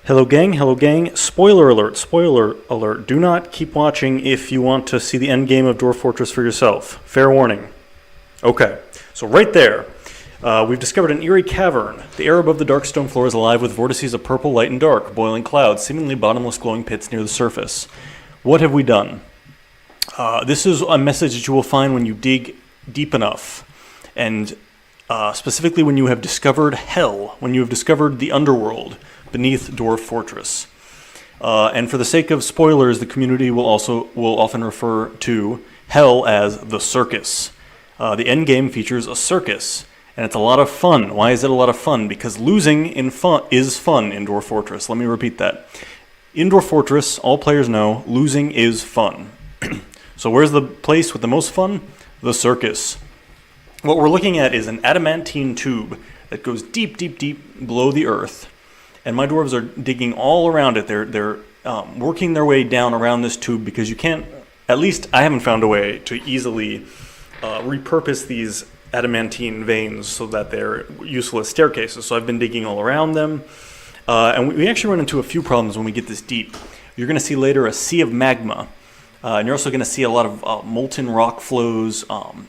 Hello gang, spoiler alert, do not keep watching if you want to see the endgame of Dwarf Fortress for yourself. Fair warning. Okay, so right there, we've discovered an eerie cavern. The air above the dark stone floor is alive with vortices of purple, light, and dark, boiling clouds, seemingly bottomless glowing pits near the surface. What have we done? This is a message that you will find when you dig deep enough, and specifically when you have discovered hell, when you have discovered the underworld beneath Dwarf Fortress. And for the sake of spoilers, the community will often refer to hell as the circus. The endgame features a circus, and it's a lot of fun. Why is it a lot of fun? Because losing is fun in Dwarf Fortress. Let me repeat that. In Dwarf Fortress, all players know losing is fun. So where's the place with the most fun? The circus. What we're looking at is an adamantine tube that goes deep below the earth. And my dwarves are digging all around it. They're working their way down around this tube because you can't, at least I haven't found a way to easily repurpose these adamantine veins so that they're useful as staircases. So I've been digging all around them. And we actually run into a few problems when we get this deep. You're going to see later a sea of magma. And you're also going to see a lot of molten rock flows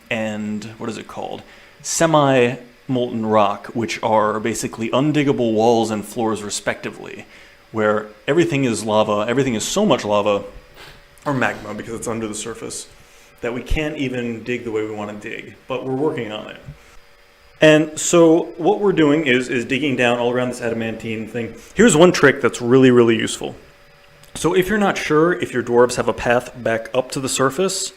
and, what is it called? Semi-molten rock, which are basically undiggable walls and floors respectively, where everything is lava, everything is so much lava, or magma because it's under the surface, that we can't even dig the way we want to dig, but we're working on it. And so what we're doing is digging down all around this adamantine thing. Here's one trick that's really useful. So if you're not sure if your dwarves have a path back up to the surface,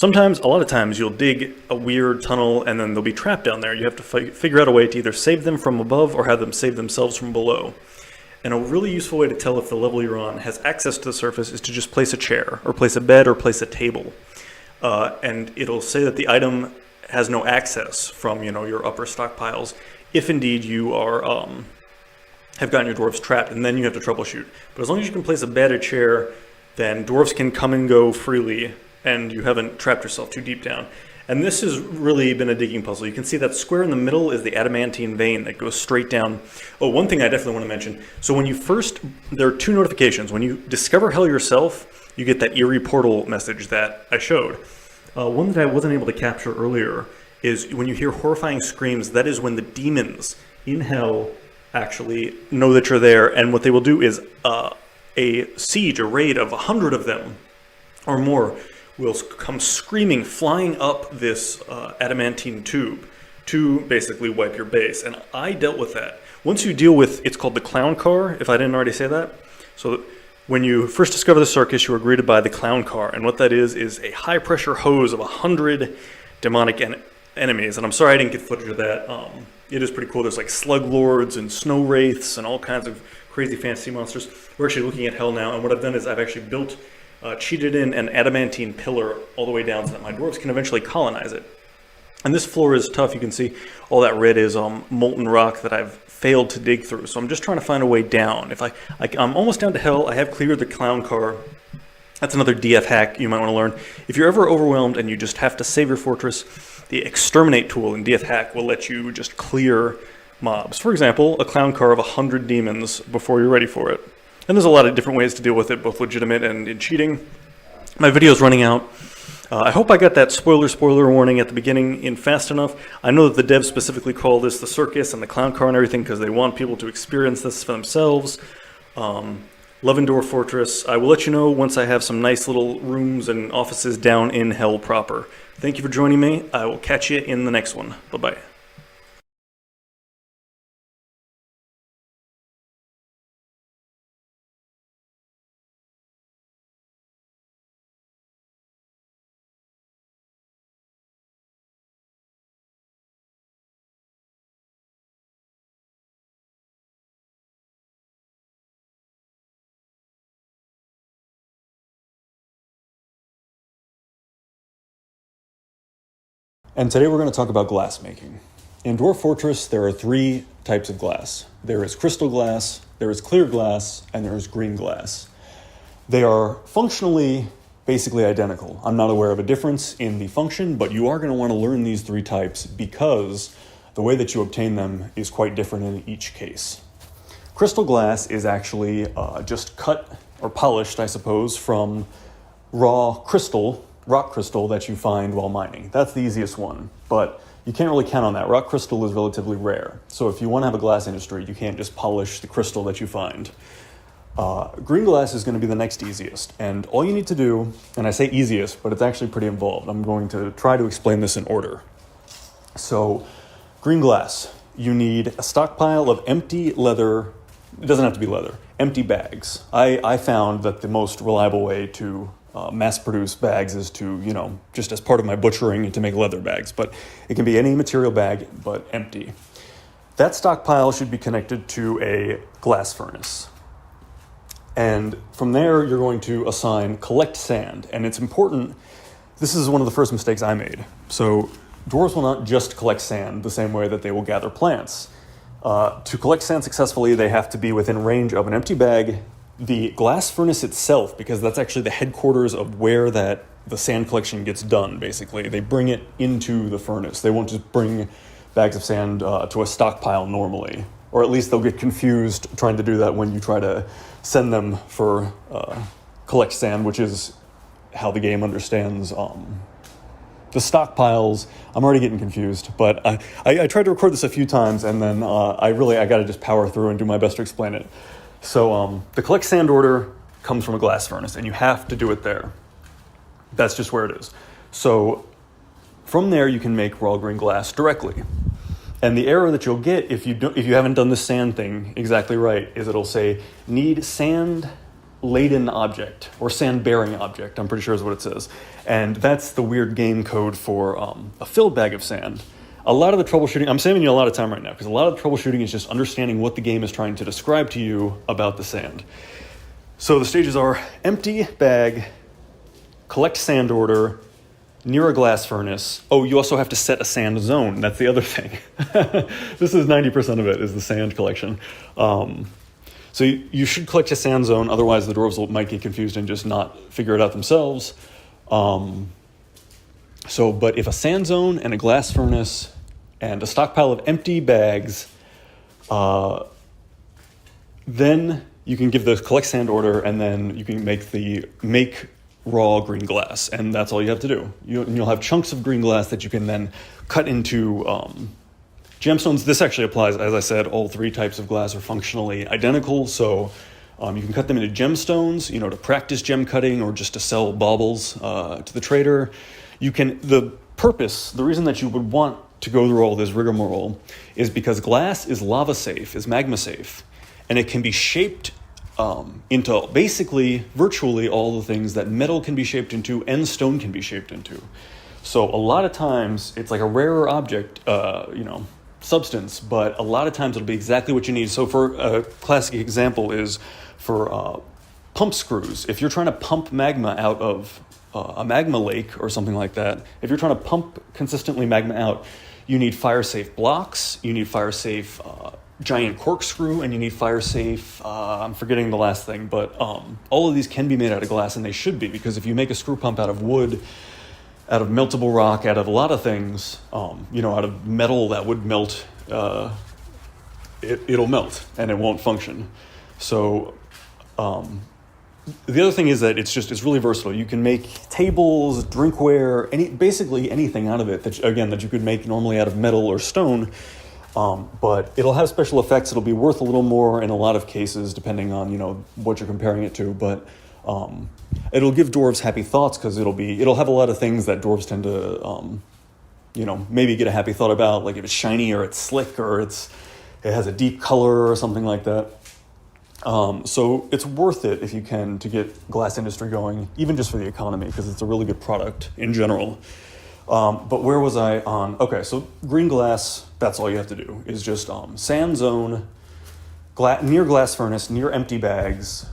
a lot of times you'll dig a weird tunnel and then they'll be trapped down there. You have to figure out a way to either save them from above or have them save themselves from below. And a really useful way to tell if the level you're on has access to the surface is to just place a chair, or place a bed, or place a table. And it'll say that the item has no access from, your upper stockpiles, if indeed you are have gotten your dwarves trapped, and then you have to troubleshoot. But as long as you can place a bed or chair, then dwarves can come and go freely, and you haven't trapped yourself too deep down. And this has really been a digging puzzle. You can see that square in the middle is the adamantine vein that goes straight down. Oh, one thing I definitely want to mention. So when you there are two notifications. When you discover hell yourself, you get that eerie portal message that I showed. One that I wasn't able to capture earlier is when you hear horrifying screams, that is when the demons in hell actually know that you're there, and what they will do is a siege, a raid of 100 of them or more will come screaming, flying up this adamantine tube to basically wipe your base. And I dealt with that. Once you deal with, it's called the clown car, if I didn't already say that. So when you first discover the circus, you are greeted by the clown car, and what that is a high pressure hose of 100 demonic enemies. And I'm sorry I didn't get footage of that. It is pretty cool. There's like slug lords and snow wraiths and all kinds of crazy fantasy monsters. We're actually looking at hell now, and what I've done is I've actually cheated in an adamantine pillar all the way down so that my dwarves can eventually colonize it. And this floor is tough. You can see all that red is molten rock that I've failed to dig through. So I'm just trying to find a way down. I'm almost down to hell. I have cleared the clown car. That's another DF hack you might want to learn. If you're ever overwhelmed and you just have to save your fortress, the exterminate tool in DF hack will let you just clear mobs. For example, a clown car of 100 demons before you're ready for it. And there's a lot of different ways to deal with it, both legitimate and in cheating. My video's running out. I hope I got that spoiler warning at the beginning in fast enough. I know that the devs specifically call this the circus and the clown car and everything because they want people to experience this for themselves. Loving Dwarf Fortress. I will let you know once I have some nice little rooms and offices down in hell proper. Thank you for joining me. I will catch you in the next one. Bye-bye. And today we're going to talk about glass making. In Dwarf Fortress, there are three types of glass. There is crystal glass, there is clear glass, and there is green glass. They are functionally basically identical. I'm not aware of a difference in the function, but you are going to want to learn these three types because the way that you obtain them is quite different in each case. Crystal glass is actually just cut or polished, I suppose, from raw crystal, rock crystal that you find while mining. That's the easiest one, but you can't really count on that. Rock crystal is relatively rare. So if you want to have a glass industry, you can't just polish the crystal that you find. Green glass is going to be the next easiest. And all you need to do, and I say easiest, but it's actually pretty involved. I'm going to try to explain this in order. So green glass, you need a stockpile of empty leather. It doesn't have to be leather, empty bags. I found that the most reliable way to mass produce bags is to, just as part of my butchering to make leather bags, but it can be any material bag, but empty. That stockpile should be connected to a glass furnace. And from there, you're going to assign collect sand. And it's important, this is one of the first mistakes I made. So dwarves will not just collect sand the same way that they will gather plants. To collect sand successfully, they have to be within range of an empty bag, the glass furnace itself, because that's actually the headquarters of where the sand collection gets done, basically. They bring it into the furnace. They won't just bring bags of sand to a stockpile normally. Or at least they'll get confused trying to do that when you try to send them for collect sand, which is how the game understands the stockpiles. I'm already getting confused, but I tried to record this a few times, and then I got to just power through and do my best to explain it. So the collect sand order comes from a glass furnace, and you have to do it there. That's just where it is. So from there, you can make raw green glass directly. And the error that you'll get if you haven't done the sand thing exactly right is it'll say need sand laden object or sand bearing object. I'm pretty sure is what it says. And that's the weird game code for a filled bag of sand. A lot of the troubleshooting, I'm saving you a lot of time right now because a lot of the troubleshooting is just understanding what the game is trying to describe to you about the sand. So the stages are empty bag, collect sand order, near a glass furnace. Oh, you also have to set a sand zone. That's the other thing. This is 90% of it is the sand collection. So you should collect a sand zone. Otherwise, the dwarves might get confused and just not figure it out themselves. But if a sand zone and a glass furnace and a stockpile of empty bags, then you can give the collect sand order, and then you can make raw green glass, and that's all you have to do. You'll have chunks of green glass that you can then cut into gemstones. This actually applies, as I said, all three types of glass are functionally identical, so you can cut them into gemstones, to practice gem cutting or just to sell baubles to the trader. The reason that you would want to go through all this rigmarole is because glass is lava safe, is magma safe, and it can be shaped into basically virtually all the things that metal can be shaped into and stone can be shaped into. So a lot of times it's like a rarer object, substance, but a lot of times it'll be exactly what you need. So for a classic example is for pump screws. If you're trying to pump magma out of a magma lake or something like that, if you're trying to pump consistently magma out, you need fire-safe blocks, you need fire-safe giant corkscrew, and you need fire-safe, I'm forgetting the last thing, but all of these can be made out of glass, and they should be, because if you make a screw pump out of wood, out of meltable rock, out of a lot of things, out of metal that would melt, it'll melt, and it won't function. So the other thing is that it's really versatile. You can make tables, drinkware, basically anything out of it that you could make normally out of metal or stone. But it'll have special effects. It'll be worth a little more in a lot of cases, depending on what you're comparing it to. But it'll give dwarves happy thoughts because it'll have a lot of things that dwarves tend to maybe get a happy thought about, like if it's shiny or it's slick or it has a deep color or something like that. So it's worth it if you can to get glass industry going, even just for the economy, because it's a really good product in general. But where was I on? Okay, so green glass, that's all you have to do, is just sand zone, near glass furnace, near empty bags,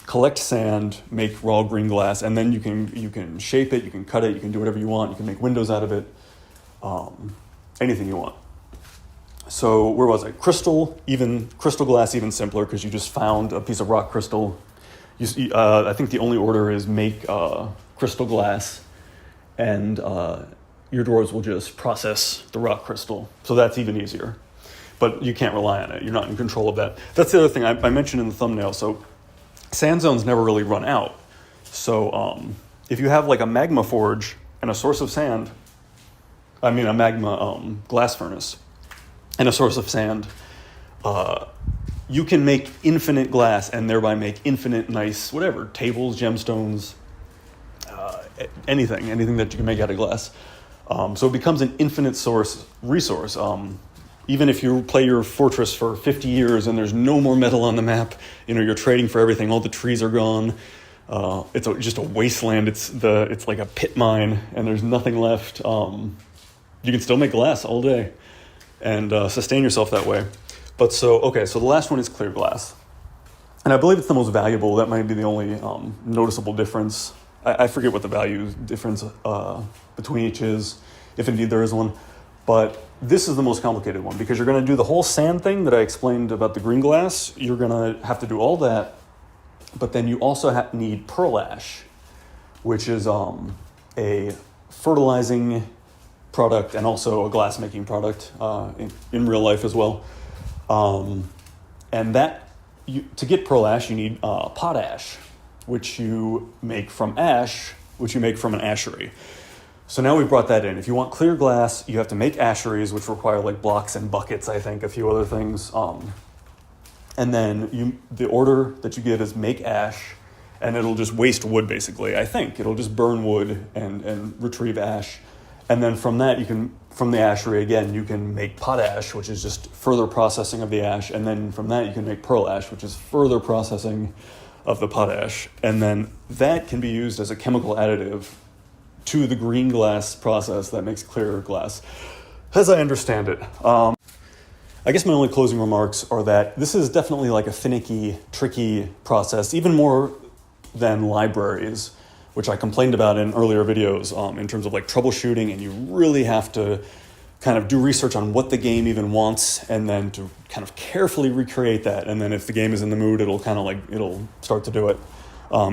collect sand, make raw green glass, and then you can shape it, you can cut it, you can do whatever you want, you can make windows out of it, anything you want. So where was I? Crystal glass, even simpler, because you just found a piece of rock crystal. I think the only order is make crystal glass, and your dwarves will just process the rock crystal. So that's even easier. but you can't rely on it. You're not in control of that. That's the other thing I mentioned in the thumbnail. So sand zones never really run out. So if you have like a magma forge and a source of sand, a magma glass furnace and a source of sand, you can make infinite glass and thereby make infinite nice, whatever, tables, gemstones, anything that you can make out of glass. So it becomes an infinite resource. Even if you play your fortress for 50 years and there's no more metal on the map, you're trading for everything. All the trees are gone. It's just a wasteland. It's like a pit mine, and there's nothing left. You can still make glass all day and sustain yourself that way. But so the last one is clear glass. And I believe it's the most valuable. That might be the only noticeable difference. I forget what the value difference between each is, if indeed there is one. But this is the most complicated one because you're going to do the whole sand thing that I explained about the green glass. You're going to have to do all that. But then you also need pearl ash, which is a fertilizing product and also a glass-making product in real life as well. And to get pearl ash, you need potash, which you make from ash, which you make from an ashery. So now we brought that in. If you want clear glass, you have to make asheries, which require like blocks and buckets, I think, a few other things. And then the order that you give is make ash, and it'll just waste wood, basically. I think it'll just burn wood and retrieve ash. And then from that, from the ashery again, you can make potash, which is just further processing of the ash. And then from that, you can make pearl ash, which is further processing of the potash. And then that can be used as a chemical additive to the green glass process that makes clear glass, as I understand it. I guess my only closing remarks are that this is definitely like a finicky, tricky process, even more than libraries, which I complained about in earlier videos in terms of like troubleshooting, and you really have to kind of do research on what the game even wants and then to kind of carefully recreate that. And then if the game is in the mood, it'll start to do it.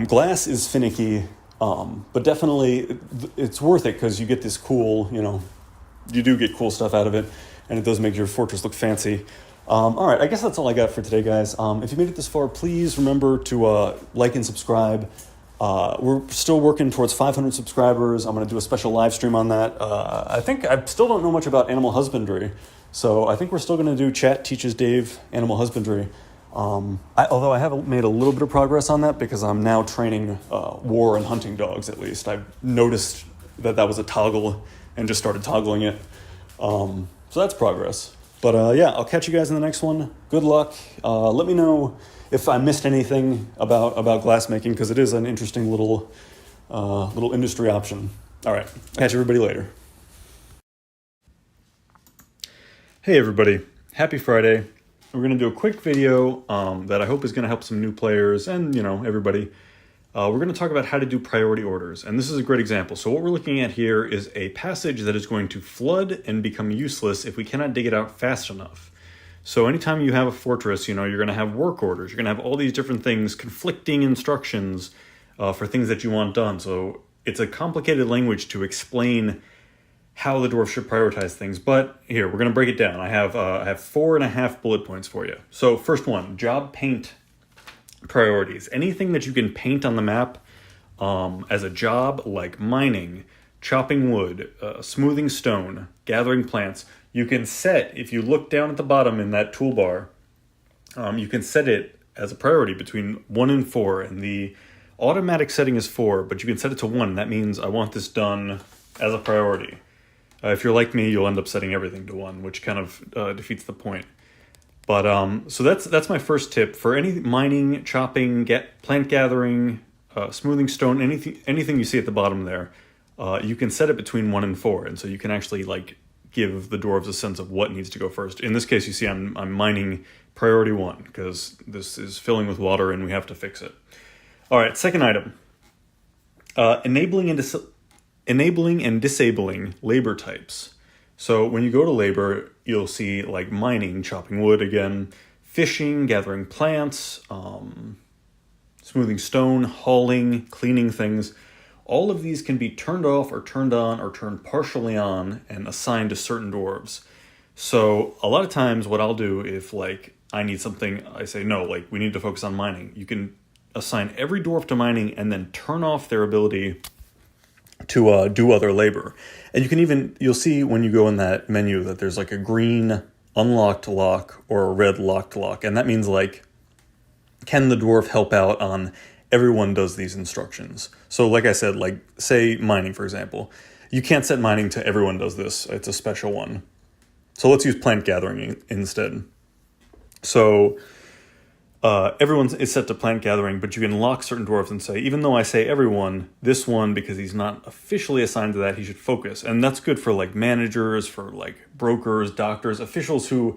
Glass is finicky, but definitely it's worth it because you get this cool, you do get cool stuff out of it. And it does make your fortress look fancy. All right, I guess that's all I got for today, guys. If you made it this far, please remember to like and subscribe. We're still working towards 500 subscribers. I'm going to do a special live stream on that. I still don't know much about animal husbandry, so I think we're still going to do Chat Teaches Dave Animal Husbandry. Although I have made a little bit of progress on that because I'm now training war and hunting dogs, at least. I've noticed that was a toggle and just started toggling it. So that's progress. But I'll catch you guys in the next one. Good luck. Let me know if I missed anything about glassmaking, because it is an interesting little industry option. All right. Catch everybody later. Hey, everybody. Happy Friday. We're going to do a quick video that I hope is going to help some new players and, everybody. We're going to talk about how to do priority orders, and this is a great example. So what we're looking at here is a passage that is going to flood and become useless if we cannot dig it out fast enough. So anytime you have a fortress, you're going to have work orders. You're going to have all these different things, conflicting instructions for things that you want done. So it's a complicated language to explain how the dwarf should prioritize things. But here, we're going to break it down. I have 4.5 bullet points for you. So first one, job paint priorities. Anything that you can paint on the map as a job, like mining, chopping wood, smoothing stone, gathering plants, you can set, if you look down at the bottom in that toolbar, you can set it as a priority between 1 and 4, and the automatic setting is 4, but you can set it to 1. That means I want this done as a priority. If you're like me, you'll end up setting everything to 1, which kind of defeats the point. But so that's my first tip for any mining, chopping, plant gathering, smoothing stone, anything you see at the bottom there. You can set it between 1 and 4, and so you can actually give the dwarves a sense of what needs to go first. In this case, you see I'm mining priority 1 because this is filling with water and we have to fix it. All right, second item: enabling and disabling labor types. So when you go to labor, you'll see mining, chopping wood again, fishing, gathering plants, smoothing stone, hauling, cleaning things. All of these can be turned off or turned on or turned partially on and assigned to certain dwarves. So a lot of times what I'll do if like I need something, I say, no, like we need to focus on mining. You can assign every dwarf to mining and then turn off their ability to do other labor. And you can even, you'll see when you go in that menu that there's like a green unlocked lock or a red locked lock. And that means like, can the dwarf help out on everyone does these instructions? So like I said, like say mining, for example, you can't set mining to everyone does this. It's a special one. So let's use plant gathering instead. So everyone is set to plant gathering, but you can lock certain dwarves and say, even though I say everyone, this one, because he's not officially assigned to that, he should focus. And that's good for like managers, for like brokers, doctors, officials who,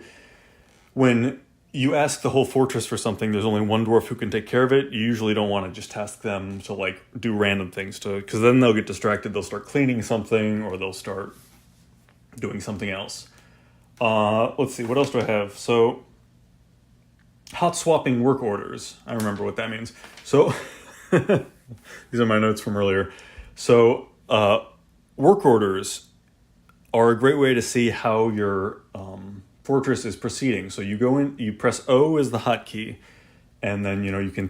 when you ask the whole fortress for something, there's only one dwarf who can take care of it. You usually don't want to just task them to like do random things because then they'll get distracted. They'll start cleaning something or they'll start doing something else. Let's see, what else do I have? So hot swapping work orders. I remember what that means. So these are my notes from earlier. So work orders are a great way to see how your fortress is proceeding. So you go in, you press O as the hotkey, and then you can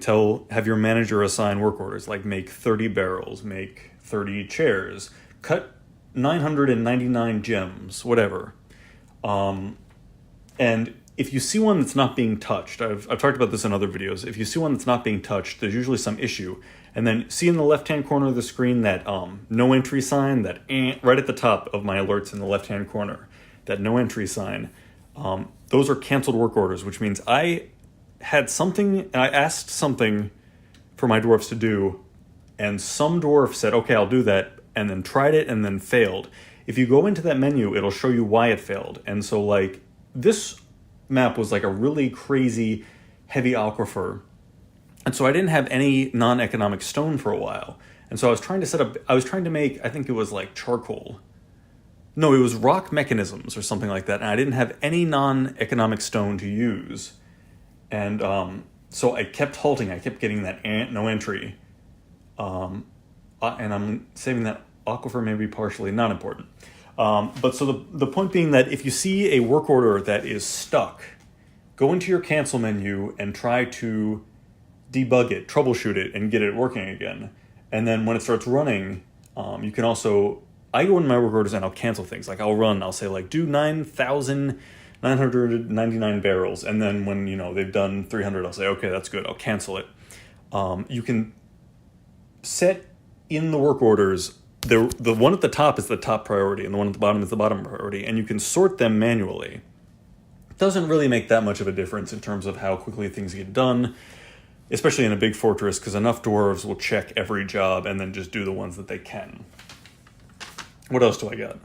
have your manager assign work orders like make 30 barrels, make 30 chairs, cut 999 gems, whatever. And if you see one that's not being touched, I've talked about this in other videos. If you see one that's not being touched, there's usually some issue. And then see in the left-hand corner of the screen that no entry sign, that right at the top of my alerts in the left-hand corner, that no entry sign. Those are canceled work orders, which means I asked something for my dwarfs to do, and some dwarf said, okay, I'll do that, and then tried it and then failed. If you go into that menu, it'll show you why it failed. And so like this map was like a really crazy heavy aquifer. And so I didn't have any non-economic stone for a while. And so I was trying to make, I think it was like charcoal. No, it was rock mechanisms or something like that. And I didn't have any non-economic stone to use. And so I kept halting. I kept getting that no entry. And I'm saving that aquifer maybe partially, not important. But so the point being that if you see a work order that is stuck, go into your cancel menu and try to debug it, troubleshoot it, and get it working again. And then when it starts running, you can also, I go into my work orders and I'll cancel things. Like I'll say like do 9,999 barrels. And then when, they've done 300, I'll say, okay, that's good. I'll cancel it. You can set in the work orders, the one at the top is the top priority and the one at the bottom is the bottom priority, and you can sort them manually. It doesn't really make that much of a difference in terms of how quickly things get done, especially in a big fortress, because enough dwarves will check every job and then just do the ones that they can. What else do I got?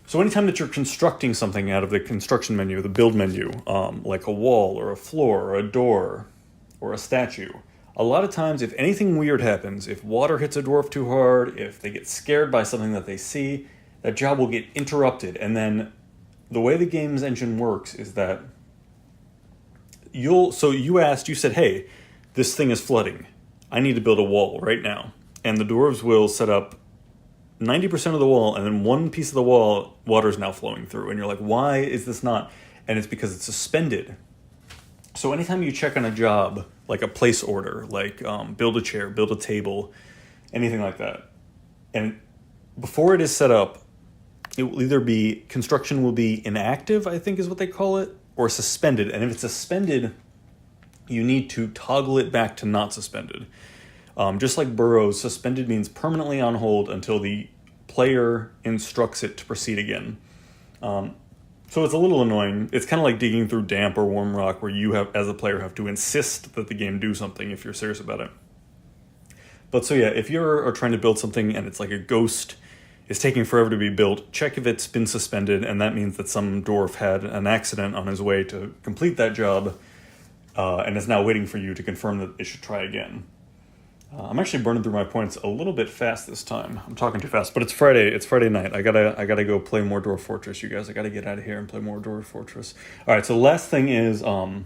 So anytime that you're constructing something out of the construction menu, the build menu, like a wall or a floor or a door or a statue, a lot of times if anything weird happens, if water hits a dwarf too hard, if they get scared by something that they see, that job will get interrupted. And then the way the game's engine works is that you said, hey, this thing is flooding. I need to build a wall right now. And the dwarves will set up 90% of the wall, and then one piece of the wall, water's now flowing through. And you're like, why is this not? And it's because it's suspended. So anytime you check on a job, like a place order, like build a chair, build a table, anything like that, and before it is set up, it will either be, construction will be inactive, I think is what they call it, or suspended. And if it's suspended, you need to toggle it back to not suspended. Just like burrows, suspended means permanently on hold until the player instructs it to proceed again. So it's a little annoying. It's kind of like digging through damp or warm rock where you have, as a player, have to insist that the game do something if you're serious about it. But so yeah, if you're trying to build something and it's like a ghost, it's taking forever to be built, check if it's been suspended, and that means that some dwarf had an accident on his way to complete that job and is now waiting for you to confirm that it should try again. I'm actually burning through my points a little bit fast this time. I'm talking too fast, but it's Friday. It's Friday night. I gotta go play more Dwarf Fortress, you guys. I gotta get out of here and play more Dwarf Fortress. All right. So the last thing is, so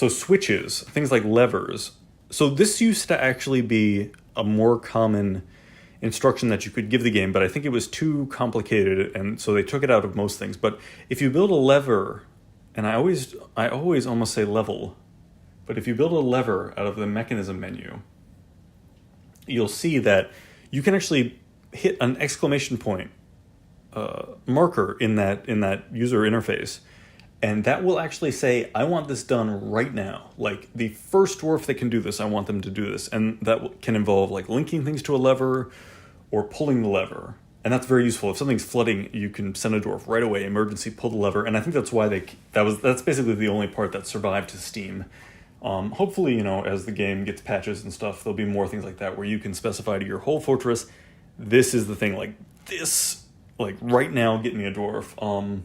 switches, things like levers. So this used to actually be a more common instruction that you could give the game, but I think it was too complicated, and so they took it out of most things. But if you build a lever, and I always almost say level, but if you build a lever out of the mechanism menu, you'll see that you can actually hit an exclamation point marker in that user interface, and that will actually say, I want this done right now. Like, the first dwarf that can do this, I want them to do this. And that can involve like linking things to a lever or pulling the lever. And that's very useful. If something's flooding, you can send a dwarf right away, emergency, pull the lever. And I think that's why that's basically the only part that survived to Steam. Hopefully, as the game gets patches and stuff, there'll be more things like that where you can specify to your whole fortress, this is the thing, like this, like right now, get me a dwarf.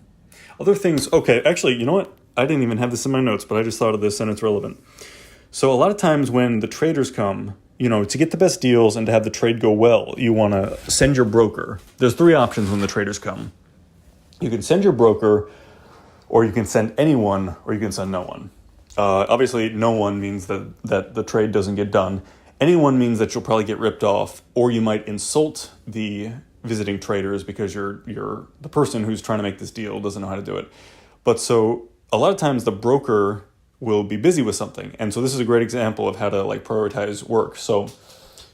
Other things, okay, actually, you know what? I didn't even have this in my notes, but I just thought of this and it's relevant. So a lot of times when the traders come, to get the best deals and to have the trade go well, you want to send your broker. There's 3 options when the traders come. You can send your broker, or you can send anyone, or you can send no one. Obviously, no one means that the trade doesn't get done. Anyone means that you'll probably get ripped off, or you might insult the visiting traders because you're the person who's trying to make this deal doesn't know how to do it. But so a lot of times the broker will be busy with something. And so this is a great example of how to like prioritize work. So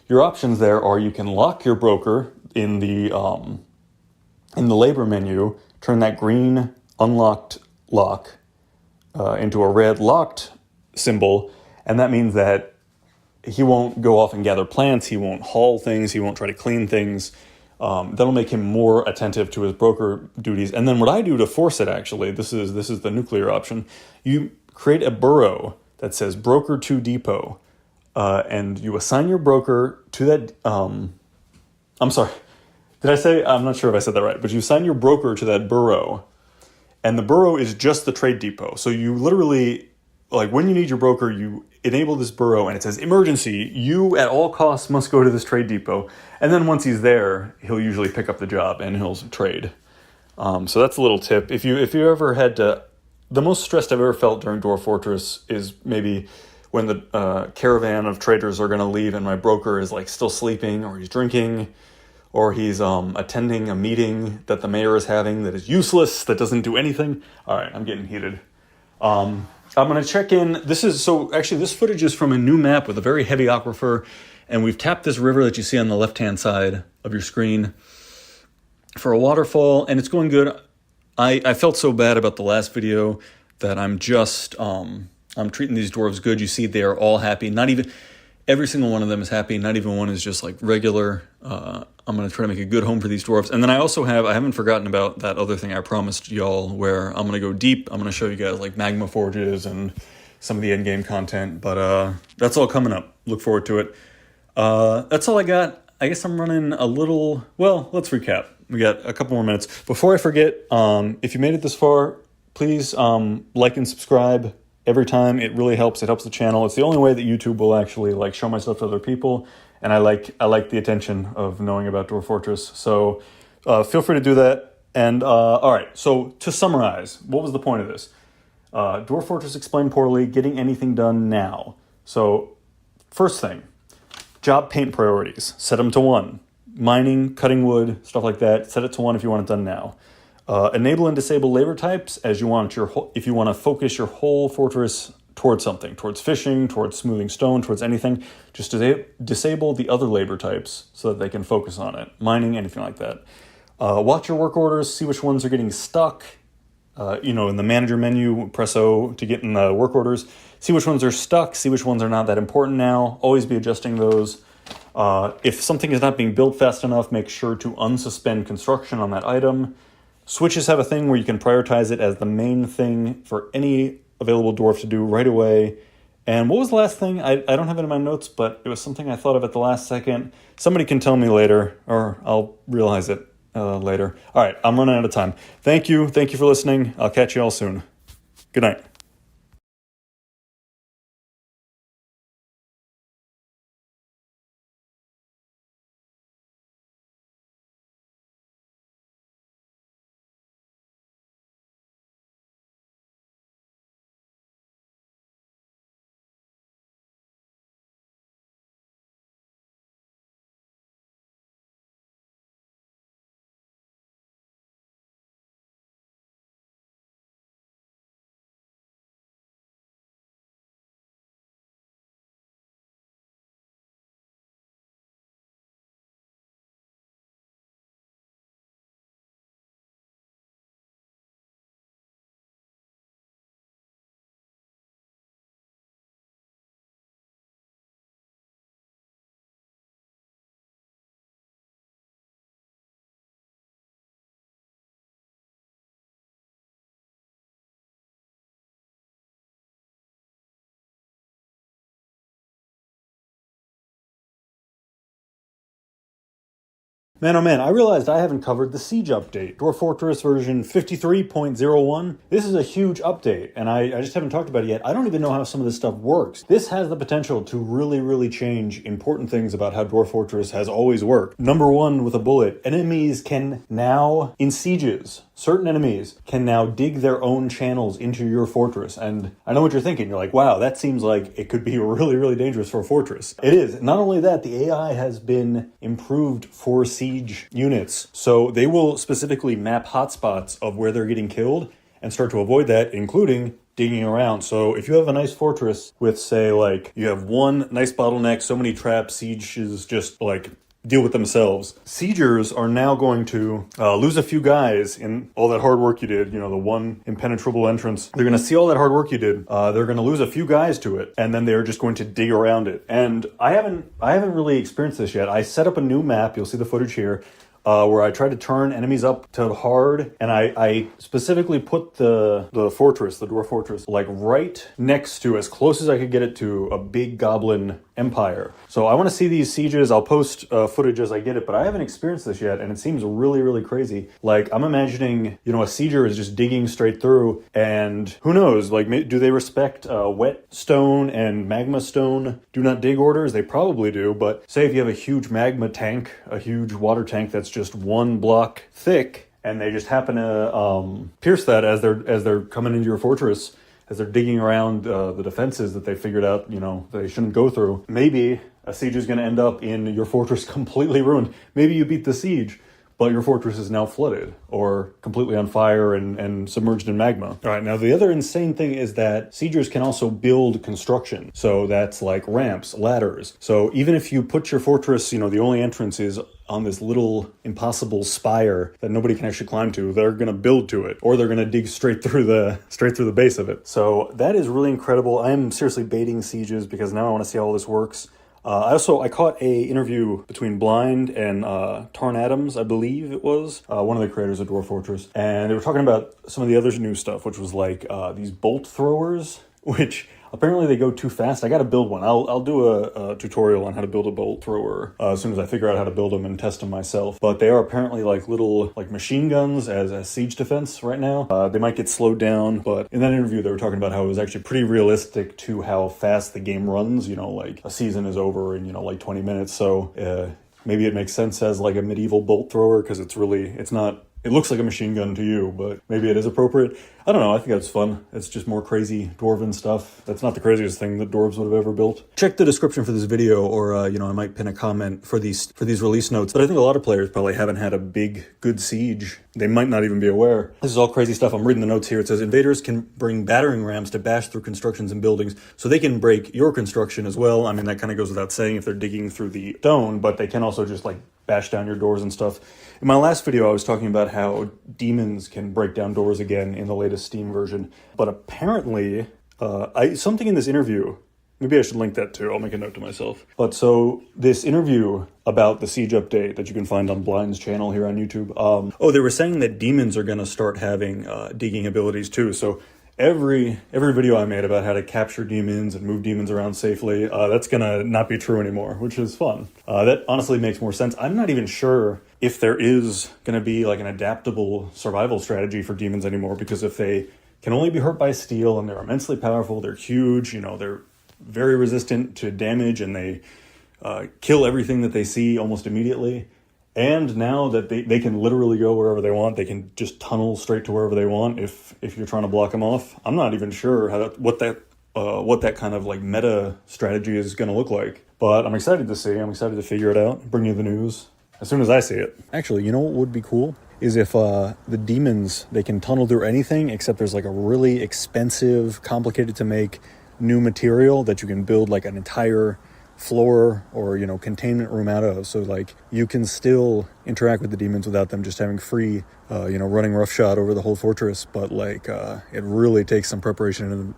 your options there are you can lock your broker in the labor menu, turn that green unlocked lock into a red locked symbol. And that means that he won't go off and gather plants. He won't haul things. He won't try to clean things. That'll make him more attentive to his broker duties. And then what I do to force it, actually, this is the nuclear option. You create a burrow that says broker to depot, and you assign your broker to that. I'm sorry, did I say? I'm not sure if I said that right, but you assign your broker to that burrow, and the burrow is just the trade depot. So you literally, like when you need your broker, you enable this burrow and it says emergency, you at all costs must go to this trade depot. And then once he's there, he'll usually pick up the job and he'll trade. So that's a little tip. If you ever had to, the most stressed I've ever felt during Dwarf Fortress is maybe when the caravan of traders are going to leave and my broker is like still sleeping, or he's drinking, or he's attending a meeting that the mayor is having that is useless, that doesn't do anything. All right, I'm getting heated. I'm going to check in. This footage is from a new map with a very heavy aquifer, and we've tapped this river that you see on the left-hand side of your screen for a waterfall, and it's going good. I felt so bad about the last video that I'm treating these dwarves good. You see they are all happy. Not even every single one of them is happy. Not even one is just like regular. I'm going to try to make a good home for these dwarves. And then I haven't forgotten about that other thing I promised y'all where I'm going to go deep. I'm going to show you guys like magma forges and some of the endgame content. But that's all coming up. Look forward to it. That's all I got. I guess I'm running a little... Well, let's recap. We got a couple more minutes. Before I forget, if you made it this far, please like and subscribe every time. It really helps. It helps the channel. It's the only way that YouTube will actually like show my stuff to other people. And I like the attention of knowing about Dwarf Fortress. So feel free to do that. And all right, so to summarize, what was the point of this? Dwarf Fortress explained poorly, getting anything done now. So first thing, job paint priorities. Set them to 1. Mining, cutting wood, stuff like that. Set it to 1 if you want it done now. Enable and disable labor types if you want to focus your whole fortress towards something, towards fishing, towards smoothing stone, towards anything. Just disable the other labor types so that they can focus on it. Mining, anything like that. Watch your work orders, see which ones are getting stuck. In the manager menu, press O to get in the work orders. See which ones are stuck, see which ones are not that important now. Always be adjusting those. If something is not being built fast enough, make sure to unsuspend construction on that item. Switches have a thing where you can prioritize it as the main thing for any available dwarf to do right away. And what was the last thing? I don't have it in my notes, but it was something I thought of at the last second. Somebody can tell me later, or I'll realize it later. All right, I'm running out of time. Thank you for listening. I'll catch you all soon. Good night. Man, oh man, I realized I haven't covered the Siege update. Dwarf Fortress version 53.01. This is a huge update, and I just haven't talked about it yet. I don't even know how some of this stuff works. This has the potential to really change important things about how Dwarf Fortress has always worked. Number one, with a bullet, enemies can now, in sieges, certain enemies can now dig their own channels into your fortress. And I know what you're thinking. You're like, wow, that seems like it could be really dangerous for a fortress. It is. Not only that, the AI has been improved for siege units. So they will specifically map hotspots of where they're getting killed and start to avoid that, including digging around. So if you have a nice fortress with, say, like, you have one nice bottleneck, so many traps, sieges just like deal with themselves. Siegers are now going to lose a few guys in all that hard work you did, you know, the one impenetrable entrance. They're going to see all that hard work you did. They're going to lose a few guys to it, and then they're just going to dig around it. And I haven't really experienced this yet. I set up a new map. You'll see the footage here. Where I tried to turn enemies up to hard, and I specifically put the fortress, the Dwarf Fortress, like right next to, as close as I could get it to, a big goblin empire. So I want to see these sieges. I'll post footage as I get it, but I haven't experienced this yet, and it seems really crazy. Like, I'm imagining, you know, a sieger is just digging straight through, and who knows, like, do they respect wet stone and magma stone do not dig orders? They probably do, but say if you have a huge magma tank, a huge water tank that's just one block thick, and they just happen to pierce that as they're coming into your fortress, as they're digging around the defenses that they figured out, you know, they shouldn't go through. Maybe a siege is going to end up in your fortress completely ruined. Maybe you beat the siege, but your fortress is now flooded or completely on fire and submerged in magma. All right, now the other insane thing is that siegers can also build construction. So that's like ramps, ladders. So even if you put your fortress, you know, the only entrance is on this little impossible spire that nobody can actually climb to, they're going to build to it, or they're going to dig straight through the base of it. So that is really incredible. I am seriously baiting sieges because now I want to see how all this works. I caught a interview between Blind and Tarn Adams, I believe it was, one of the creators of Dwarf Fortress, and they were talking about some of the other new stuff, which was like these bolt throwers, which apparently they go too fast. I got to build one. I'll do a tutorial on how to build a bolt thrower as soon as I figure out how to build them and test them myself. But they are apparently like little like machine guns as a siege defense right now. They might get slowed down, but in that interview they were talking about how it was actually pretty realistic to how fast the game runs. You know, like a season is over in, you know, like 20 minutes. So maybe it makes sense as like a medieval bolt thrower because it looks like a machine gun to you, but maybe it is appropriate. I don't know. I think that's fun. It's just more crazy dwarven stuff. That's not the craziest thing that dwarves would have ever built. Check the description for this video, or you know, I might pin a comment for these release notes. But I think a lot of players probably haven't had a big, good siege. They might not even be aware. This is all crazy stuff. I'm reading the notes here. It says invaders can bring battering rams to bash through constructions and buildings, so they can break your construction as well. I mean, that kind of goes without saying if they're digging through the stone, but they can also just like bash down your doors and stuff. In my last video, I was talking about how demons can break down doors again in the latest Steam version. But apparently, something in this interview, maybe I should link that too. I'll make a note to myself. But so this interview about the Siege update that you can find on Blind's channel here on YouTube. They were saying that demons are going to start having digging abilities too. So every video I made about how to capture demons and move demons around safely, that's gonna not be true anymore, which is fun. That honestly makes more sense. I'm not even sure if there is gonna be like an adaptable survival strategy for demons anymore, because if they can only be hurt by steel and they're immensely powerful, they're huge, you know, they're very resistant to damage, and they kill everything that they see almost immediately. And now that they can literally go wherever they want, they can just tunnel straight to wherever they want if you're trying to block them off. I'm not even sure what that kind of like meta strategy is going to look like. But I'm excited to see. I'm excited to figure it out, bring you the news as soon as I see it. Actually, you know what would be cool? Is if the demons, they can tunnel through anything except there's like a really expensive, complicated to make new material that you can build like an entire floor or, you know, containment room out of, so like you can still interact with the demons without them just having free running roughshod over the whole fortress. But like it really takes some preparation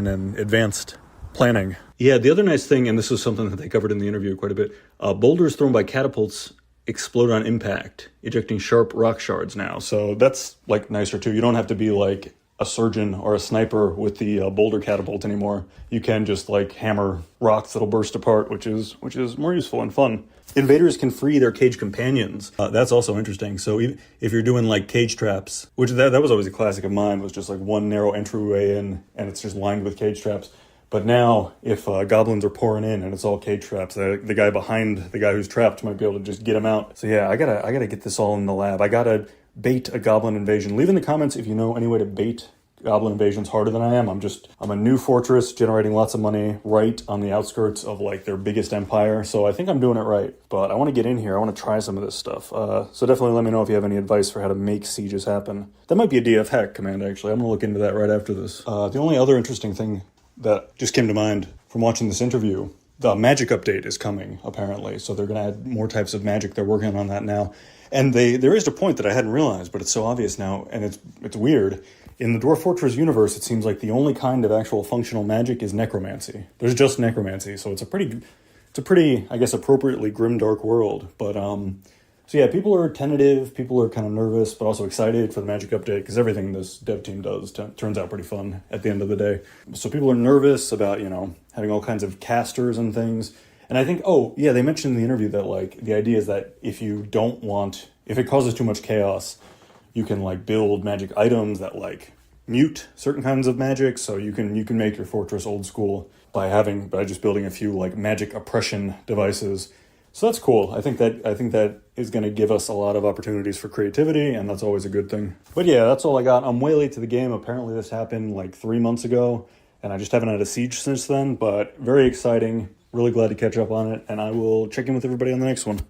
and advanced planning. Yeah, the other nice thing, and this is something that they covered in the interview quite a bit, boulders thrown by catapults explode on impact, ejecting sharp rock shards now. So that's like nicer too. You don't have to be like a surgeon or a sniper with the boulder catapult anymore. You can just like hammer rocks that'll burst apart, which is more useful and fun. Invaders can free their cage companions. That's also interesting. So if you're doing like cage traps, which that was always a classic of mine, was just like one narrow entryway in, and it's just lined with cage traps. But now, if goblins are pouring in and it's all cage traps, the guy behind the guy who's trapped might be able to just get him out. So yeah, I gotta get this all in the lab. I gotta bait a goblin invasion. Leave in the comments if you know any way to bait goblin invasions harder than I am. I'm a new fortress generating lots of money right on the outskirts of like their biggest empire. So I think I'm doing it right. But I want to get in here. I want to try some of this stuff. So definitely let me know if you have any advice for how to make sieges happen. That might be a DF hack command, actually. I'm gonna look into that right after this. The only other interesting thing that just came to mind from watching this interview, the magic update is coming, apparently. So they're going to add more types of magic. They're working on that now. And there is a point that I hadn't realized, but it's so obvious now, and it's weird. In the Dwarf Fortress universe, it seems like the only kind of actual functional magic is necromancy. There's just necromancy, so it's a pretty, I guess, appropriately grimdark world. But so yeah, people are tentative, people are kind of nervous, but also excited for the magic update, because everything this dev team does turns out pretty fun at the end of the day. So people are nervous about, having all kinds of casters and things. And I think, they mentioned in the interview that like the idea is that if it causes too much chaos, you can like build magic items that like mute certain kinds of magic. So you can make your fortress old school by just building a few like magic oppression devices. So that's cool. I think that is going to give us a lot of opportunities for creativity, and that's always a good thing. But yeah, that's all I got. I'm way late to the game. Apparently this happened like 3 months ago, and I just haven't had a siege since then, but very exciting. Really glad to catch up on it, and I will check in with everybody on the next one.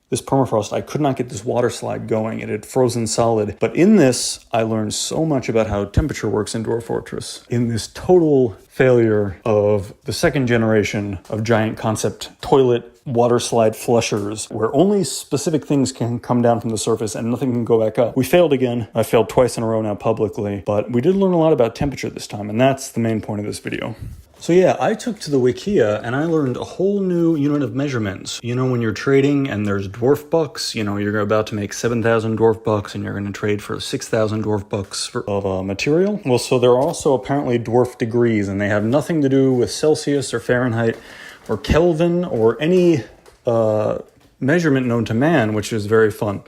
This permafrost, I could not get this water slide going. It had frozen solid. But in this, I learned so much about how temperature works in Dwarf Fortress. In this total failure of the second generation of giant concept toilet water slide flushers, where only specific things can come down from the surface and nothing can go back up. We failed again. I failed twice in a row now publicly, but we did learn a lot about temperature this time, and that's the main point of this video. So yeah, I took to the Wikia and I learned a whole new unit of measurements. When you're trading and there's dwarf bucks, you're about to make 7,000 dwarf bucks and you're going to trade for 6,000 dwarf bucks of material. Well, so there are also apparently dwarf degrees, and they have nothing to do with Celsius or Fahrenheit or Kelvin or any measurement known to man, which is very fun.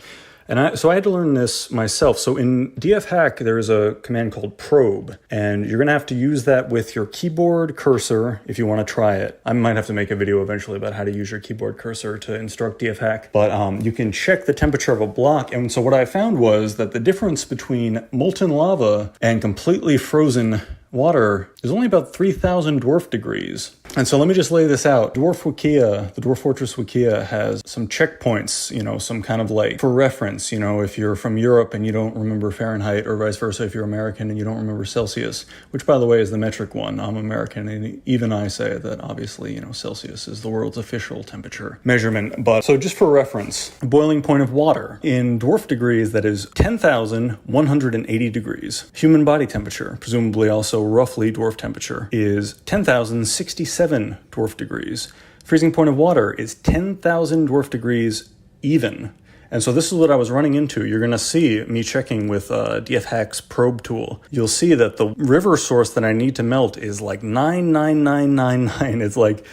And so I had to learn this myself. So in DF hack, there is a command called probe, and you're going to have to use that with your keyboard cursor if you want to try it. I might have to make a video eventually about how to use your keyboard cursor to instruct DF hack, but you can check the temperature of a block. And so what I found was that the difference between molten lava and completely frozen water is only about 3,000 dwarf degrees. And so let me just lay this out. Dwarf Wikia, the Dwarf Fortress Wikia, has some checkpoints, some kind of like, for reference, if you're from Europe and you don't remember Fahrenheit, or vice versa if you're American and you don't remember Celsius, which by the way is the metric one. I'm American, and even I say that obviously, Celsius is the world's official temperature measurement. But so just for reference, boiling point of water in dwarf degrees, that is 10,180 degrees. Human body temperature, presumably also roughly dwarf temperature, is 10,067 dwarf degrees. Freezing point of water is 10,000 dwarf degrees even. And so this is what I was running into. You're going to see me checking with DF Hack's probe tool. You'll see that the river source that I need to melt is like 99999. It's like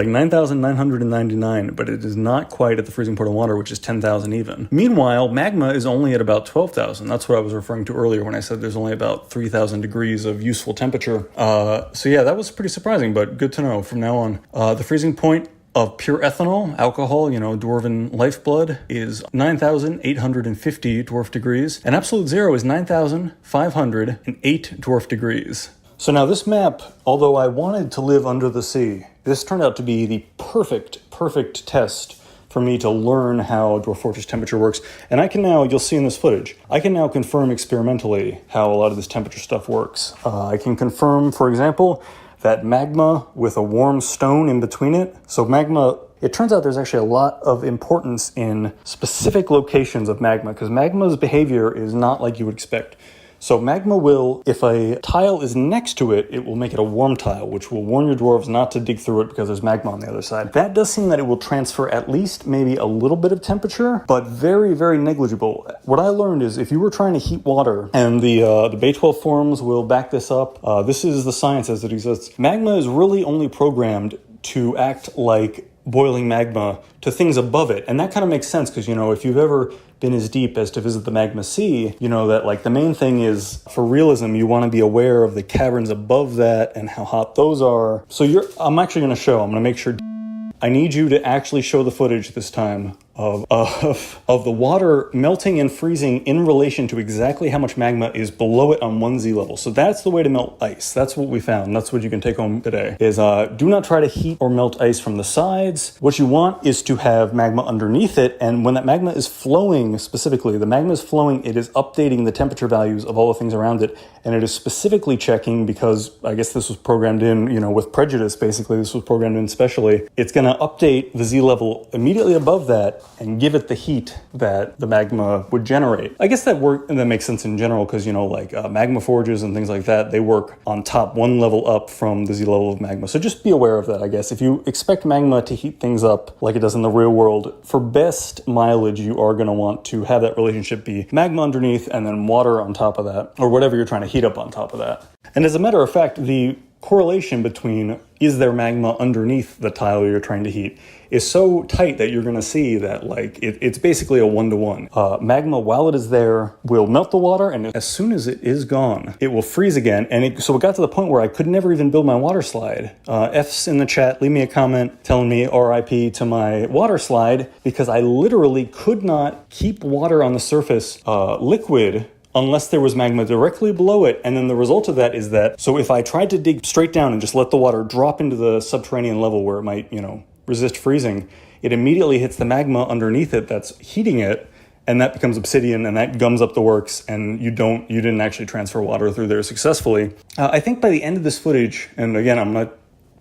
9,999, but it is not quite at the freezing point of water, which is 10,000 even. Meanwhile, magma is only at about 12,000. That's what I was referring to earlier when I said there's only about 3,000 degrees of useful temperature. So yeah, that was pretty surprising, but good to know from now on. The freezing point of pure ethanol, alcohol, dwarven lifeblood, is 9,850 dwarf degrees, and absolute zero is 9,508 dwarf degrees. So now this map, although I wanted to live under the sea, this turned out to be the perfect test for me to learn how Dwarf Fortress temperature works. And I can now, you'll see in this footage, I can now confirm experimentally how a lot of this temperature stuff works. I can confirm, for example, that magma with a warm stone in between it. So magma, it turns out there's actually a lot of importance in specific locations of magma, because magma's behavior is not like you would expect. So magma will, if a tile is next to it, it will make it a warm tile, which will warn your dwarves not to dig through it because there's magma on the other side. That does seem that it will transfer at least maybe a little bit of temperature, but very, very negligible. What I learned is if you were trying to heat water, and the Bay12 forums will back this up, this is the science as it exists. Magma is really only programmed to act like boiling magma to things above it. And that kind of makes sense because, you know, if you've ever been as deep as to visit the magma sea, you know that like the main thing is for realism, you want to be aware of the caverns above that and how hot those are. So I'm actually going to show, I'm going to make sure I need you to actually show the footage this time of the water melting and freezing in relation to exactly how much magma is below it on 1Z level. So that's the way to melt ice. That's what we found. That's what you can take home today is do not try to heat or melt ice from the sides. What you want is to have magma underneath it. And when that magma is flowing, specifically, the magma is flowing, it is updating the temperature values of all the things around it. And it is specifically checking, because I guess this was programmed in, you know, with prejudice, basically, this was programmed in specially. It's going to update the Z level immediately above that and give it the heat that the magma would generate. I guess that makes sense in general because, you know, like magma forges and things like that, they work on top, one level up from the Z level of magma. So just be aware of that, I guess. If you expect magma to heat things up like it does in the real world, for best mileage, you are going to want to have that relationship be magma underneath and then water on top of that, or whatever you're trying to heat up on top of that. And as a matter of fact, the correlation between is there magma underneath the tile you're trying to heat is so tight that you're going to see that like it's basically a 1-to-1. Magma, while it is there, will melt the water, and as soon as it is gone, it will freeze again. And so it got to the point where I could never even build my water slide. F's in the chat, leave me a comment telling me RIP to my water slide, because I literally could not keep water on the surface liquid unless there was magma directly below it. And then the result of that is that, so if I tried to dig straight down and just let the water drop into the subterranean level where it might, you know, resist freezing, it immediately hits the magma underneath it that's heating it, and that becomes obsidian, and that gums up the works, and you didn't actually transfer water through there successfully. I think by the end of this footage, and again,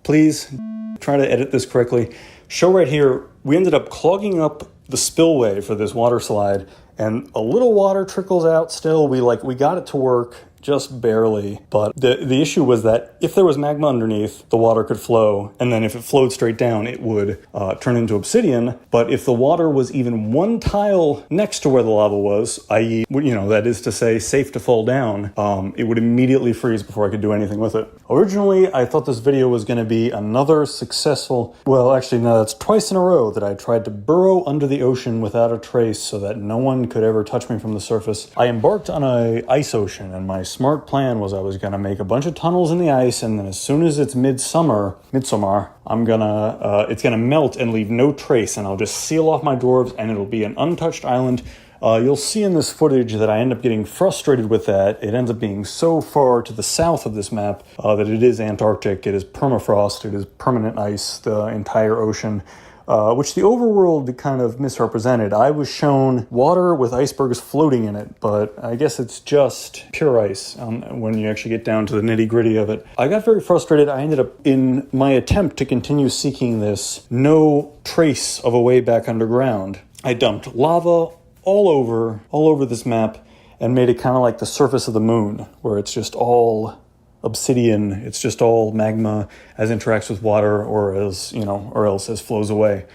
please try to edit this correctly, show right here, we ended up clogging up the spillway for this water slide, and a little water trickles out still. We got it to work just barely, but the issue was that if there was magma underneath, the water could flow, and then if it flowed straight down, it would turn into obsidian. But if the water was even one tile next to where the lava was, i.e., you know, that is to say, safe to fall down, it would immediately freeze before I could do anything with it. Originally, I thought this video was going to be another successful, well, actually, no, that's twice in a row that I tried to burrow under the ocean without a trace so that no one could ever touch me from the surface. I embarked on an ice ocean, and my smart plan was I was going to make a bunch of tunnels in the ice, and then as soon as it's midsummer, it's gonna melt and leave no trace, and I'll just seal off my dwarves, and it'll be an untouched island. You'll see in this footage that I end up getting frustrated with that. It ends up being so far to the south of this map that it is Antarctic, it is permafrost, it is permanent ice, the entire ocean. Which the overworld kind of misrepresented. I was shown water with icebergs floating in it, but I guess it's just pure ice when you actually get down to the nitty-gritty of it. I got very frustrated. I ended up, in my attempt to continue seeking this, no trace of a way back underground, I dumped lava all over this map and made it kind of like the surface of the moon, where it's just all obsidian, it's just all magma as interacts with water or else as flows away.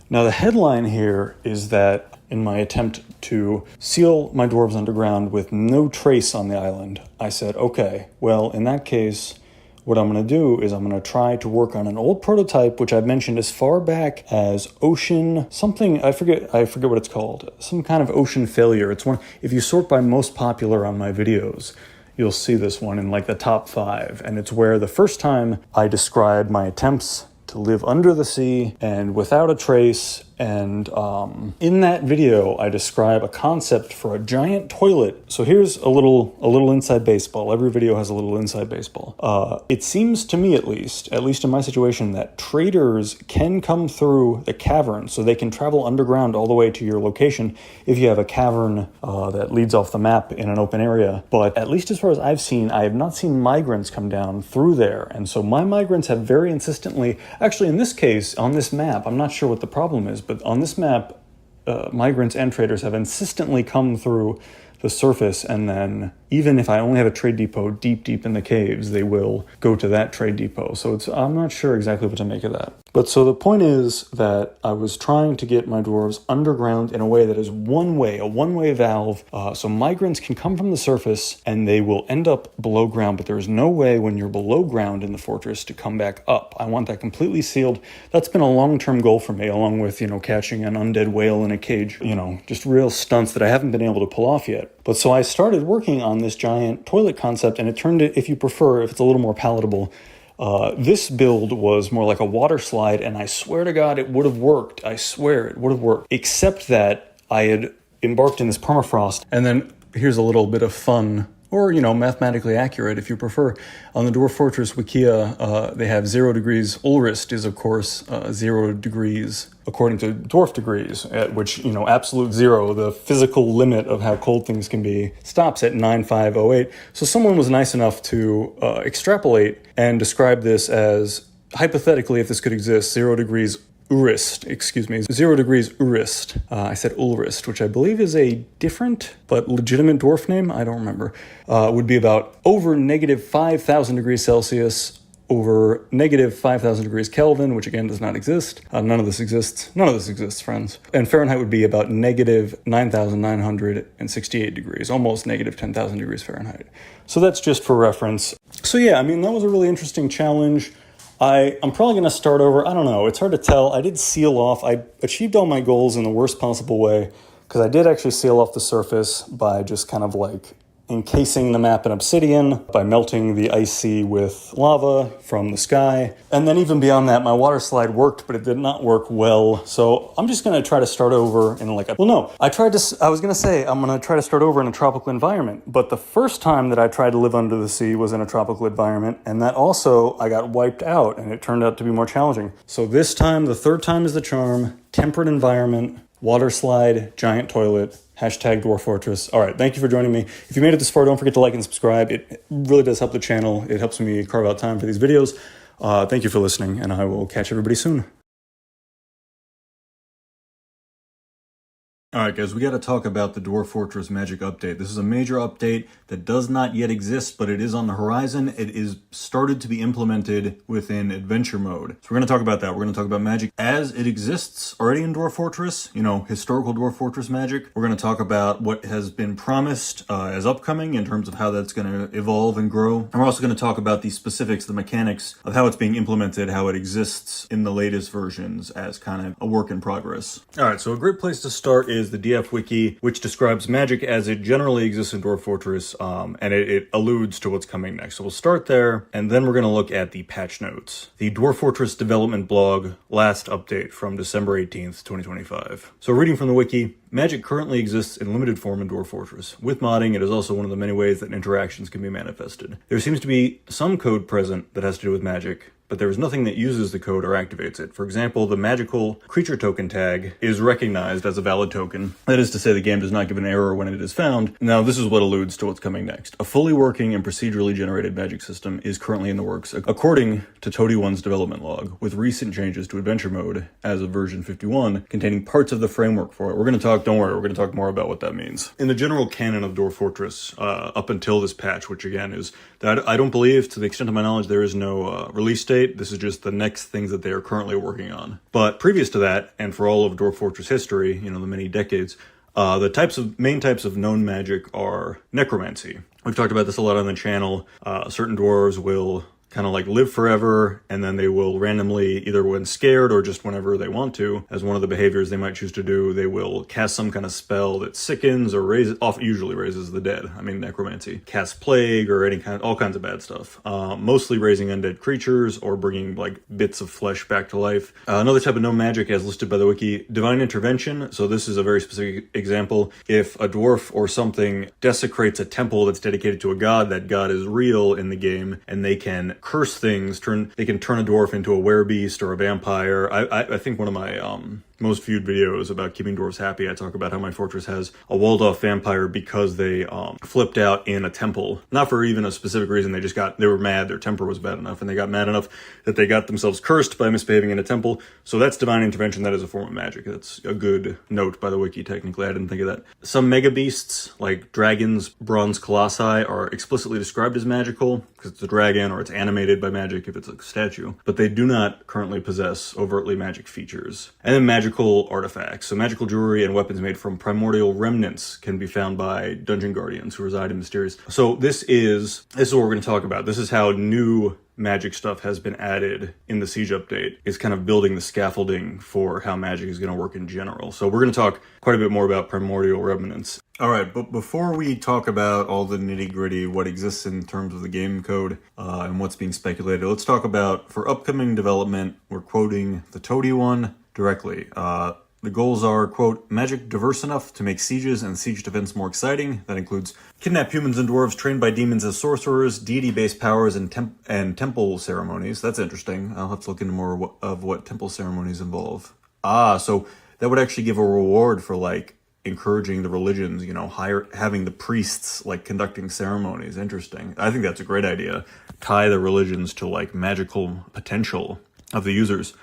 Now the headline here is that in my attempt to seal my dwarves underground with no trace on the island, I said, okay, well, in that case, what I'm going to do is I'm going to try to work on an old prototype, which I've mentioned as far back as ocean something, I forget what it's called, some kind of ocean failure. It's one, if you sort by most popular on my videos, you'll see this one in like the top 5. And it's where the first time I describe my attempts to live under the sea and without a trace. And in that video, I describe a concept for a giant toilet. So here's a little inside baseball. Every video has a little inside baseball. It seems to me, at least in my situation, that traders can come through the cavern, so they can travel underground all the way to your location if you have a cavern that leads off the map in an open area. But at least as far as I've seen, I have not seen migrants come down through there. And so my migrants have very insistently, actually in this case, on this map, I'm not sure what the problem is, but on this map, migrants and traders have insistently come through the surface and then even if I only have a trade depot deep in the caves, they will go to that trade depot. So I'm not sure exactly what to make of that. But so the point is that I was trying to get my dwarves underground in a way that is a one-way valve, so migrants can come from the surface and they will end up below ground, but there is no way when you're below ground in the fortress to come back up. I want that completely sealed. That's been a long-term goal for me, along with, catching an undead whale in a cage, just real stunts that I haven't been able to pull off yet. But so I started working on this giant toilet concept, and it turned it, if you prefer, if it's a little more palatable, this build was more like a water slide, and I swear to God it would have worked. I swear it would have worked. Except that I had embarked in this permafrost, and then here's a little bit of fun, or, mathematically accurate if you prefer. On the Dwarf Fortress Wikia, they have 0 degrees. Ulrist is, of course, 0 degrees according to dwarf degrees, at which, absolute zero, the physical limit of how cold things can be, stops at 9508. So someone was nice enough to extrapolate and describe this as, hypothetically, if this could exist, 0 degrees 0 degrees Urist. I said Ulrist, which I believe is a different but legitimate dwarf name. I don't remember. Would be about over negative 5,000 degrees Celsius over negative 5,000 degrees Kelvin, which again does not exist. None of this exists, friends. And Fahrenheit would be about negative 9,968 degrees, almost negative 10,000 degrees Fahrenheit. So that's just for reference. So yeah, that was a really interesting challenge. I'm probably going to start over. I don't know. It's hard to tell. I did seal off. I achieved all my goals in the worst possible way, because I did actually seal off the surface by just kind of like encasing the map in obsidian, by melting the ice sea with lava from the sky. And then even beyond that, my water slide worked, but it did not work well. So I'm just going to try to start over in I'm going to try to start over in a tropical environment. But the first time that I tried to live under the sea was in a tropical environment. And that also, I got wiped out, and it turned out to be more challenging. So this time, the third time is the charm. Temperate environment, water slide, giant toilet, hashtag Dwarf Fortress. All right, thank you for joining me. If you made it this far, don't forget to like and subscribe. It really does help the channel. It helps me carve out time for these videos. Thank you for listening, and I will catch everybody soon. Alright guys, we got to talk about the Dwarf Fortress Magic Update. This is a major update that does not yet exist, but it is on the horizon. It is started to be implemented within Adventure Mode. So we're going to talk about that. We're going to talk about magic as it exists already in Dwarf Fortress, historical Dwarf Fortress magic. We're going to talk about what has been promised as upcoming in terms of how that's going to evolve and grow. And we're also going to talk about the specifics, the mechanics of how it's being implemented, how it exists in the latest versions as kind of a work in progress. Alright, so a great place to start is the DF Wiki, which describes magic as it generally exists in Dwarf Fortress, and it alludes to what's coming next. So we'll start there, and then we're going to look at the patch notes. The Dwarf Fortress development blog, last update from December 18th, 2025. So reading from the wiki, magic currently exists in limited form in Dwarf Fortress. With modding, it is also one of the many ways that interactions can be manifested. There seems to be some code present that has to do with magic, but there is nothing that uses the code or activates it. For example, the magical creature token tag is recognized as a valid token. That is to say, the game does not give an error when it is found. Now, this is what alludes to what's coming next. A fully working and procedurally generated magic system is currently in the works, according to Toady1's development log, with recent changes to Adventure Mode as of version 51, containing parts of the framework for it. Don't worry, we're going to talk more about what that means. In the general canon of Dwarf Fortress, up until this patch, which again is that I don't believe, to the extent of my knowledge, there is no release date. This is just the next things that they are currently working on. But previous to that, and for all of Dwarf Fortress history, the many decades, the main types of known magic are necromancy. We've talked about this a lot on the channel. Certain dwarves will kind of like live forever, and then they will randomly, either when scared or just whenever they want to, as one of the behaviors they might choose to do, they will cast some kind of spell that sickens or usually raises the dead. Necromancy. Cast plague or all kinds of bad stuff. Mostly raising undead creatures or bringing like bits of flesh back to life. Another type of known magic as listed by the wiki, divine intervention. So this is a very specific example. If a dwarf or something desecrates a temple that's dedicated to a god, that god is real in the game, and they can curse things, they can turn a dwarf into a werebeast or a vampire. I think one of my most viewed videos about keeping dwarves happy, I talk about how my fortress has a walled-off vampire because they flipped out in a temple. Not for even a specific reason, they were mad, their temper was bad enough, and they got mad enough that they got themselves cursed by misbehaving in a temple. So that's divine intervention, that is a form of magic. That's a good note by the wiki, technically, I didn't think of that. Some mega beasts, like dragons, bronze colossi, are explicitly described as magical, because it's a dragon, or it's animated by magic if it's a statue, but they do not currently possess overtly magic features. And then magical artifacts. So magical jewelry and weapons made from primordial remnants can be found by dungeon guardians who reside in mysterious. So this is what we're going to talk about. This is how new magic stuff has been added in the Siege update, is kind of building the scaffolding for how magic is going to work in general. So we're going to talk quite a bit more about primordial remnants. All right, but before we talk about all the nitty-gritty, what exists in terms of the game code and what's being speculated, let's talk about, for upcoming development, we're quoting the Toady one directly. The goals are, quote, magic diverse enough to make sieges and siege defense more exciting. That includes kidnap humans and dwarves trained by demons as sorcerers, deity-based powers, and temple ceremonies. That's interesting. I'll have to look into more of what temple ceremonies involve. So that would actually give a reward for, like, encouraging the religions, having the priests, like, conducting ceremonies. Interesting. I think that's a great idea. Tie the religions to, like, magical potential of the users.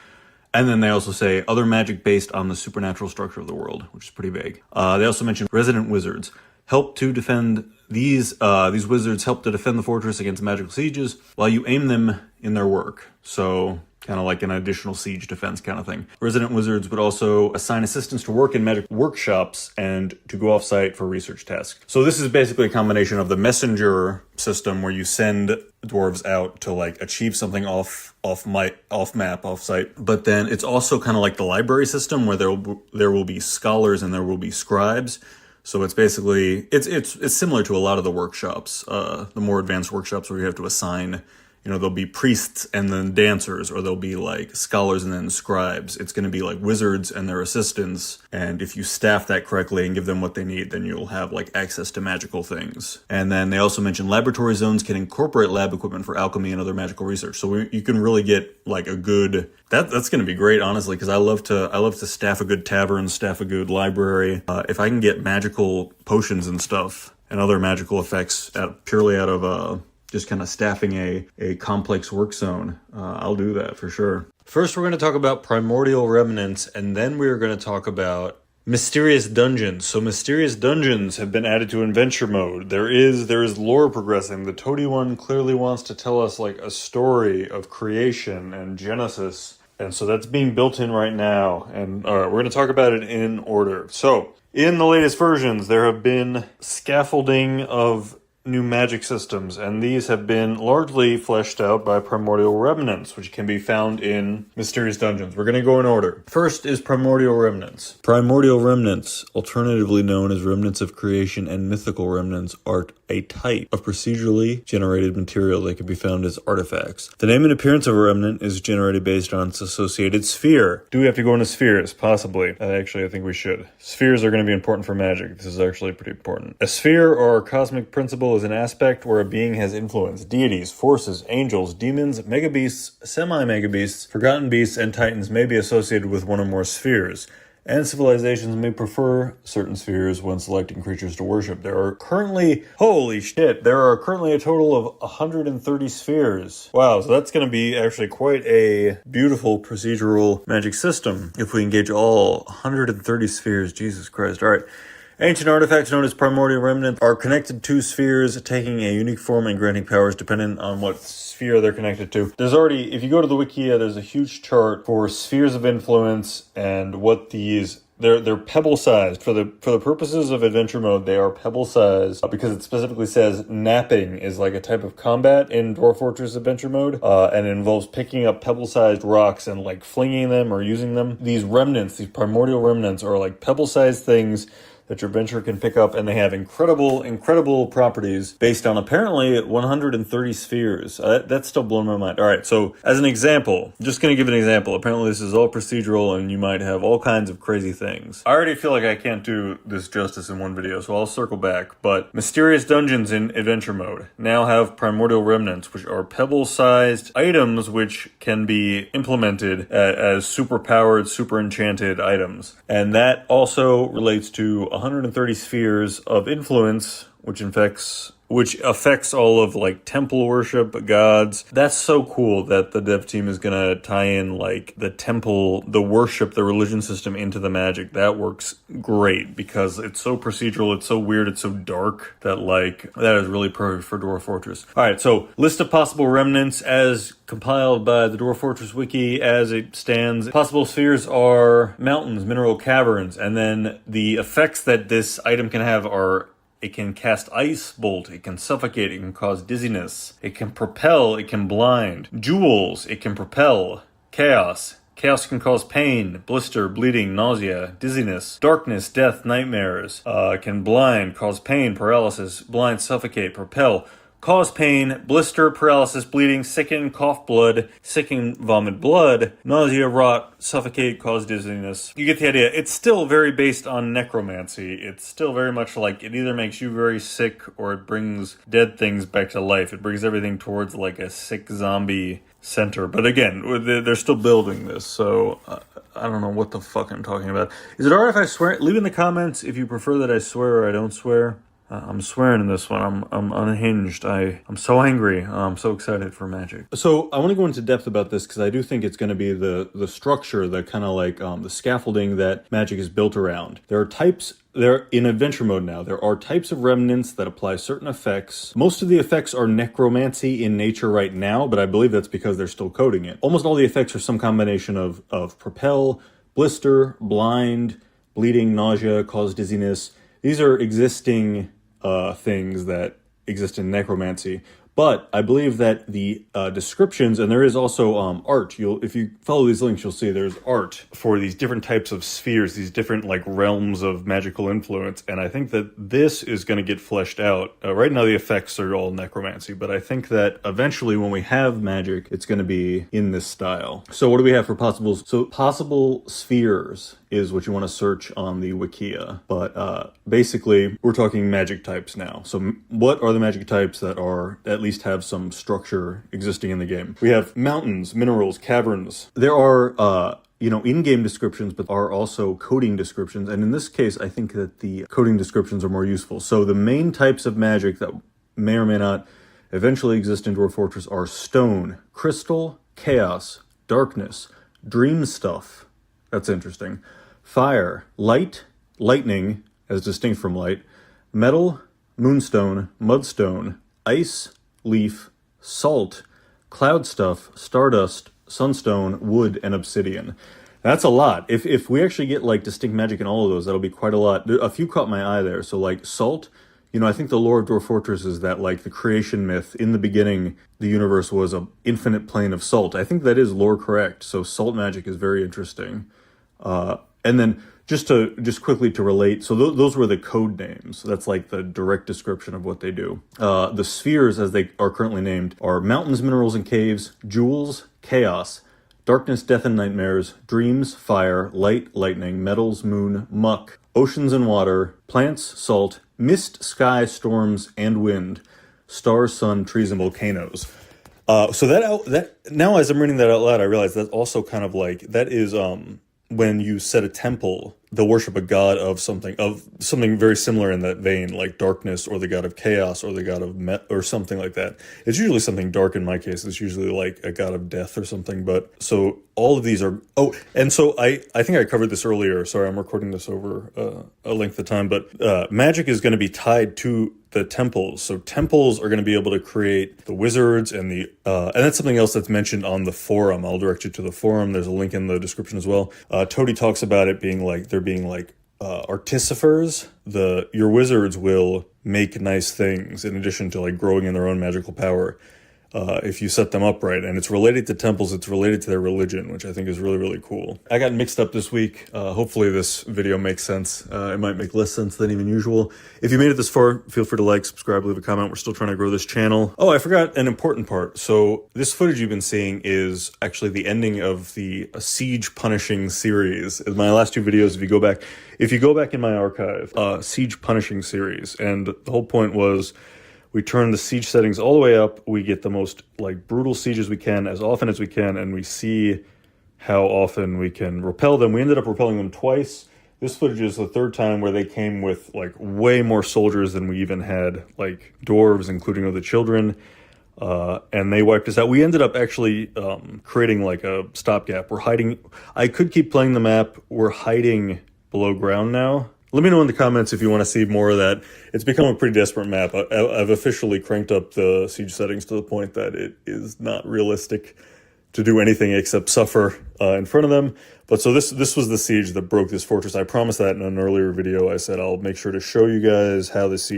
And then they also say other magic based on the supernatural structure of the world, which is pretty vague. They also mention resident wizards help to defend these wizards help to defend the fortress against magical sieges while you aim them in their work. So kind of like an additional siege defense kind of thing. Resident wizards would also assign assistants to work in magic workshops and to go off-site for research tasks. So this is basically a combination of the messenger system where you send dwarves out to like achieve something off map, off site. But then it's also kind of like the library system where there will be scholars and there will be scribes. So it's basically it's similar to a lot of the workshops, the more advanced workshops where you have to assign. There'll be priests and then dancers, or there'll be like scholars and then scribes. It's going to be like wizards and their assistants. And if you staff that correctly and give them what they need, then you'll have like access to magical things. And then they also mentioned laboratory zones can incorporate lab equipment for alchemy and other magical research. So you can really get like a good, that's going to be great, honestly, because I love to staff a good tavern, staff a good library. If I can get magical potions and stuff and other magical effects purely out of, just kind of staffing a complex work zone. I'll do that for sure. First, we're going to talk about primordial remnants, and then we're going to talk about mysterious dungeons. So mysterious dungeons have been added to adventure mode. There is lore progressing. The Toady one clearly wants to tell us like a story of creation and Genesis. And so that's being built in right now. And all right, we're going to talk about it in order. So in the latest versions, there have been scaffolding of new magic systems, and these have been largely fleshed out by primordial remnants, which can be found in mysterious dungeons. We're going to go in order. First is primordial remnants. Primordial remnants, alternatively known as remnants of creation and mythical remnants, are a type of procedurally generated material that can be found as artifacts. The name and appearance of a remnant is generated based on its associated sphere. Do we have to go into spheres? Possibly. Actually, I think we should. Spheres are going to be important for magic. This is actually pretty important. A sphere or a cosmic principle is an aspect where a being has influence. Deities, forces, angels, demons, megabeasts, semi-megabeasts, forgotten beasts, and titans may be associated with one or more spheres, and civilizations may prefer certain spheres when selecting creatures to worship. There are currently a total of 130 spheres. Wow, so that's going to be actually quite a beautiful procedural magic system if we engage all 130 spheres. Jesus Christ. All right. Ancient artifacts known as primordial remnants are connected to spheres, taking a unique form and granting powers dependent on what sphere they're connected to. If you go to the Wikia, there's a huge chart for spheres of influence and what they're pebble-sized. For the purposes of adventure mode, they are pebble-sized because it specifically says napping is like a type of combat in Dwarf Fortress adventure mode, and it involves picking up pebble-sized rocks and like flinging them or using them. These primordial remnants are like pebble-sized things that your adventurer can pick up, and they have incredible properties based on apparently 130 spheres. That's still blowing my mind. All right, so as an example, just going to give an example. Apparently this is all procedural, and you might have all kinds of crazy things. I already feel like I can't do this justice in one video, so I'll circle back. But mysterious dungeons in adventure mode now have primordial remnants, which are pebble-sized items which can be implemented as super-powered, super-enchanted items. And that also relates to 130 spheres of influence, which affects all of like temple worship, gods. That's so cool that the dev team is gonna tie in like the temple, the worship, the religion system into the magic. That works great because it's so procedural, it's so weird, it's so dark that like that is really perfect for Dwarf Fortress. All right, so list of possible remnants as compiled by the Dwarf Fortress wiki as it stands. Possible spheres are mountains, mineral caverns, and then the effects that this item can have are: it can cast ice bolt, it can suffocate, it can cause dizziness, it can propel, it can blind. Jewels, it can propel. Chaos. Chaos can cause pain, blister, bleeding, nausea, dizziness. Darkness, death, nightmares. Can blind, cause pain, paralysis, blind, suffocate, propel. Cause pain, blister, paralysis, bleeding, sicken, cough blood, sicken, vomit blood, nausea, rot, suffocate, cause dizziness. You get the idea. It's still very based on necromancy. It's still very much like it either makes you very sick or it brings dead things back to life. It brings everything towards like a sick zombie center. But again, they're still building this, so I don't know what the fuck I'm talking about. Is it alright if I swear? Leave in the comments if you prefer that I swear or I don't swear. I'm swearing in this one. I'm unhinged. I'm so angry. I'm so excited for magic. So I want to go into depth about this because I do think it's going to be the structure, the kind of like the scaffolding that magic is built around. There are types. They're in adventure mode now. There are types of remnants that apply certain effects. Most of the effects are necromancy in nature right now, but I believe that's because they're still coding it. Almost all the effects are some combination of propel, blister, blind, bleeding, nausea, cause dizziness. These are existing things that exist in necromancy. But I believe that the descriptions, and there is also art. If you follow these links, you'll see there's art for these different types of spheres, these different like realms of magical influence. And I think that this is going to get fleshed out. Right now, the effects are all necromancy, but I think that eventually, when we have magic, it's going to be in this style. So what do we have for possibles? So possible spheres is what you want to search on the Wikia. But basically, we're talking magic types now. So what are the magic types that are at least have some structure existing in the game? We have mountains, minerals, caverns. There are in-game descriptions, but are also coding descriptions. And in this case, I think that the coding descriptions are more useful. So the main types of magic that may or may not eventually exist in Dwarf Fortress are stone, crystal, chaos, darkness, dream stuff. That's interesting. Fire, light, lightning, as distinct from light, metal, moonstone, mudstone, ice, leaf, salt, cloud stuff, stardust, sunstone, wood, and obsidian. That's a lot. If we actually get like distinct magic in all of those, that'll be quite a lot. A few caught my eye there. So like salt, I think the lore of Dwarf Fortress is that like the creation myth, in the beginning, the universe was an infinite plane of salt. I think that is lore correct. So salt magic is very interesting. And then just quickly to relate, so those were the code names. So that's like the direct description of what they do. The spheres, as they are currently named, are mountains, minerals, and caves, jewels, chaos, darkness, death, and nightmares, dreams, fire, light, lightning, metals, moon, muck, oceans and water, plants, salt, mist, sky, storms, and wind, stars, sun, trees, and volcanoes. So that now as I'm reading that out loud, I realize that's also kind of like, that is when you set a temple, they'll worship a god of something very similar in that vein, like darkness or the god of chaos or the god of or something like that. It's usually something dark in my case. It's usually like a god of death or something. But so all of these are, and so I think I covered this earlier. Sorry, I'm recording this over a length of time, but magic is going to be tied to the temples. So temples are going to be able to create the wizards and and that's something else that's mentioned on the forum. I'll direct you to the forum. There's a link in the description as well. Toady talks about it being like, there being like artificers. Your wizards will make nice things in addition to like growing in their own magical power. if you set them up right. And it's related to temples, it's related to their religion, which I think is really, really cool. I got mixed up this week. Hopefully this video makes sense. It might make less sense than even usual. If you made it this far, feel free to like, subscribe, leave a comment. We're still trying to grow this channel. Oh, I forgot an important part. So this footage you've been seeing is actually the ending of the siege punishing series. In my last two videos, if you go back in my archive, siege punishing series. And the whole point was, we turn the siege settings all the way up. We get the most like brutal sieges we can as often as we can, and we see how often we can repel them. We ended up repelling them twice. This footage is the third time where they came with like way more soldiers than we even had, like dwarves, including all the children, and they wiped us out. We ended up actually creating like a stopgap. We're hiding. I could keep playing the map. We're hiding below ground now. Let me know in the comments if you want to see more of that. It's become a pretty desperate map. I've officially cranked up the siege settings to the point that it is not realistic to do anything except suffer in front of them. But so this was the siege that broke this fortress. I promised that in an earlier video. I said I'll make sure to show you guys how this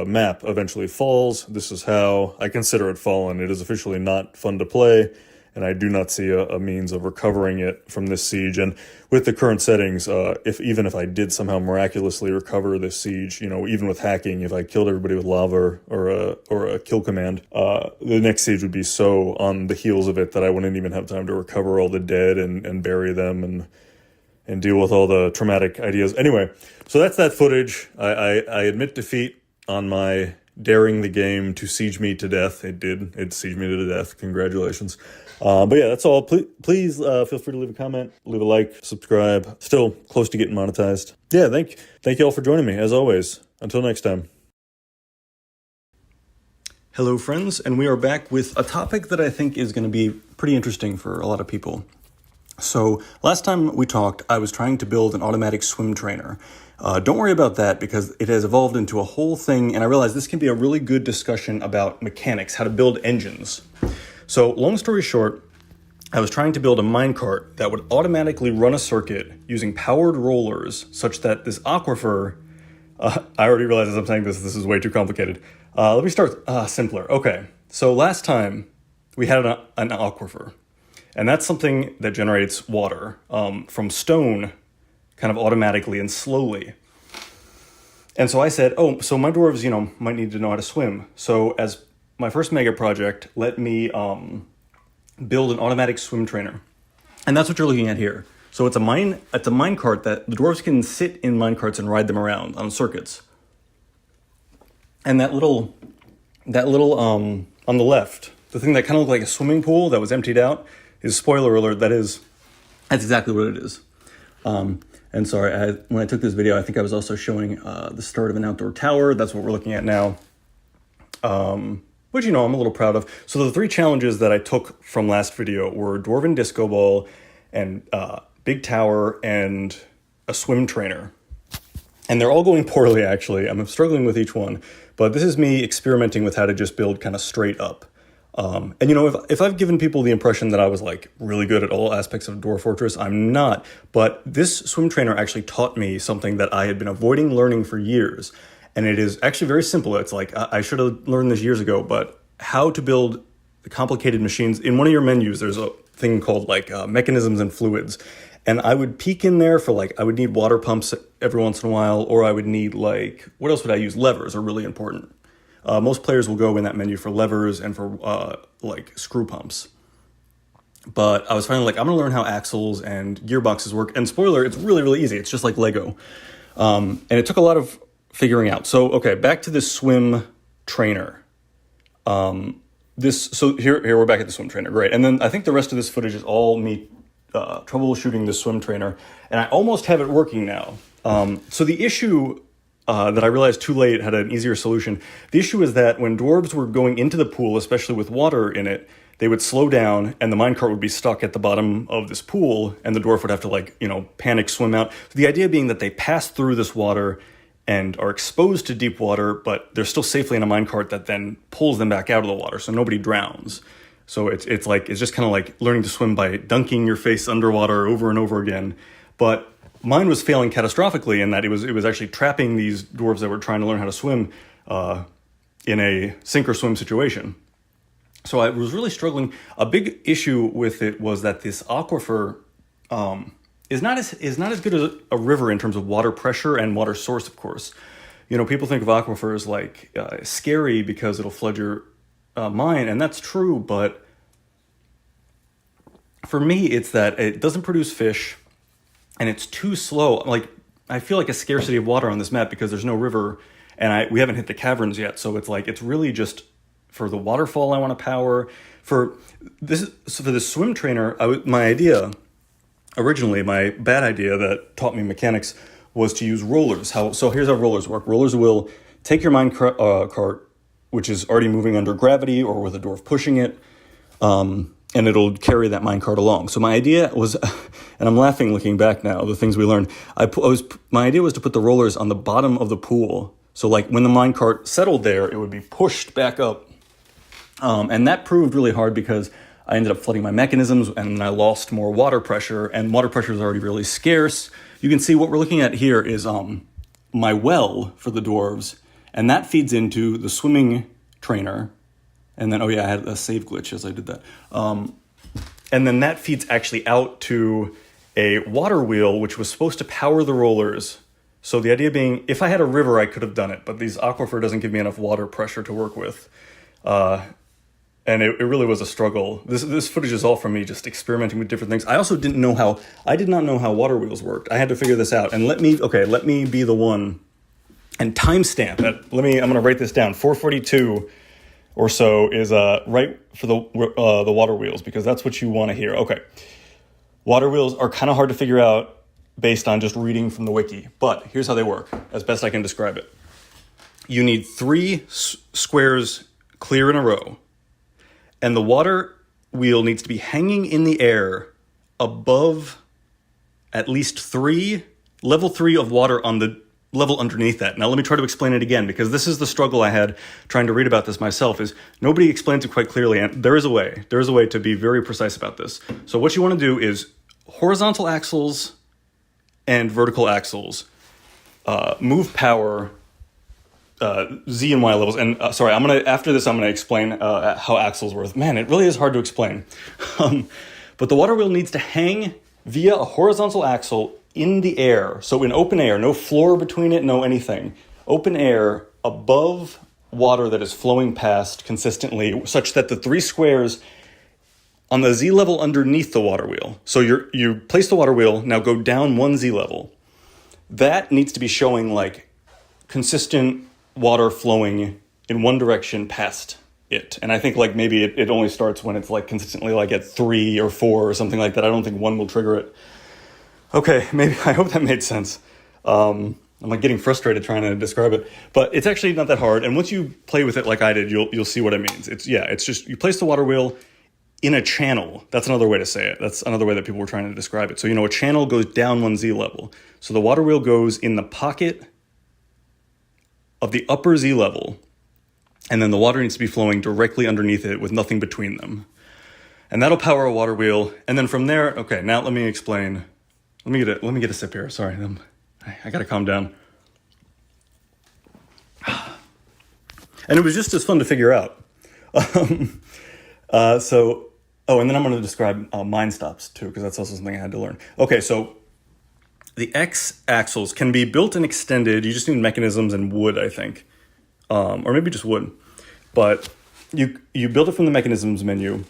map eventually falls. This is how I consider it fallen. It is officially not fun to play, and I do not see a means of recovering it from this siege. And with the current settings, even if I did somehow miraculously recover this siege, you know, even with hacking, if I killed everybody with lava or a kill command, the next siege would be so on the heels of it that I wouldn't even have time to recover all the dead and bury them and deal with all the traumatic ideas. Anyway, so that's that footage. I admit defeat on my daring the game to siege me to death. It did. It sieged me to death. Congratulations. But yeah, that's all. Please feel free to leave a comment, leave a like, subscribe. Still close to getting monetized. Yeah, thank you all for joining me, as always. Until next time. Hello, friends, and we are back with a topic that I think is going to be pretty interesting for a lot of people. So last time we talked, I was trying to build an automatic swim trainer. Don't worry about that because it has evolved into a whole thing, and I realized this can be a really good discussion about mechanics, how to build engines. So long story short, I was trying to build a minecart that would automatically run a circuit using powered rollers such that this aquifer, I already realized as I'm saying this is way too complicated. Let me start simpler. Okay, so last time we had an aquifer, and that's something that generates water from stone kind of automatically and slowly. And so I said, oh, so my dwarves, you know, might need to know how to swim. So as my first mega project, let me build an automatic swim trainer. And that's what you're looking at here. So it's a minecart that the dwarves can sit in minecarts and ride them around on circuits. And that little on the left, the thing that kind of looked like a swimming pool that was emptied out, is, spoiler alert, that's exactly what it is. And sorry, when I took this video, I think I was also showing the start of an outdoor tower. That's what we're looking at now. Which, you know, I'm a little proud of. So the three challenges that I took from last video were dwarven disco ball and big tower and a swim trainer. And they're all going poorly, actually. I'm struggling with each one. But this is me experimenting with how to just build kind of straight up. And, you know, if I've given people the impression that I was, like, really good at all aspects of Dwarf Fortress, I'm not. But this swim trainer actually taught me something that I had been avoiding learning for years. And it is actually very simple. It's like, I should have learned this years ago, but how to build complicated machines. In one of your menus, there's a thing called like mechanisms and fluids. And I would peek in there for like, I would need water pumps every once in a while, or I would need like, what else would I use? Levers are really important. Most players will go in that menu for levers and for like screw pumps. But I was finally like, I'm going to learn how axles and gearboxes work. And spoiler, it's really, really easy. It's just like Lego. And it took a lot of figuring out. So, okay, back to this swim trainer. So here we're back at the swim trainer. Great. And then I think the rest of this footage is all me troubleshooting the swim trainer. And I almost have it working now. So the issue that I realized too late had an easier solution. The issue is that when dwarves were going into the pool, especially with water in it, they would slow down and the minecart would be stuck at the bottom of this pool and the dwarf would have to like, you know, panic swim out. So the idea being that they pass through this water and are exposed to deep water, but they're still safely in a minecart that then pulls them back out of the water so nobody drowns. So it's just kind of like learning to swim by dunking your face underwater over and over again. But mine was failing catastrophically in that it was actually trapping these dwarves that were trying to learn how to swim in a sink or swim situation. So I was really struggling. A big issue with it was that this aquifer is not as good as a river in terms of water pressure and water source, of course. You know, people think of aquifers like scary because it'll flood your mine, and that's true, but for me, it's that it doesn't produce fish, and it's too slow. Like, I feel like a scarcity of water on this map because there's no river, and we haven't hit the caverns yet, so it's really just for the waterfall I want to power. For this swim trainer, my idea originally, my bad idea that taught me mechanics was to use rollers. So here's how rollers work. Rollers will take your mine cart, which is already moving under gravity or with a dwarf pushing it, and it'll carry that mine cart along. So my idea was, and I'm laughing looking back now, the things we learned. My idea was to put the rollers on the bottom of the pool. So like when the mine cart settled there, it would be pushed back up. And that proved really hard because I ended up flooding my mechanisms and I lost more water pressure, and water pressure is already really scarce. You can see what we're looking at here is my well for the dwarves, and that feeds into the swimming trainer. And then, I had a save glitch as I did that. And then that feeds actually out to a water wheel, which was supposed to power the rollers. So the idea being, if I had a river, I could have done it, but this aquifer doesn't give me enough water pressure to work with. And it really was a struggle. This footage is all from me just experimenting with different things. I also did not know how water wheels worked. I had to figure this out. And let me be the one and timestamp it. I'm going to write this down. 442 or so is right for the water wheels, because that's what you want to hear. Okay. Water wheels are kind of hard to figure out based on just reading from the wiki, but here's how they work, as best I can describe it. You need 3 squares clear in a row, and the water wheel needs to be hanging in the air above at least level 3 of water on the level underneath that. Now let me try to explain it again, because this is the struggle I had trying to read about this myself, is nobody explains it quite clearly, and there is a way to be very precise about this. So what you want to do is horizontal axles and vertical axles move power Z and Y levels. And after this, I'm gonna explain how axles work. Man, it really is hard to explain. But the water wheel needs to hang via a horizontal axle in the air. So in open air, no floor between it, no anything. Open air above water that is flowing past consistently, such that the 3 squares on the Z level underneath the water wheel. So you place the water wheel, now go down 1 Z level. That needs to be showing like consistent water flowing in one direction past it. And I think like maybe it only starts when it's like consistently like at 3 or 4 or something like that. I don't think 1 will trigger it. Okay, maybe, I hope that made sense. I'm like getting frustrated trying to describe it, but it's actually not that hard. And once you play with it like I did, you'll see what it means. It's just, you place the water wheel in a channel. That's another way to say it. That's another way that people were trying to describe it. So, a channel goes down 1 Z level. So the water wheel goes in the pocket of the upper Z level, and then the water needs to be flowing directly underneath it with nothing between them. And that'll power a water wheel. And then from there, okay, now let me explain. Let me get a sip here. Sorry, I gotta calm down. And it was just as fun to figure out. And then I'm going to describe mine stops too, because that's also something I had to learn. Okay, so the X axles can be built and extended. You just need mechanisms and wood, I think, or maybe just wood. But you build it from the mechanisms menu,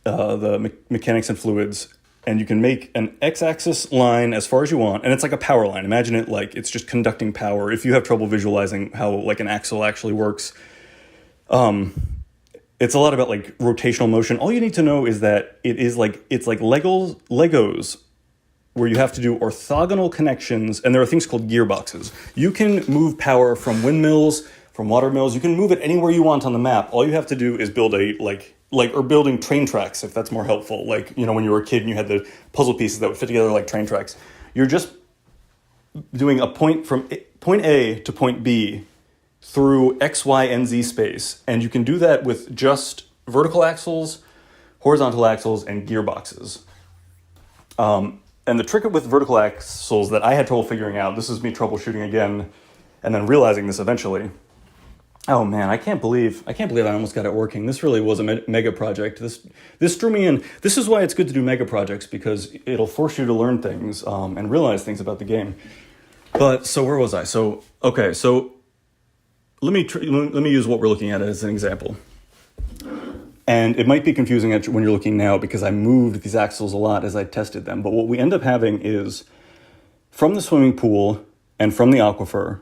the mechanics and fluids, and you can make an X-axis line as far as you want, and it's like a power line. Imagine it like it's just conducting power. If you have trouble visualizing how like an axle actually works, it's a lot about like rotational motion. All you need to know is that it's like Legos, where you have to do orthogonal connections, and there are things called gearboxes. You can move power from windmills, from water mills. You can move it anywhere you want on the map. All you have to do is build or building train tracks, if that's more helpful. Like, when you were a kid and you had the puzzle pieces that would fit together like train tracks. You're just doing a point from point A to point B through X, Y, and Z space. And you can do that with just vertical axles, horizontal axles, and gearboxes. And the trick with vertical axles that I had trouble figuring out, this is me troubleshooting again, and then realizing this eventually, Oh man, I can't believe I almost got it working. This really was a mega project. This drew me in. This is why it's good to do mega projects, because it'll force you to learn things and realize things about the game. But so where was I? So okay, so let me use what we're looking at as an example. And it might be confusing when you're looking now because I moved these axles a lot as I tested them. But what we end up having is from the swimming pool and from the aquifer,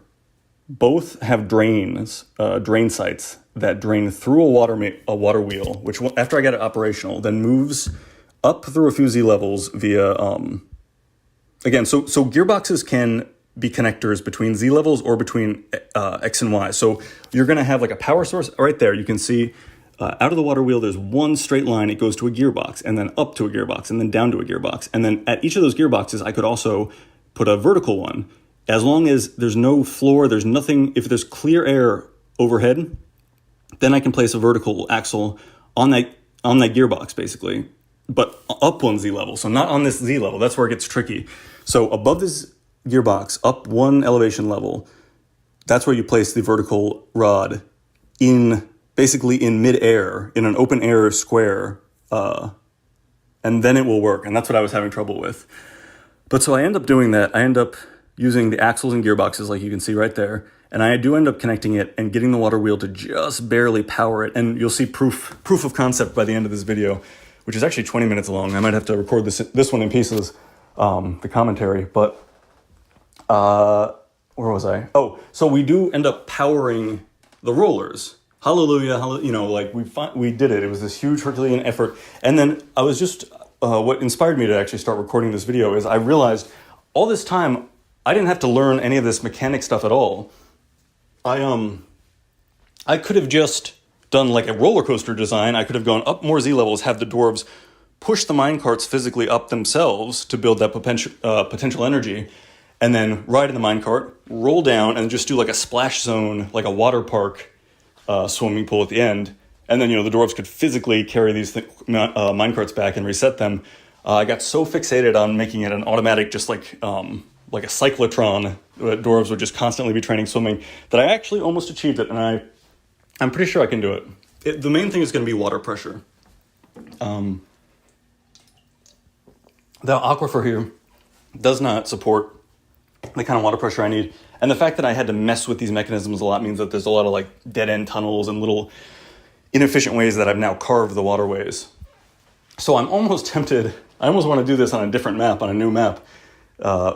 both have drain sites that drain through a water wheel, which after I get it operational, then moves up through a few Z levels via, again, so gearboxes can be connectors between Z levels or between X and Y. So you're going to have like a power source right there. You can see out of the water wheel, there's one straight line. It goes to a gearbox and then up to a gearbox and then down to a gearbox. And then at each of those gearboxes, I could also put a vertical one. As long as there's no floor, there's nothing, if there's clear air overhead, then I can place a vertical axle on that gearbox basically, but up one Z level. So not on this Z level, that's where it gets tricky. So above this gearbox, up one elevation level, that's where you place the vertical rod basically in mid-air, in an open air square, and then it will work. And that's what I was having trouble with. But so I end up doing that. I end up using the axles and gearboxes like you can see right there. And I do end up connecting it and getting the water wheel to just barely power it. And you'll see proof of concept by the end of this video, which is actually 20 minutes long. I might have to record this one in pieces, the commentary. But where was I? Oh, so we do end up powering the rollers. Hallelujah, like we did it. It was this huge Herculean effort. And then I was just, what inspired me to actually start recording this video is I realized all this time, I didn't have to learn any of this mechanic stuff at all. I could have just done like a roller coaster design. I could have gone up more Z levels, have the dwarves push the minecarts physically up themselves to build that potential energy, and then ride in the minecart, roll down, and just do like a splash zone, like a water park swimming pool at the end. And then, the dwarves could physically carry these minecarts back and reset them. I got so fixated on making it an automatic, just like a cyclotron that dwarves would just constantly be training swimming, that I actually almost achieved it, and I'm pretty sure I can do it. The main thing is going to be water pressure. The aquifer here does not support the kind of water pressure I need, and the fact that I had to mess with these mechanisms a lot means that there's a lot of like dead-end tunnels and little inefficient ways that I've now carved the waterways. So I'm almost tempted, I almost want to do this on a different map, on a new map,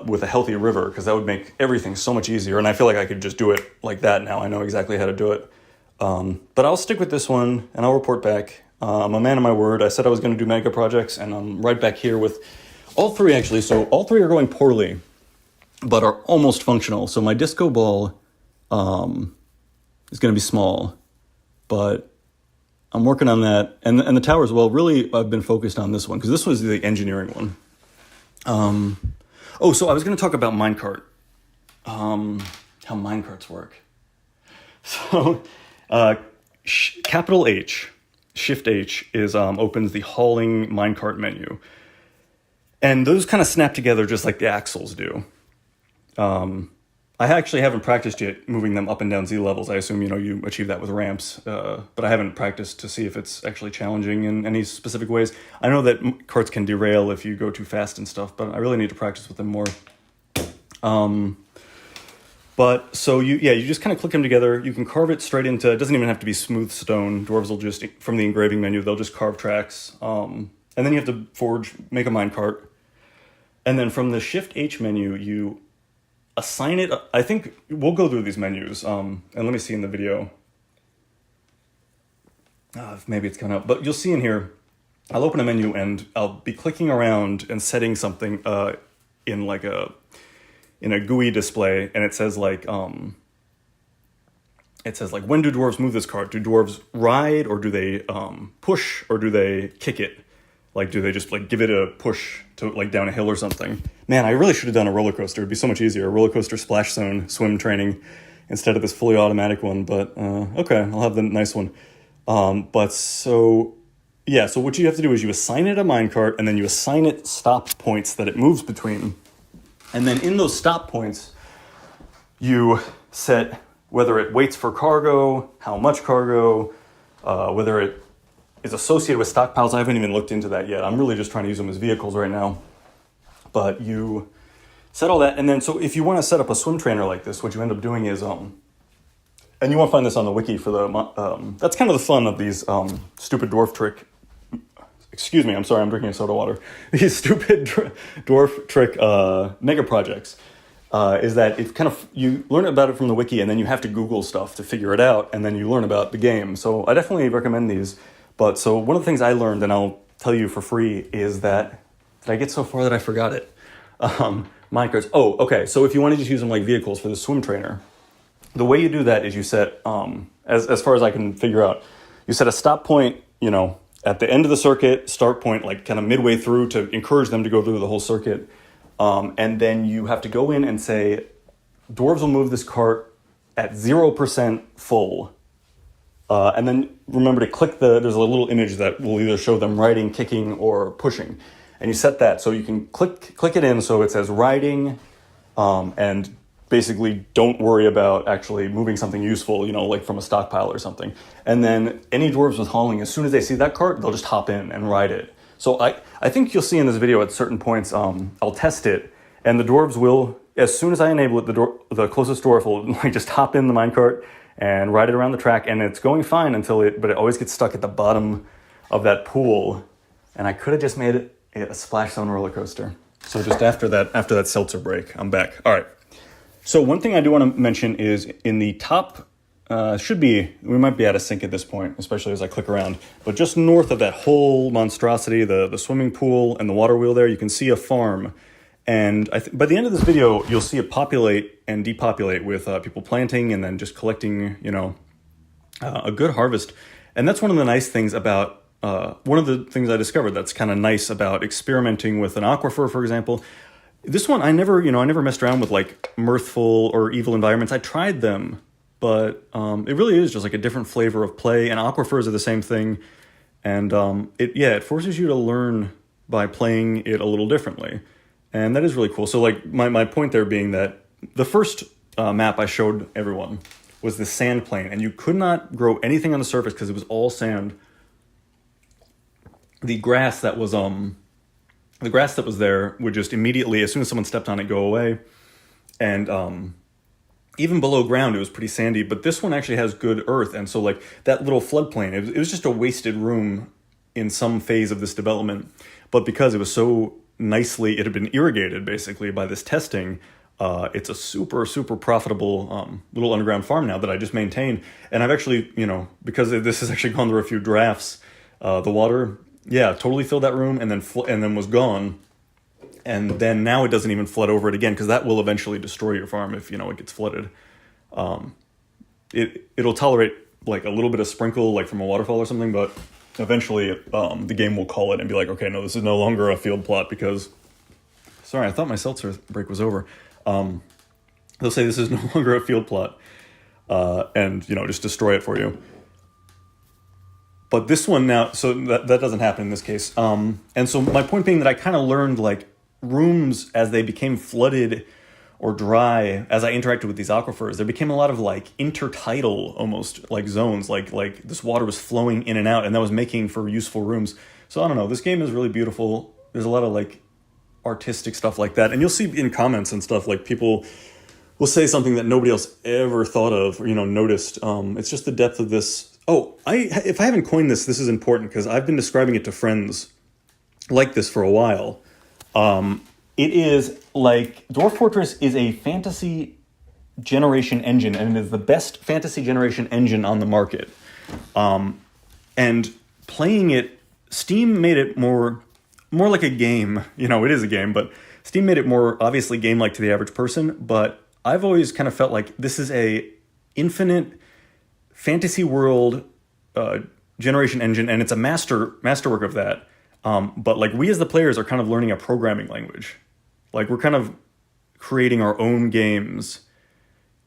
with a healthy river, because that would make everything so much easier. And I feel like I could just do it like that now. I know exactly how to do it. But I'll stick with this one, and I'll report back. I'm a man of my word. I said I was going to do mega projects, and I'm right back here with all three, actually. So all three are going poorly, but are almost functional. So my disco ball is going to be small, but I'm working on that. And the towers, well, really, I've been focused on this one, because this was the engineering one. So I was going to talk about minecart, how minecarts work. So capital H, Shift H, opens the hauling minecart menu. And those kind of snap together just like the axles do. I actually haven't practiced yet moving them up and down Z levels. I assume, you achieve that with ramps, but I haven't practiced to see if it's actually challenging in any specific ways. I know that carts can derail if you go too fast and stuff, but I really need to practice with them more. But so you just kind of click them together. You can carve it straight into, it doesn't even have to be smooth stone. Dwarves will just, from the engraving menu, they'll just carve tracks. And then you have to make a minecart. And then from the Shift H menu, you assign it. I think we'll go through these menus, and let me see in the video. Maybe it's coming up, but you'll see in here, I'll open a menu and I'll be clicking around and setting something in a GUI display, and it says like, when do dwarves move this cart? Do dwarves ride, or do they push, or do they kick it? Like, do they just like give it a push to like down a hill or something? Man, I really should have done a roller coaster. It'd be so much easier. A roller coaster splash zone swim training instead of this fully automatic one. But okay, I'll have the nice one. So what you have to do is you assign it a minecart, and then you assign it stop points that it moves between. And then in those stop points, you set whether it waits for cargo, how much cargo, whether it is associated with stockpiles. I haven't even looked into that yet. I'm really just trying to use them as vehicles right now. But you set all that, and then so if you want to set up a swim trainer like this, what you end up doing is, and you won't find this on the wiki for the, that's kind of the fun of these stupid dwarf trick. Excuse me, I'm sorry, I'm drinking soda water. These stupid dwarf trick mega projects is that it kind of, you learn about it from the wiki and then you have to Google stuff to figure it out, and then you learn about the game. So I definitely recommend these. But so one of the things I learned, and I'll tell you for free, is that, did I get so far that I forgot it? Minecarts. Oh, okay, so if you want to just use them like vehicles for the swim trainer, the way you do that is you set, as far as I can figure out, you set a stop point, you know, at the end of the circuit, start point, like kind of midway through to encourage them to go through the whole circuit. And then you have to go in and say, dwarves will move this cart at 0% full. And then remember to click there's a little image that will either show them riding, kicking, or pushing. And you set that so you can click it in so it says riding, and basically don't worry about actually moving something useful, you know, like from a stockpile or something. And then any dwarves with hauling, as soon as they see that cart, they'll just hop in and ride it. So I think you'll see in this video at certain points, I'll test it, and the dwarves will, as soon as I enable it, the closest dwarf will like just hop in the minecart and ride it around the track, and it's going fine but it always gets stuck at the bottom of that pool. And I could have just made it a splash zone roller coaster. So just after that seltzer break, I'm back. All right. So one thing I do want to mention is in the top, we might be out of sync at this point, especially as I click around, but just north of that whole monstrosity, the swimming pool and the water wheel there, you can see a farm. And by the end of this video, you'll see it populate and depopulate with people planting and then just collecting, you know, a good harvest. And that's one of the nice things about, one of the things I discovered that's kind of nice about experimenting with an aquifer, for example. This one, I never messed around with like mirthful or evil environments. I tried them, but it really is just like a different flavor of play, and aquifers are the same thing. And it forces you to learn by playing it a little differently. And that is really cool. So like my point there being that the first map I showed everyone was the sand plain, and you could not grow anything on the surface because it was all sand. The grass that was there would just immediately, as soon as someone stepped on it, go away. And even below ground, it was pretty sandy. But this one actually has good earth. And so like that little floodplain, it was just a wasted room in some phase of this development. But because it was so nicely, it had been irrigated basically by this testing, it's a super, super profitable little underground farm now that I just maintain. And I've actually, you know, because this has actually gone through a few drafts, the water... yeah, totally filled that room and then was gone. And then now it doesn't even flood over it again, because that will eventually destroy your farm if, you know, it gets flooded. It'll tolerate like a little bit of sprinkle, like from a waterfall or something, but eventually the game will call it and be like, okay, no, this is no longer a field plot because... Sorry, I thought my seltzer break was over. They'll say this is no longer a field plot and, you know, just destroy it for you. But this one now, so that doesn't happen in this case. And so my point being that I kind of learned like rooms as they became flooded or dry, as I interacted with these aquifers, there became a lot of like intertidal almost like zones, like this water was flowing in and out, and that was making for useful rooms. So I don't know, this game is really beautiful. There's a lot of like artistic stuff like that. And you'll see in comments and stuff, like people will say something that nobody else ever thought of or, you know, noticed. It's just the depth of this. Oh, if I haven't coined this is important because I've been describing it to friends like this for a while. It is like Dwarf Fortress is a fantasy generation engine, and it is the best fantasy generation engine on the market. And playing it, Steam made it more like a game. You know, it is a game, but Steam made it more obviously game-like to the average person. But I've always kind of felt like this is a infinite fantasy world generation engine, and it's a masterwork of that. But like we as the players are kind of learning a programming language. Like we're kind of creating our own games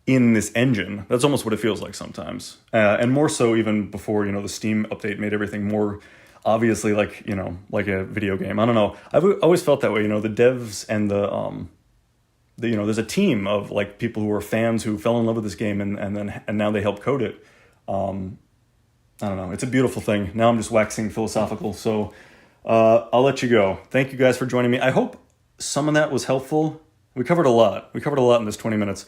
in this engine. That's almost what it feels like sometimes. And more so even before, you know, the Steam update made everything more obviously like, you know, like a video game. I don't know. I've always felt that way, you know, the devs and the there's a team of like people who are fans who fell in love with this game and now they help code it. I don't know. It's a beautiful thing. Now I'm just waxing philosophical. So I'll let you go. Thank you guys for joining me. I hope some of that was helpful. We covered a lot. We covered a lot in this 20 minutes.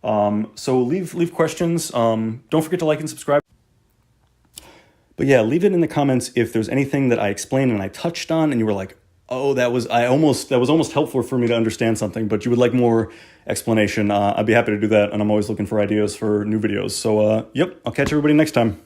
So leave questions. Don't forget to like and subscribe. But yeah, leave it in the comments if there's anything that I explained and I touched on and you were like, oh, that was almost helpful for me to understand something, but you would like more explanation. I'd be happy to do that, and I'm always looking for ideas for new videos. So yep, I'll catch everybody next time.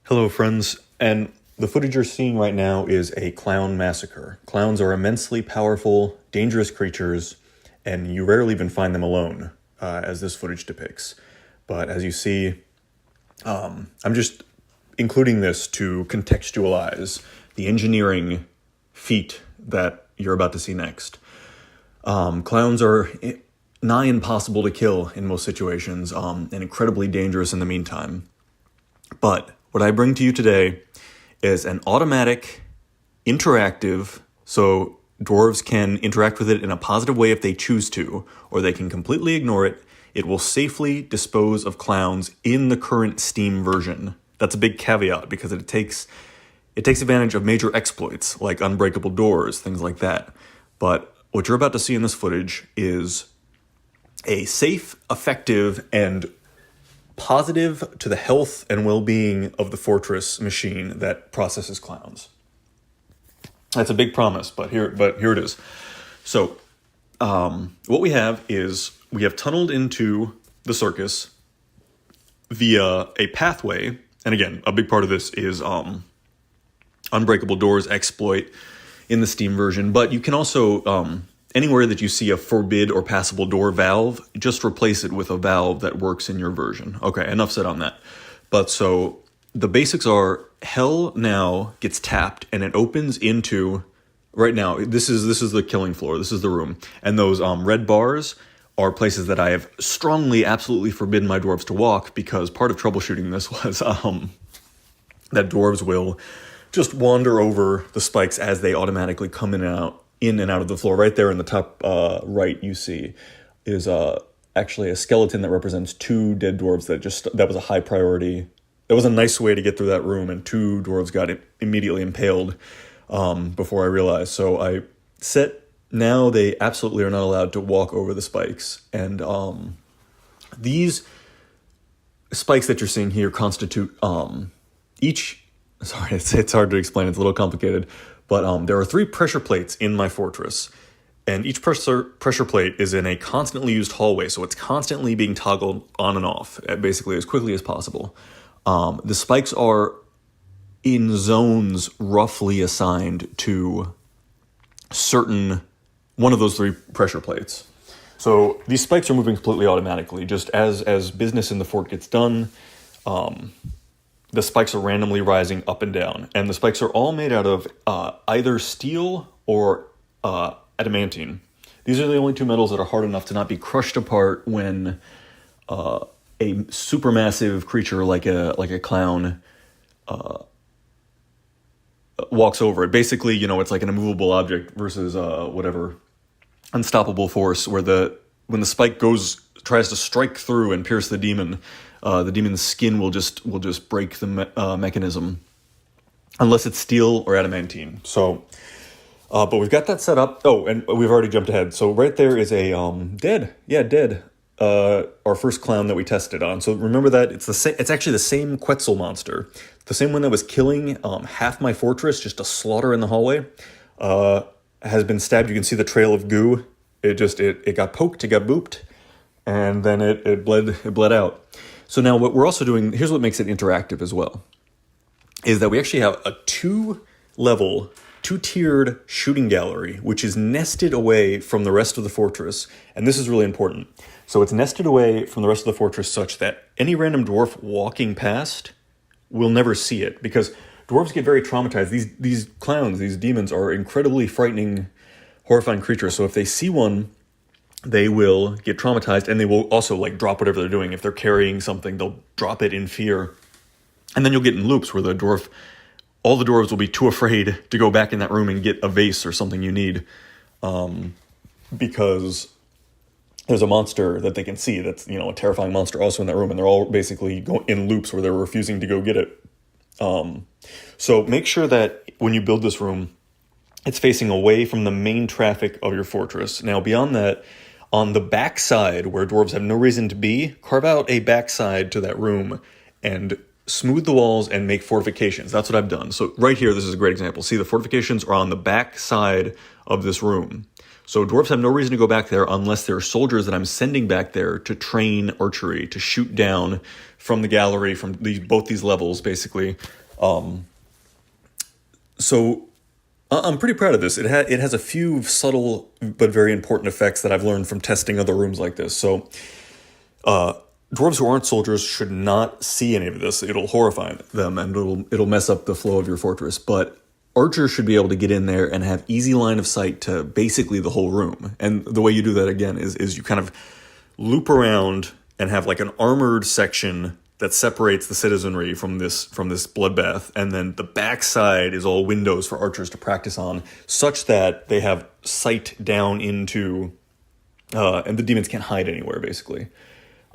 Hello, friends, and the footage you're seeing right now is a clown massacre. Clowns are immensely powerful, dangerous creatures, and you rarely even find them alone, as this footage depicts. But as you see, I'm just including this to contextualize the engineering feat that you're about to see next. Clowns are nigh impossible to kill in most situations, and incredibly dangerous in the meantime. But what I bring to you today is an automatic, interactive, so dwarves can interact with it in a positive way if they choose to, or they can completely ignore it. It will safely dispose of clowns in the current Steam version. That's a big caveat because it takes advantage of major exploits like unbreakable doors, things like that. But what you're about to see in this footage is a safe, effective, and positive to the health and well-being of the Fortress machine that processes clowns. That's a big promise, but here it is. So, what we have is we have tunneled into the circus via a pathway, and again, a big part of this is unbreakable doors exploit in the Steam version, but you can also anywhere that you see a forbid or passable door valve, just replace it with a valve that works in your version. Okay, enough said on that. But so the basics are hell now gets tapped and it opens into, right now, this is the killing floor, this is the room. And those red bars are places that I have strongly, absolutely forbidden my dwarves to walk because part of troubleshooting this was that dwarves will just wander over the spikes as they automatically come in and out of the floor. Right there in the top right you see is actually a skeleton that represents 2 dead dwarves that was a high priority. That was a nice way to get through that room, and 2 dwarves got immediately impaled before I realized. So I set, now they absolutely are not allowed to walk over the spikes. And these spikes that you're seeing here constitute sorry, it's hard to explain, it's a little complicated, but there are 3 pressure plates in my fortress, and each pressure plate is in a constantly used hallway, so it's constantly being toggled on and off, basically as quickly as possible. The spikes are in zones roughly assigned to one of those 3 pressure plates. So these spikes are moving completely automatically, just as business in the fort gets done. The spikes are randomly rising up and down, and the spikes are all made out of either steel or adamantine. These are the only 2 metals that are hard enough to not be crushed apart when a supermassive creature like a clown walks over it. Basically, it's like an immovable object versus whatever unstoppable force, where when the spike tries to strike through and pierce the demon's skin will just break the mechanism, unless it's steel or adamantine. So, but we've got that set up. Oh, and we've already jumped ahead. So right there is a dead. Our first clown that we tested on. So remember that it's actually the same Quetzal monster, the same one that was killing half my fortress, just a slaughter in the hallway. Has been stabbed. You can see the trail of goo. It got poked. It got booped. and then it bled out. So now what we're also doing, here's what makes it interactive as well, is that we actually have a two-tiered shooting gallery, which is nested away from the rest of the fortress. And this is really important. So it's nested away from the rest of the fortress such that any random dwarf walking past will never see it, because dwarves get very traumatized. These clowns, these demons, are incredibly frightening, horrifying creatures. So if they see one, they will get traumatized, and they will also like drop whatever they're doing. If they're carrying something, they'll drop it in fear. And then you'll get in loops where all the dwarves will be too afraid to go back in that room and get a vase or something you need, because there's a monster that they can see that's, a terrifying monster also in that room, and they're all basically in loops where they're refusing to go get it. So make sure that when you build this room, it's facing away from the main traffic of your fortress. Now, beyond that, on the back side, where dwarves have no reason to be, carve out a backside to that room and smooth the walls and make fortifications. That's what I've done. So right here, this is a great example. See, the fortifications are on the back side of this room. So dwarves have no reason to go back there unless there are soldiers that I'm sending back there to train archery, to shoot down from the gallery, from both these levels, basically. So I'm pretty proud of this. It has a few subtle but very important effects that I've learned from testing other rooms like this. So dwarves who aren't soldiers should not see any of this. It'll horrify them, and it'll mess up the flow of your fortress. But archers should be able to get in there and have easy line of sight to basically the whole room. And the way you do that, again, is you kind of loop around and have like an armored section that separates the citizenry from this bloodbath, and then the backside is all windows for archers to practice on, such that they have sight down into, and the demons can't hide anywhere, basically.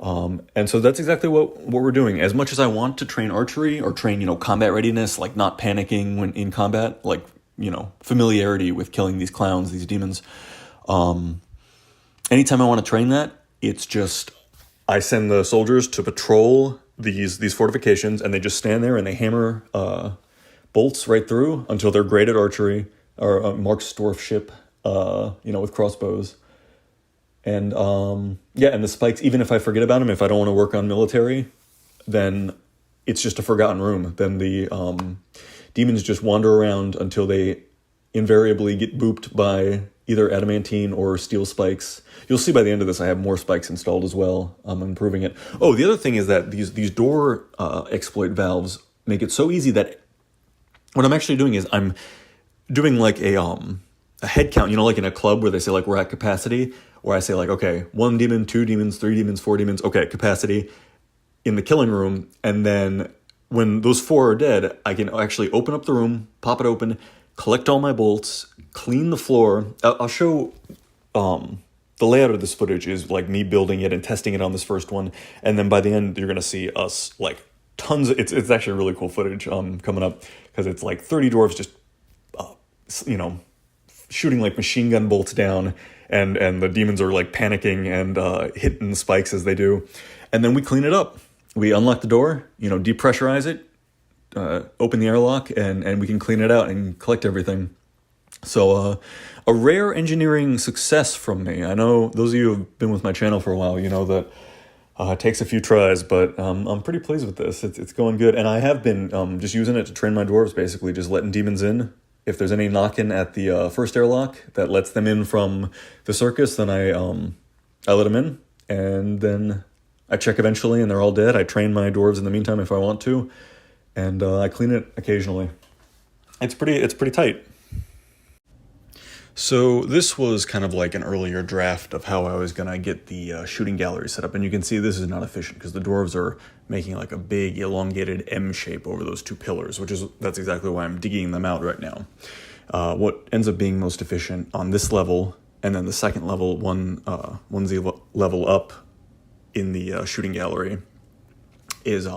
And so that's exactly what we're doing. As much as I want to train archery or train, combat readiness, like not panicking when in combat, like, familiarity with killing these clowns, these demons. Anytime I want to train that, it's just, I send the soldiers to patrol these fortifications, and they just stand there and they hammer bolts right through until they're great at archery, or Mark's dwarf ship, with crossbows. And and the spikes, even if I forget about them, if I don't want to work on military, then it's just a forgotten room. Then the demons just wander around until they invariably get booped by either adamantine or steel spikes. You'll see by the end of this, I have more spikes installed as well. I'm improving it. Oh, the other thing is that these door exploit valves make it so easy that what I'm actually doing is I'm doing like a head count, like in a club where they say like we're at capacity, where I say like, okay, 1 demon, 2 demons, 3 demons, 4 demons, okay, capacity in the killing room. And then when those 4 are dead, I can actually open up the room, pop it open, collect all my bolts, clean the floor. I'll show the layout of this footage is like me building it and testing it on this first one. And then by the end, you're going to see us like tons of, it's actually really cool footage coming up, because it's like 30 dwarves just, shooting like machine gun bolts down, and the demons are like panicking and hitting spikes as they do. And then we clean it up. We unlock the door, depressurize it, open the airlock, and we can clean it out and collect everything. So a rare engineering success from me. I know those of you who have been with my channel for a while, that it takes a few tries, but I'm pretty pleased with this. It's going good. And I have been just using it to train my dwarves, basically just letting demons in. If there's any knocking at the first airlock that lets them in from the circus, then I let them in, and then I check eventually, and they're all dead. I train my dwarves in the meantime if I want to, and I clean it occasionally. It's pretty tight. So this was kind of like an earlier draft of how I was going to get the shooting gallery set up. And you can see this is not efficient because the dwarves are making like a big elongated M shape over those 2 pillars, that's exactly why I'm digging them out right now. What ends up being most efficient on this level, and then the second level, one level up in the shooting gallery, is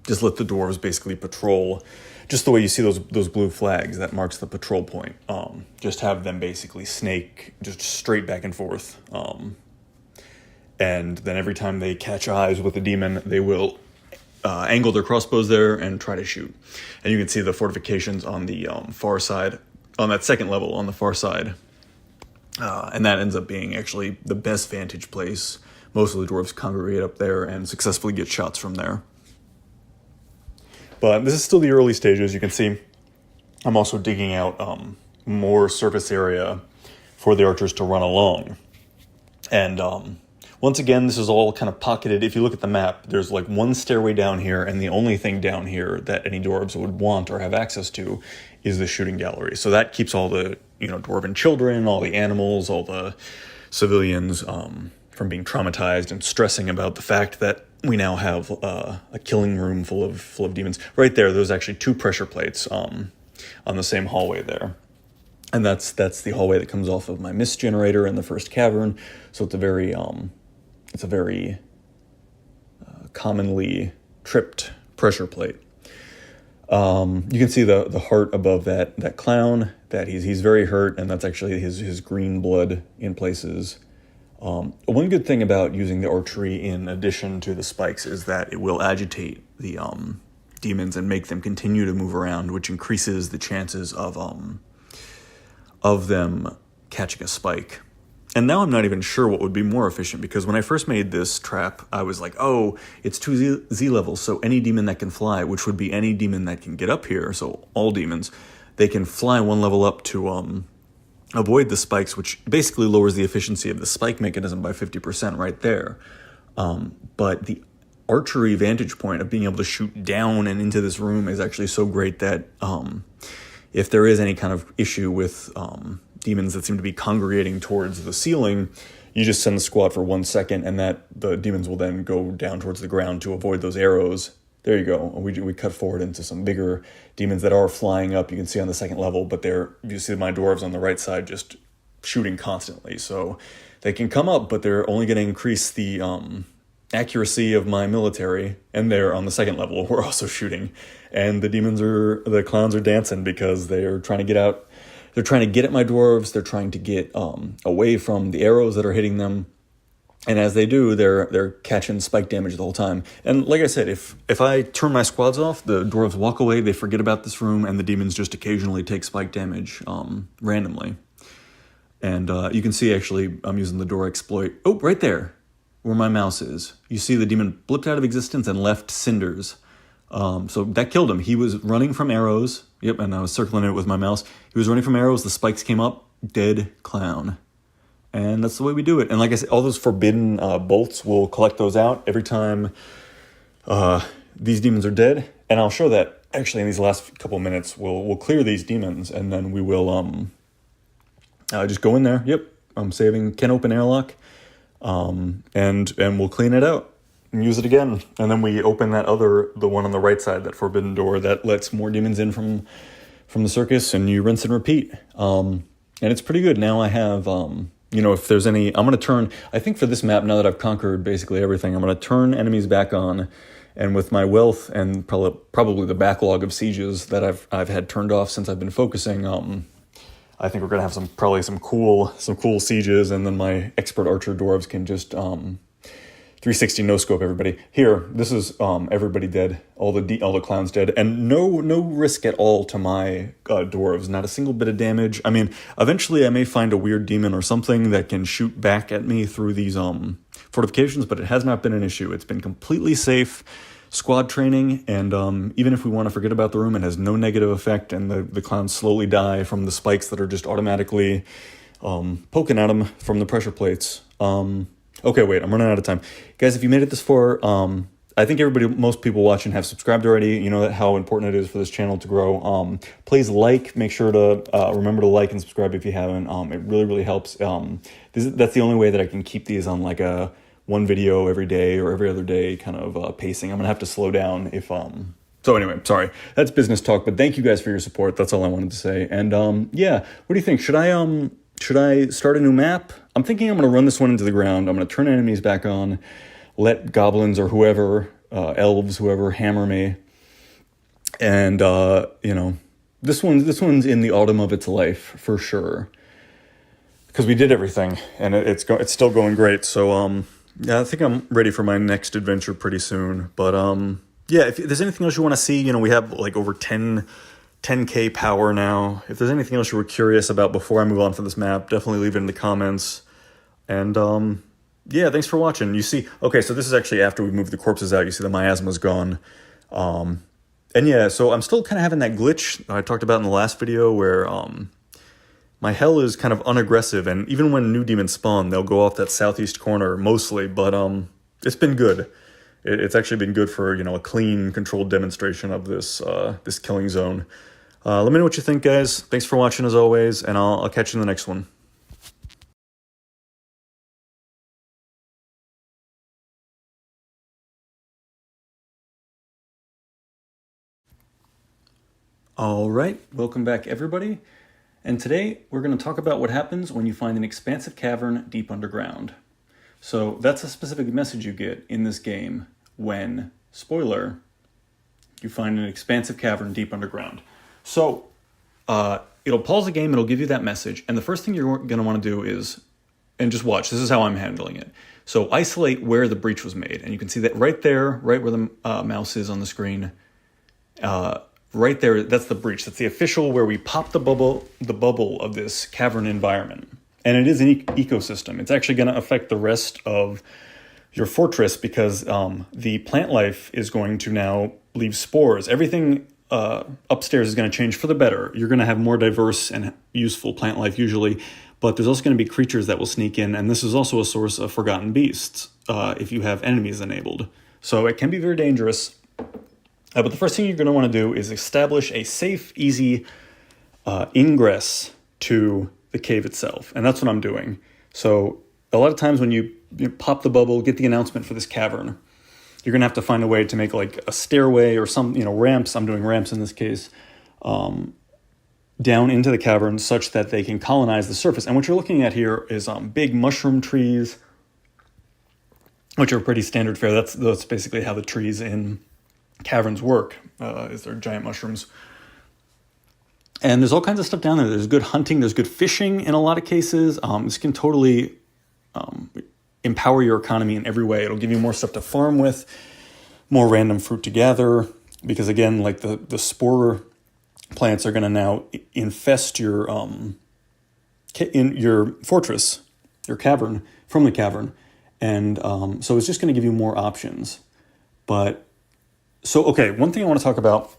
just let the dwarves basically patrol. Just the way you see those blue flags, that marks the patrol point. Just have them basically snake just straight back and forth. And then every time they catch eyes with a demon, they will angle their crossbows there and try to shoot. And you can see the fortifications on the far side, on that second level on the far side. And that ends up being actually the best vantage place, most of the dwarves congregate up there and successfully get shots from there. But this is still the early stages. You can see I'm also digging out more surface area for the archers to run along. And once again, this is all kind of pocketed. If you look at the map, there's like one stairway down here, and the only thing down here that any dwarves would want or have access to is the shooting gallery. So that keeps all the, dwarven children, all the animals, all the civilians from being traumatized and stressing about the fact that we now have a killing room full of demons. Right there, there's actually 2 pressure plates on the same hallway there. And that's the hallway that comes off of my mist generator in the first cavern. So it's a very commonly tripped pressure plate. You can see the heart above that clown, that he's very hurt, and that's actually his green blood in places. One good thing about using the archery in addition to the spikes is that it will agitate the demons and make them continue to move around, which increases the chances of them catching a spike. And now I'm not even sure what would be more efficient, because when I first made this trap, I was like, oh, it's 2 Z levels, so any demon that can fly, which would be any demon that can get up here, so all demons, they can fly 1 level up to avoid the spikes, which basically lowers the efficiency of the spike mechanism by 50% right there. But the archery vantage point of being able to shoot down and into this room is actually so great that if there is any kind of issue with demons that seem to be congregating towards the ceiling, you just send the squad for 1 second, and that the demons will then go down towards the ground to avoid those arrows. There you go. We cut forward into some bigger demons that are flying up. You can see on the 2nd level, but you see my dwarves on the right side just shooting constantly. So they can come up, but they're only going to increase the accuracy of my military, and they're on the 2nd level. We're also shooting, and the clowns are dancing because they're trying to get out. They're trying to get at my dwarves. They're trying to get away from the arrows that are hitting them. And as they do, they're catching spike damage the whole time. And like I said, if I turn my squads off, the dwarves walk away, they forget about this room, and the demons just occasionally take spike damage randomly. And you can see, actually, I'm using the door exploit. Oh, right there, where my mouse is. You see the demon blipped out of existence and left cinders. So that killed him. He was running from arrows. Yep, and I was circling it with my mouse. He was running from arrows, the spikes came up, dead clown. And that's the way we do it. And like I said, all those forbidden bolts, we'll collect those out every time these demons are dead. And I'll show that actually in these last couple minutes. We'll clear these demons, and then we will just go in there. Yep, I'm saving can open airlock, and we'll clean it out and use it again. And then we open the one on the right side, that forbidden door that lets more demons in from the circus, and you rinse and repeat. And it's pretty good. Now I have... if there's any, I'm going to turn, I think for this map, now that I've conquered basically everything, I'm going to turn enemies back on, and with my wealth and probably the backlog of sieges that I've had turned off since I've been focusing, I think we're going to have probably some cool sieges, and then my expert archer dwarves can just 360 no scope everybody. Here, this is everybody dead, all the clowns dead, and no risk at all to my dwarves. Not a single bit of damage. I mean, eventually I may find a weird demon or something that can shoot back at me through these fortifications, but it has not been an issue. It's been completely safe squad training, and even if we want to forget about the room, it has no negative effect, and the clowns slowly die from the spikes that are just automatically poking at them from the pressure plates. Okay, wait, I'm running out of time. Guys, if you made it this far, I think most people watching have subscribed already. You know how important it is for this channel to grow. Please make sure to remember to like and subscribe if you haven't. It really, really helps. That's the only way that I can keep these on like a one video every day or every other day kind of pacing. I'm going to have to slow down if... So anyway, sorry, that's business talk, but thank you guys for your support. That's all I wanted to say. And yeah, what do you think? Should I start a new map? I'm thinking I'm going to run this one into the ground. I'm going to turn enemies back on, let goblins or whoever, elves, whoever, hammer me. And, this one's in the autumn of its life, for sure. Because we did everything, and it's still going great. So, yeah, I think I'm ready for my next adventure pretty soon. But, yeah, if there's anything else you want to see, we have like over 10K power now. If there's anything else you were curious about before I move on for this map, definitely leave it in the comments. And yeah, thanks for watching. You see, okay, so this is actually after we moved the corpses out. You see the miasma's gone. And yeah, so I'm still kind of having that glitch I talked about in the last video where my hell is kind of unaggressive, and even when new demons spawn, they'll go off that southeast corner mostly, but it's been good. It's actually been good for, a clean, controlled demonstration of this killing zone. Let me know what you think, guys. Thanks for watching as always, and I'll catch you in the next one. All right, welcome back, everybody. And today we're going to talk about what happens when you find an expansive cavern deep underground. So that's a specific message you get in this game when, spoiler, you find an expansive cavern deep underground. So it'll pause the game, it'll give you that message, and the first thing you're going to want to do is, and just watch, this is how I'm handling it. So isolate where the breach was made, and you can see that right there, right where the mouse is on the screen, right there, that's the breach. That's the official where we pop the bubble of this cavern environment. And it is an ecosystem. It's actually going to affect the rest of your fortress because the plant life is going to now leave spores. Everything upstairs is going to change for the better. You're going to have more diverse and useful plant life usually, but there's also going to be creatures that will sneak in, and this is also a source of forgotten beasts if you have enemies enabled. So it can be very dangerous. But the first thing you're going to want to do is establish a safe, easy ingress to the cave itself. And that's what I'm doing. So a lot of times when you pop the bubble, get the announcement for this cavern, you're going to have to find a way to make like a stairway or some, ramps. I'm doing ramps in this case, down into the cavern such that they can colonize the surface. And what you're looking at here is big mushroom trees, which are pretty standard fare. That's basically how the trees in caverns work, is they're giant mushrooms. And there's all kinds of stuff down there. There's good hunting, there's good fishing in a lot of cases. This can totally empower your economy in every way. It'll give you more stuff to farm with, more random fruit to gather, because again, like the spore plants are going to now infest your in your fortress, your cavern, from the cavern. And so it's just going to give you more options. So, okay, one thing I want to talk about,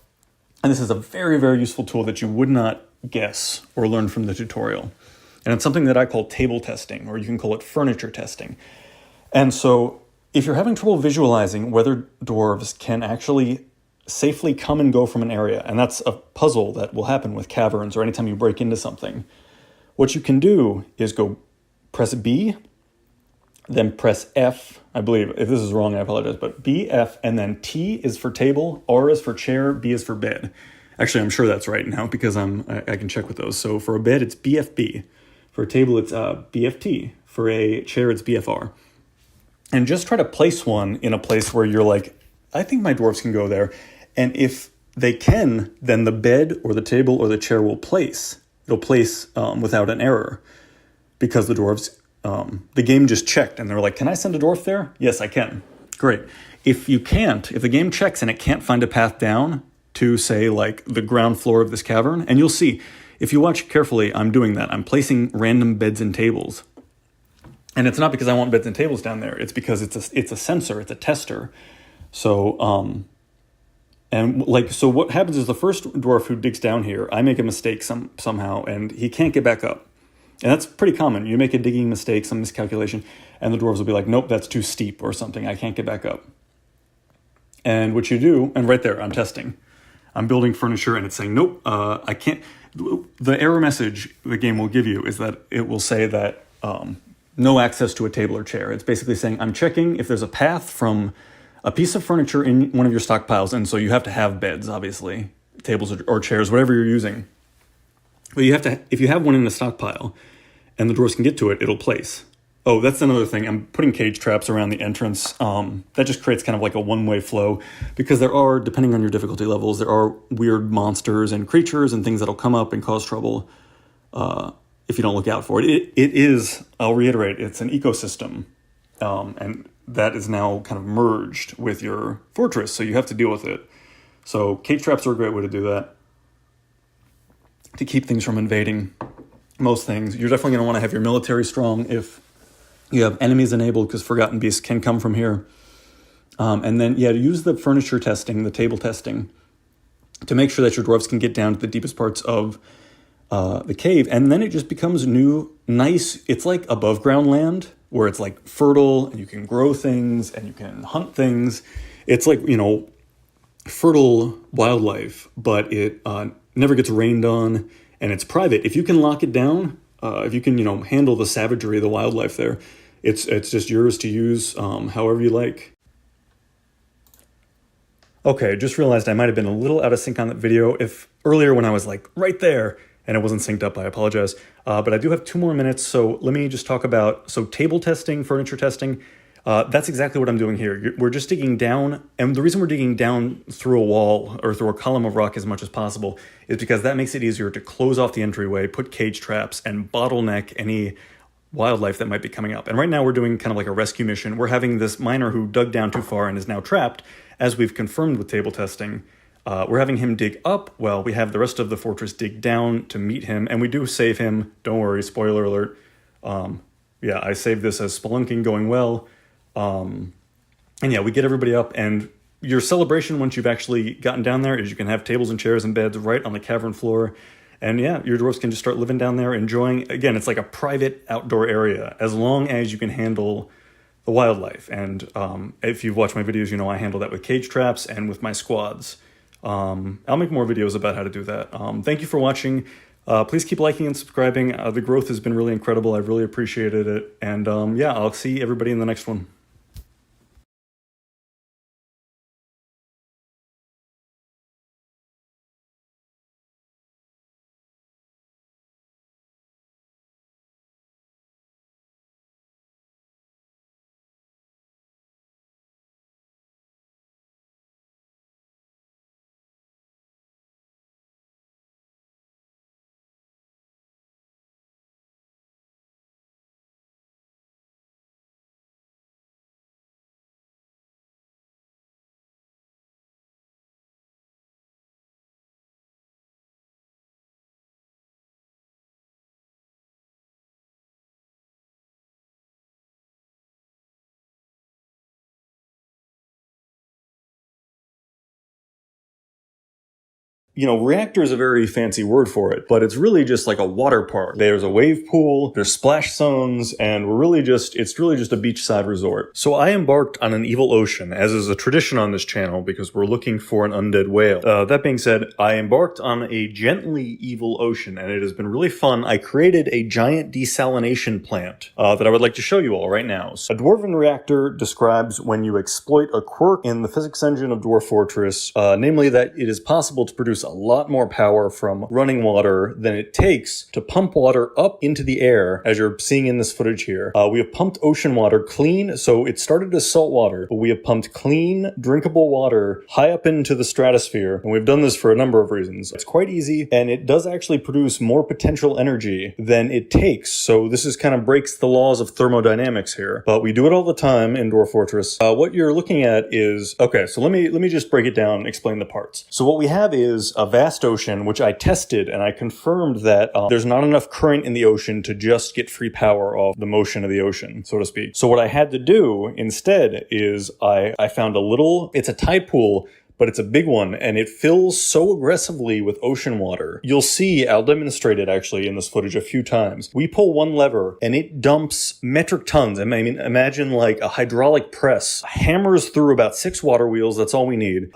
and this is a very, very useful tool that you would not guess or learn from the tutorial. And it's something that I call table testing, or you can call it furniture testing. And so if you're having trouble visualizing whether dwarves can actually safely come and go from an area, and that's a puzzle that will happen with caverns or anytime you break into something, what you can do is go press B, then press F, I believe. If this is wrong, I apologize, but B, F, and then T is for table, R is for chair, B is for bed. Actually, I'm sure that's right now because I can check with those. So for a bed, it's BFB. For a table, it's BFT. For a chair, it's BFR. And just try to place one in a place where you're like, I think my dwarves can go there. And if they can, then the bed or the table or the chair will place. It'll place without an error because the dwarves... the game just checked and they're like, can I send a dwarf there? Yes, I can. Great. If you can't, if the game checks and it can't find a path down to, say, like the ground floor of this cavern, and you'll see, if you watch carefully, I'm doing that. I'm placing random beds and tables. And it's not because I want beds and tables down there. It's because it's a sensor, it's a tester. So, so what happens is the first dwarf who digs down here, I make a mistake somehow and he can't get back up. And that's pretty common. You make a digging mistake, some miscalculation, and the dwarves will be like, nope, that's too steep or something. I can't get back up. And what you do, and right there, I'm testing. I'm building furniture and it's saying, nope, I can't. The error message the game will give you is that it will say that no access to a table or chair. It's basically saying, I'm checking if there's a path from a piece of furniture in one of your stockpiles. And so you have to have beds, obviously, tables or chairs, whatever you're using. But you have to, if you have one in the stockpile and the dwarves can get to it, it'll place. Oh, that's another thing. I'm putting cage traps around the entrance. That just creates kind of like a one-way flow because there are, depending on your difficulty levels, there are weird monsters and creatures and things that'll come up and cause trouble if you don't look out for it. It is, I'll reiterate, it's an ecosystem. And that is now kind of merged with your fortress, so you have to deal with it. So cage traps are a great way to do that, to keep things from invading most things. You're definitely going to want to have your military strong if You have enemies enabled because Forgotten Beasts can come from here. And then, yeah, to use the furniture testing, the table testing, to make sure that your dwarves can get down to the deepest parts of the cave. And then it just becomes new, nice, it's like above ground land where it's like fertile and you can grow things and you can hunt things. It's like, you know, fertile wildlife, but it never gets rained on and it's private. If you can lock it down, if you can, you know, handle the savagery of the wildlife there, it's just yours to use however you like. Okay, just realized I might have been a little out of sync on that video. If earlier when I was like right there and it wasn't synced up, I apologize. But I do have 2 more minutes, so let me just talk about, so table testing, furniture testing, that's exactly what I'm doing here. We're just digging down, and the reason we're digging down through a wall or through a column of rock as much as possible is because that makes it easier to close off the entryway, put cage traps, and bottleneck any wildlife that might be coming up. And right now we're doing kind of like a rescue mission. We're having this miner who dug down too far and is now trapped, as we've confirmed with table testing. We're having him dig up. Well, we have the rest of the fortress dig down to meet him, and we do save him. Don't worry, spoiler alert. Yeah, I saved this as spelunking going well. And yeah, we get everybody up, and your celebration once you've actually gotten down there is you can have tables and chairs and beds right on the cavern floor. And yeah, your dwarves can just start living down there, enjoying, again, it's like a private outdoor area, as long as you can handle the wildlife. And if you've watched my videos, you know I handle that with cage traps and with my squads. I'll make more videos about how to do that. Thank you for watching. Please keep liking and subscribing. The growth has been really incredible. I've really appreciated it. And yeah, I'll see everybody in the next one. You know, reactor is a very fancy word for it, but it's really just like a water park. There's a wave pool, there's splash zones, and it's really just a beachside resort. So I embarked on an evil ocean, as is a tradition on this channel, because we're looking for an undead whale. That being said, I embarked on a gently evil ocean, and it has been really fun. I created a giant desalination plant that I would like to show you all right now. So a dwarven reactor describes when you exploit a quirk in the physics engine of Dwarf Fortress, namely that it is possible to produce a lot more power from running water than it takes to pump water up into the air, as you're seeing in this footage here. We have pumped ocean water clean, so it started as salt water, but we have pumped clean, drinkable water high up into the stratosphere, and we've done this for a number of reasons. It's quite easy, and it does actually produce more potential energy than it takes, so this is kind of breaks the laws of thermodynamics here, but we do it all the time in Dwarf Fortress. What you're looking at is, okay, so let me just break it down and explain the parts. So what we have is a vast ocean, which I tested, and I confirmed that there's not enough current in the ocean to just get free power off the motion of the ocean, so to speak. So what I had to do instead is I found it's a tide pool, but it's a big one, and it fills so aggressively with ocean water. You'll see, I'll demonstrate it actually in this footage a few times. We pull one lever, and it dumps metric tons. I mean, imagine like a hydraulic press hammers through about 6 water wheels. That's all we need.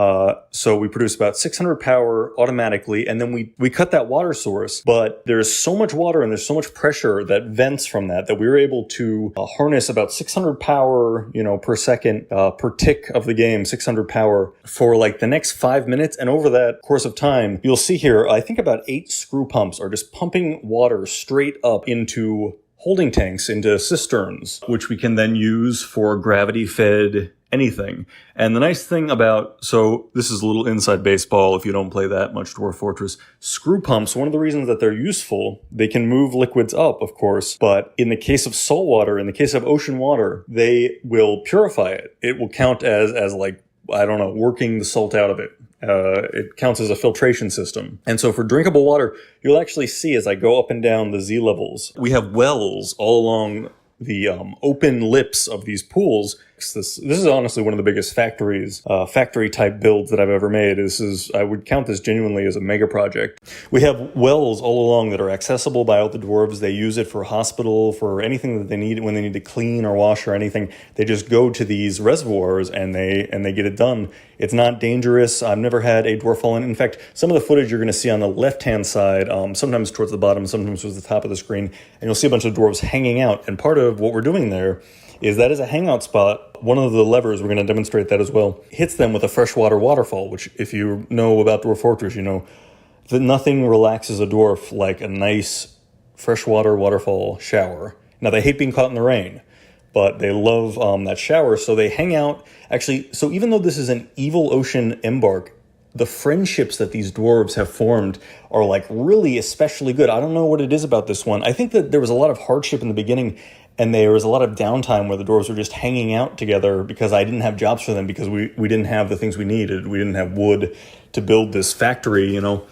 So we produce about 600 power automatically, and then we cut that water source, but there's so much water and there's so much pressure that vents from that we were able to harness about 600 power, you know, per second, per tick of the game, 600 power for like the next 5 minutes. And over that course of time, you'll see here, I think about 8 screw pumps are just pumping water straight up into holding tanks, into cisterns, which we can then use for gravity-fed anything. And the nice thing about, so this is a little inside baseball if you don't play that much Dwarf Fortress, screw pumps, one of the reasons that they're useful, they can move liquids up, of course, but in the case of salt water, in the case of ocean water, they will purify it. It will count as like, I don't know, working the salt out of it. It counts as a filtration system. And so for drinkable water, you'll actually see as I go up and down the Z levels, we have wells all along open lips of these pools. This is honestly one of the biggest factory type builds that I've ever made. I would count this genuinely as a mega project. We have wells all along that are accessible by all the dwarves. They use it for hospital, for anything that they need when they need to clean or wash or anything. They just go to these reservoirs and they get it done. It's not dangerous. I've never had a dwarf fall in. In fact, some of the footage you're going to see on the left-hand side, sometimes towards the bottom, sometimes towards the top of the screen, and you'll see a bunch of dwarves hanging out. And part of what we're doing there is that is a hangout spot. One of the levers, we're going to demonstrate that as well, hits them with a freshwater waterfall, which if you know about Dwarf Fortress, you know that nothing relaxes a dwarf like a nice freshwater waterfall shower. Now, they hate being caught in the rain, but they love that shower, so they hang out. Actually, so even though this is an evil ocean embark, the friendships that these dwarves have formed are like really especially good. I don't know what it is about this one. I think that there was a lot of hardship in the beginning, and there was a lot of downtime where the dwarves were just hanging out together because I didn't have jobs for them because we didn't have the things we needed. We didn't have wood to build this factory, you know.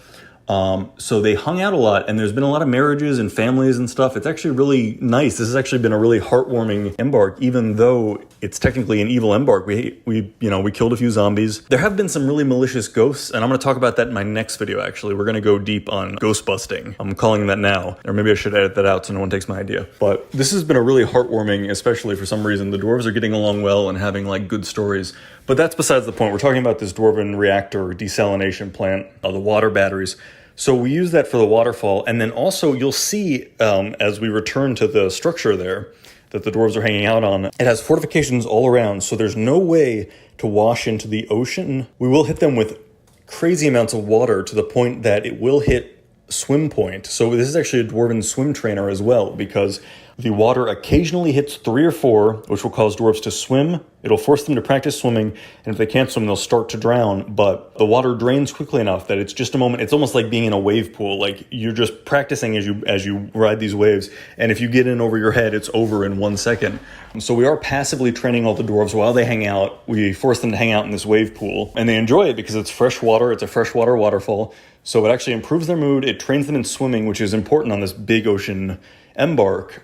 So they hung out a lot, and there's been a lot of marriages and families and stuff. It's actually really nice. This has actually been a really heartwarming embark, even though it's technically an evil embark. We killed a few zombies. There have been some really malicious ghosts, and I'm going to talk about that in my next video, actually. We're going to go deep on ghost busting. I'm calling that now, or maybe I should edit that out so no one takes my idea. But this has been a really heartwarming, especially for some reason. The dwarves are getting along well and having like good stories. But that's besides the point. We're talking about this dwarven reactor desalination plant, the water batteries. So we use that for the waterfall, and then also you'll see as we return to the structure there that the dwarves are hanging out on, it has fortifications all around, so there's no way to wash into the ocean. We will hit them with crazy amounts of water to the point that it will hit swim point. So this is actually a dwarven swim trainer as well, because the water occasionally hits 3 or 4, which will cause dwarves to swim. It'll force them to practice swimming, and if they can't swim, they'll start to drown. But the water drains quickly enough that it's just a moment. It's almost like being in a wave pool. Like you're just practicing as you ride these waves, and if you get in over your head, it's over in 1 second. So we are passively training all the dwarves while they hang out. We force them to hang out in this wave pool, and they enjoy it because it's fresh water. It's a freshwater waterfall, so it actually improves their mood. It trains them in swimming, which is important on this big ocean embark.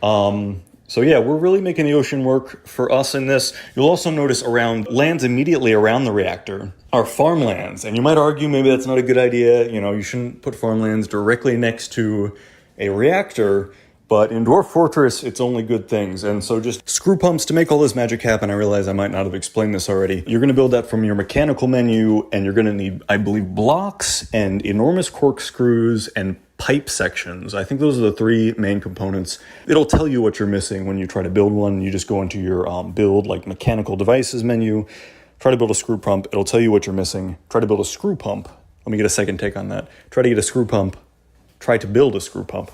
So yeah, we're really making the ocean work for us in this. You'll also notice around lands immediately around the reactor are farmlands, and you might argue maybe that's not a good idea. You know, you shouldn't put farmlands directly next to a reactor, but in Dwarf Fortress, it's only good things. And so just screw pumps to make all this magic happen. I realize I might not have explained this already. You're going to build that from your mechanical menu, and you're going to need, I believe, blocks and enormous corkscrews and pipe sections. I think those are the 3 main components. It'll tell you what you're missing when you try to build one. You just go into your build, like mechanical devices menu, try to build a screw pump. It'll tell you what you're missing. Try to build a screw pump. Let me get a second take on that. Try to get a screw pump. Try to build a screw pump.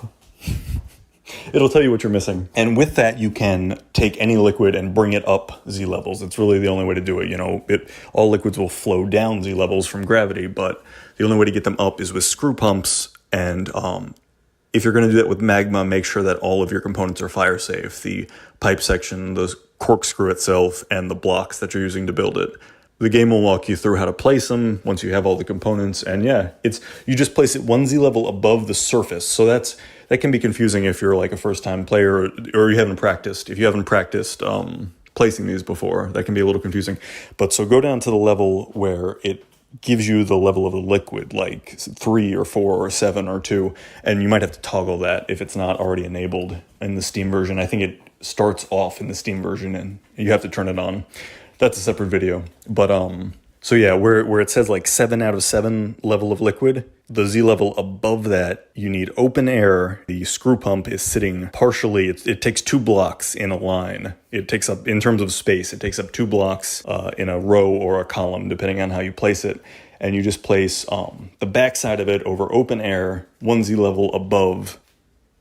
It'll tell you what you're missing. And with that, you can take any liquid and bring it up Z levels. It's really the only way to do it. You know, all liquids will flow down Z levels from gravity, but the only way to get them up is with screw pumps. And if you're going to do that with magma, make sure that all of your components are fire safe. The pipe section, the corkscrew itself, and the blocks that you're using to build it. The game will walk you through how to place them once you have all the components. And yeah, you just place it 1 Z level above the surface. So that can be confusing if you're like a first-time player or you haven't practiced. If you haven't practiced placing these before, that can be a little confusing. But so go down to the level where it gives you the level of the liquid, like 3 or 4 or 7 or 2, and you might have to toggle that if it's not already enabled in the Steam version. I think it starts off in the Steam version and you have to turn it on. That's a separate video. But so yeah, where it says like 7 out of 7 level of liquid, the Z level above that, you need open air. The screw pump is sitting partially, it takes 2 blocks in a line. It takes up, in terms of space, it takes up 2 blocks in a row or a column, depending on how you place it. And you just place the backside of it over open air, 1 Z level above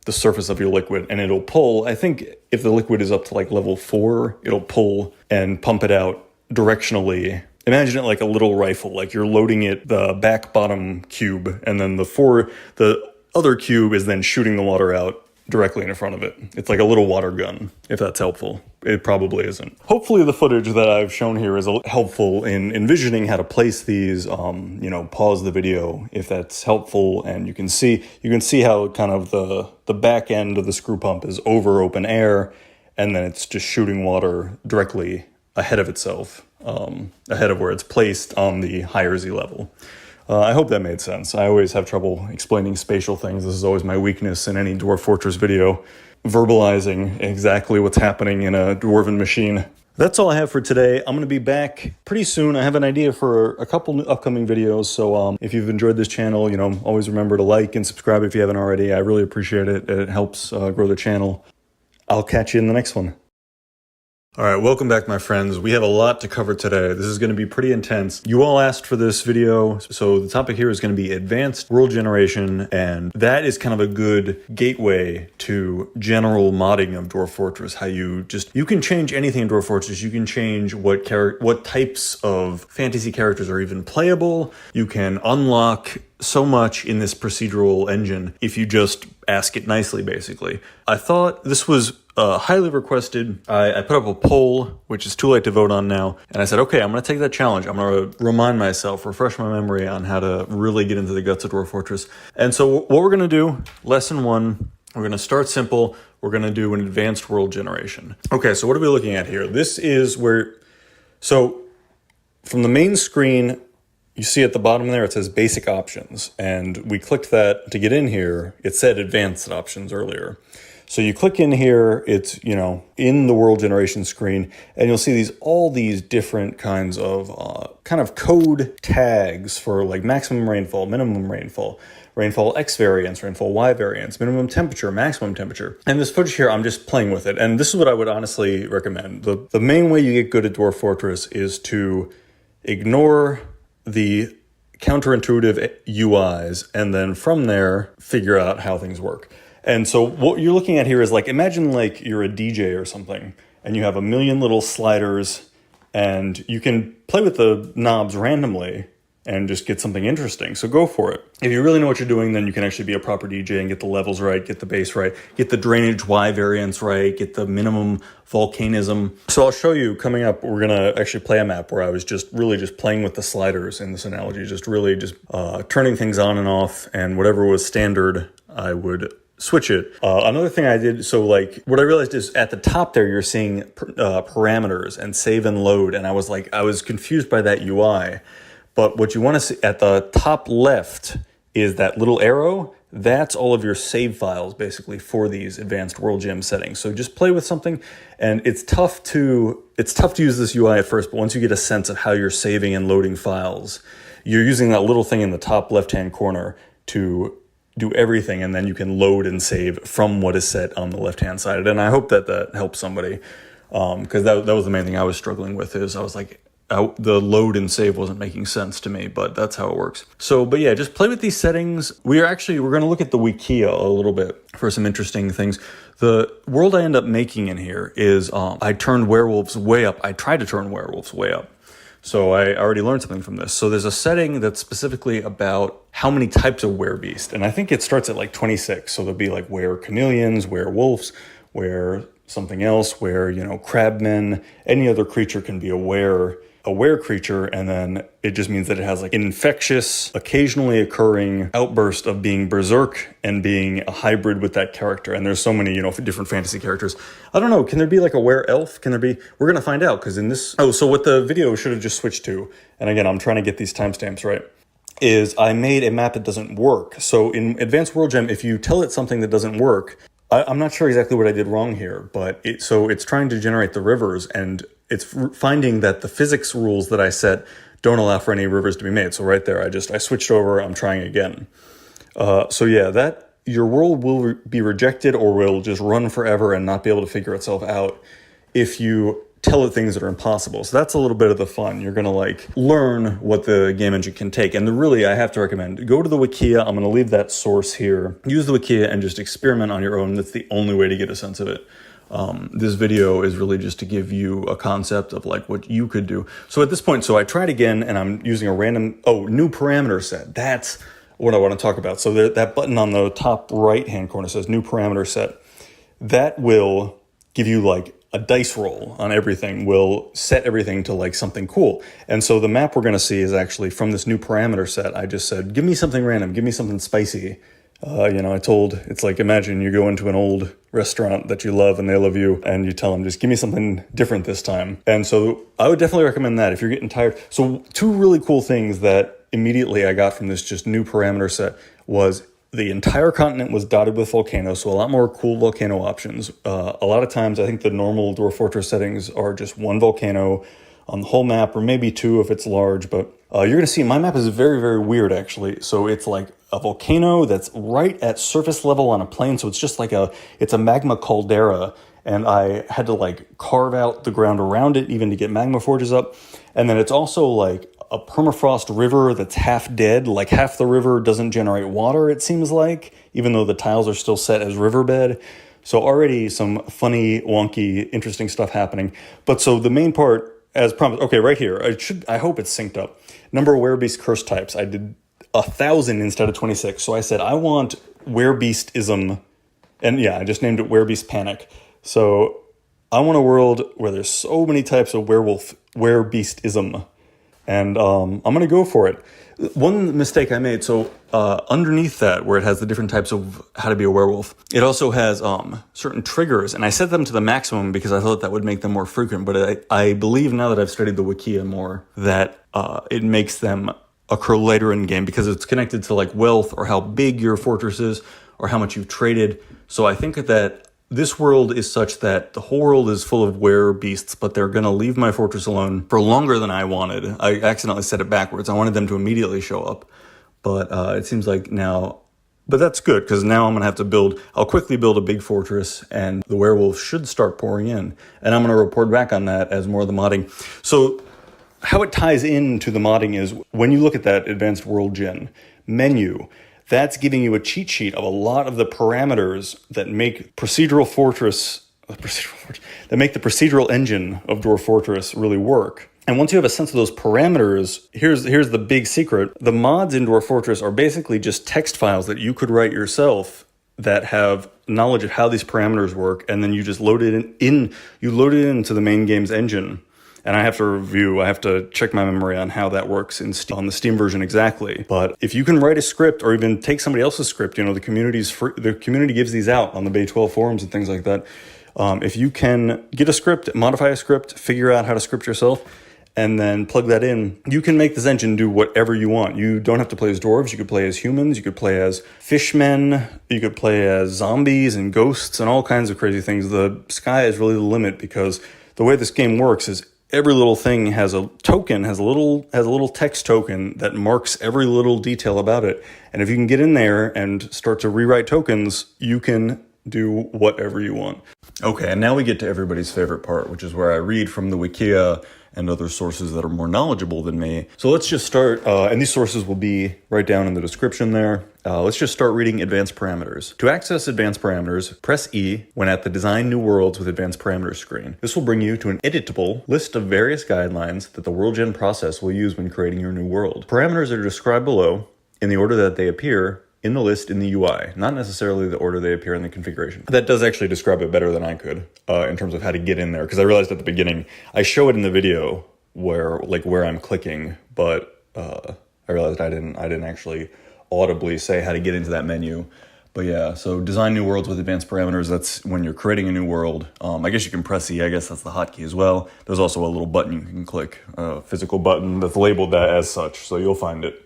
the surface of your liquid, and it'll pull. I think if the liquid is up to like level 4, it'll pull and pump it out directionally. Imagine it like a little rifle, like you're loading it, the back bottom cube, and then the other cube is then shooting the water out directly in front of it. It's like a little water gun, if that's helpful. It probably isn't. Hopefully the footage that I've shown here is helpful in envisioning how to place these. Pause the video if that's helpful, and you can see how kind of the back end of the screw pump is over open air, and then it's just shooting water directly ahead of itself, ahead of where it's placed on the higher Z level. I hope that made sense. I always have trouble explaining spatial things. This is always my weakness in any Dwarf Fortress video, verbalizing exactly what's happening in a dwarven machine. That's all I have for today. I'm going to be back pretty soon. I have an idea for a couple new upcoming videos, so if you've enjoyed this channel, always remember to like and subscribe if you haven't already. I really appreciate it. It helps grow the channel. I'll catch you in the next one. All right, welcome back, my friends. We have a lot to cover today. This is going to be pretty intense. You all asked for this video, so the topic here is going to be advanced world generation, and that is kind of a good gateway to general modding of Dwarf Fortress. How you can change anything in Dwarf Fortress. You can change what types of fantasy characters are even playable. You can unlock so much in this procedural engine if you just ask it nicely, basically. I thought this was highly requested. I put up a poll, which is too late to vote on now, and I said, okay, I'm going to take that challenge. I'm going to remind myself, refresh my memory on how to really get into the guts of Dwarf Fortress. And so what we're going to do, lesson 1, we're going to start simple. We're going to do an advanced world generation. Okay, so what are we looking at here? This is where, so from the main screen, you see at the bottom there, it says basic options, and we clicked that to get in here. It said advanced options earlier. So you click in here, it's, in the world generation screen, and you'll see all these different kinds of kind of code tags for like maximum rainfall, minimum rainfall, rainfall X variance, rainfall Y variance, minimum temperature, maximum temperature. And this footage here, I'm just playing with it. And this is what I would honestly recommend. The main way you get good at Dwarf Fortress is to ignore the counterintuitive UIs, and then from there, figure out how things work. And so what you're looking at here is imagine you're a DJ or something, and you have a million little sliders, and you can play with the knobs randomly and just get something interesting. So go for it. If you really know what you're doing, then you can actually be a proper DJ and get the levels right, get the bass right, get the drainage Y variance right, get the minimum volcanism. So I'll show you coming up, we're gonna actually play a map where I was just playing with the sliders in this analogy, just turning things on and off, and whatever was standard, I would switch it. Another thing I did, so what I realized is at the top there, you're seeing parameters and save and load. And I was confused by that UI. But what you want to see at the top left is that little arrow. That's all of your save files basically for these advanced world gem settings. So just play with something, and it's tough to use this UI at first, but once you get a sense of how you're saving and loading files, you're using that little thing in the top left-hand corner to do everything, and then you can load and save from what is set on the left-hand side. And I hope that helps somebody, because that was the main thing I was struggling with. Is I was the load and save wasn't making sense to me, but that's how it works. So, but yeah, just play with these settings. We're going to look at the Wikia a little bit for some interesting things. The world I end up making in here is I turned werewolves way up. I tried to turn werewolves way up. So I already learned something from this. So there's a setting that's specifically about how many types of werebeast. And I think it starts at 26. So there'll be were-chameleons, werewolves, were something else, where, crabmen, any other creature can be a were creature, and then it just means that it has an infectious, occasionally occurring outburst of being berserk and being a hybrid with that character. And there's so many, different fantasy characters. I don't know, can there be a were-elf? We're going to find out, because in this, so what the video should have just switched to, and again, I'm trying to get these timestamps right, is I made a map that doesn't work. So in Advanced World Gem, if you tell it something that doesn't work, I'm not sure exactly what I did wrong here, but it's trying to generate the rivers, and it's finding that the physics rules that I set don't allow for any rivers to be made. So right there, I switched over, I'm trying again. So yeah, that your world will be rejected or will just run forever and not be able to figure itself out if you tell it things that are impossible. So that's a little bit of the fun. You're going to learn what the game engine can take. And really, I have to recommend, go to the Wikia. I'm going to leave that source here. Use the Wikia and just experiment on your own. That's the only way to get a sense of it. This video is really just to give you a concept of what you could do. So at this point, so I tried again, and I'm using a random, new parameter set. That's what I want to talk about. So that button on the top right-hand corner says new parameter set. That will give you a dice roll on everything, will set everything to something cool. And so the map we're going to see is actually from this new parameter set. I just said, give me something random, give me something spicy. It's like, imagine you go into an old restaurant that you love and they love you, and you tell them, just give me something different this time. And so I would definitely recommend that if you're getting tired. So two really cool things that immediately I got from this just new parameter set was the entire continent was dotted with volcanoes, so a lot more cool volcano options. A lot of times I think the normal Dwarf Fortress settings are just one volcano on the whole map, or maybe two if it's large, but you're going to see my map is very, very weird, actually. So it's like a volcano that's right at surface level on a plain, so it's just like it's a magma caldera, and I had to like carve out the ground around it even to get magma forges up. And then it's also like a permafrost river that's half dead, like half the river doesn't generate water, it seems like, even though the tiles are still set as riverbed. So already some funny, wonky, interesting stuff happening. But so the main part, as promised, okay, right here, I hope it's synced up. Number of werebeast curse types. I did 1,000 instead of 26. So I said, I want werebeastism. And yeah, I just named it werebeast panic. So I want a world where there's so many types of werebeastism. And I'm going to go for it. One mistake I made, so underneath that, where it has the different types of how to be a werewolf, it also has certain triggers, and I set them to the maximum because I thought that would make them more frequent, but I believe now that I've studied the Wikia more, that it makes them occur later in game because it's connected to like wealth or how big your fortress is or how much you've traded. So I think that this world is such that the whole world is full of werebeasts, but they're going to leave my fortress alone for longer than I wanted. I accidentally set it backwards. I wanted them to immediately show up, but it seems like now... But that's good, because now I'm going to have to I'll quickly build a big fortress, and the werewolves should start pouring in. And I'm going to report back on that as more of the modding. So how it ties into the modding is, when you look at that advanced world gen menu, that's giving you a cheat sheet of a lot of the parameters that make that make the procedural engine of Dwarf Fortress really work. And once you have a sense of those parameters, here's the big secret. The mods in Dwarf Fortress are basically just text files that you could write yourself that have knowledge of how these parameters work, and then you just load it into the main game's engine. And I have to check my memory on how that works on the Steam version exactly. But if you can write a script or even take somebody else's script, the community gives these out on the Bay 12 forums and things like that. If you can get a script, modify a script, figure out how to script yourself, and then plug that in, you can make this engine do whatever you want. You don't have to play as dwarves. You could play as humans. You could play as fishmen. You could play as zombies and ghosts and all kinds of crazy things. The sky is really the limit, because the way this game works is every little thing has a token, has a little text token that marks every little detail about it. And if you can get in there and start to rewrite tokens, you can do whatever you want. Okay, and now we get to everybody's favorite part, which is where I read from the Wikia and other sources that are more knowledgeable than me. So let's just start, and these sources will be right down in the description there. Let's just start reading advanced parameters. To access advanced parameters, press E when at the Design New Worlds with Advanced Parameters screen. This will bring you to an editable list of various guidelines that the world gen process will use when creating your new world. Parameters are described below in the order that they appear in the list in the UI, not necessarily the order they appear in the configuration. That does actually describe it better than I could in terms of how to get in there, because I realized at the beginning, I show it in the video where I'm clicking, but I realized I didn't actually audibly say how to get into that menu. But yeah, so design new worlds with advanced parameters, that's when you're creating a new world. I guess you can press E, I guess that's the hotkey as well. There's also a little button you can click, a physical button that's labeled that as such, so you'll find it.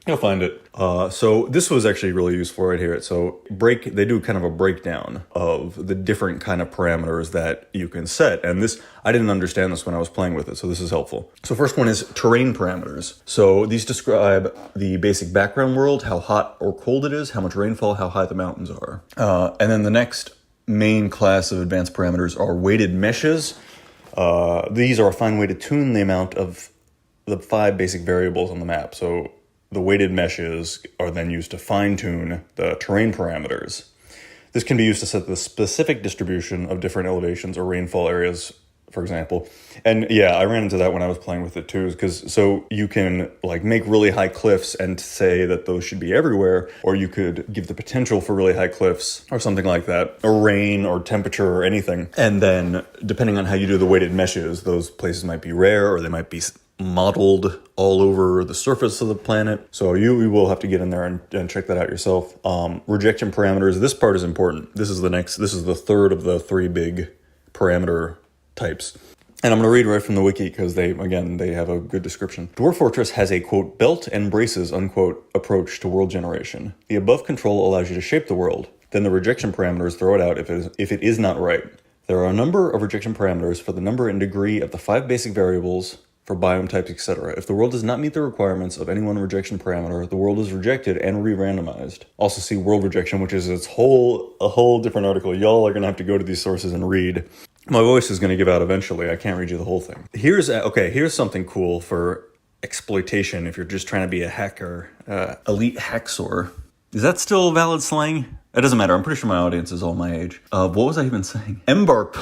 So this was actually really useful right here. So they do kind of a breakdown of the different kind of parameters that you can set. And this, I didn't understand this when I was playing with it, so this is helpful. So first one is terrain parameters. So these describe the basic background world, how hot or cold it is, how much rainfall, how high the mountains are. And then the next main class of advanced parameters are weighted meshes. These are a fine way to tune the amount of the 5 basic variables on the map. So the weighted meshes are then used to fine-tune the terrain parameters. This can be used to set the specific distribution of different elevations or rainfall areas, for example. And yeah, I ran into that when I was playing with it too, because so you can like make really high cliffs and say that those should be everywhere, or you could give the potential for really high cliffs or something like that, or rain or temperature or anything. And then depending on how you do the weighted meshes, those places might be rare or they might be modeled all over the surface of the planet. So you will have to get in there and check that out yourself. Rejection parameters, this part is important. This is the third of the three big parameter types. And I'm going to read right from the wiki because they have a good description. Dwarf Fortress has a, quote, belt and braces, unquote, approach to world generation. The above control allows you to shape the world. Then the rejection parameters throw it out if it is not right. There are a number of rejection parameters for the number and degree of the 5 basic variables for biome types, etc. If the world does not meet the requirements of any one rejection parameter, the world is rejected and re-randomized. Also see world rejection, which is a whole different article. Y'all are going to have to go to these sources and read. My voice is going to give out eventually. I can't read you the whole thing. Here's something cool for exploitation if you're just trying to be a hacker. Elite hacksaw. Is that still valid slang? It doesn't matter. I'm pretty sure my audience is all my age. What was I even saying? Embark.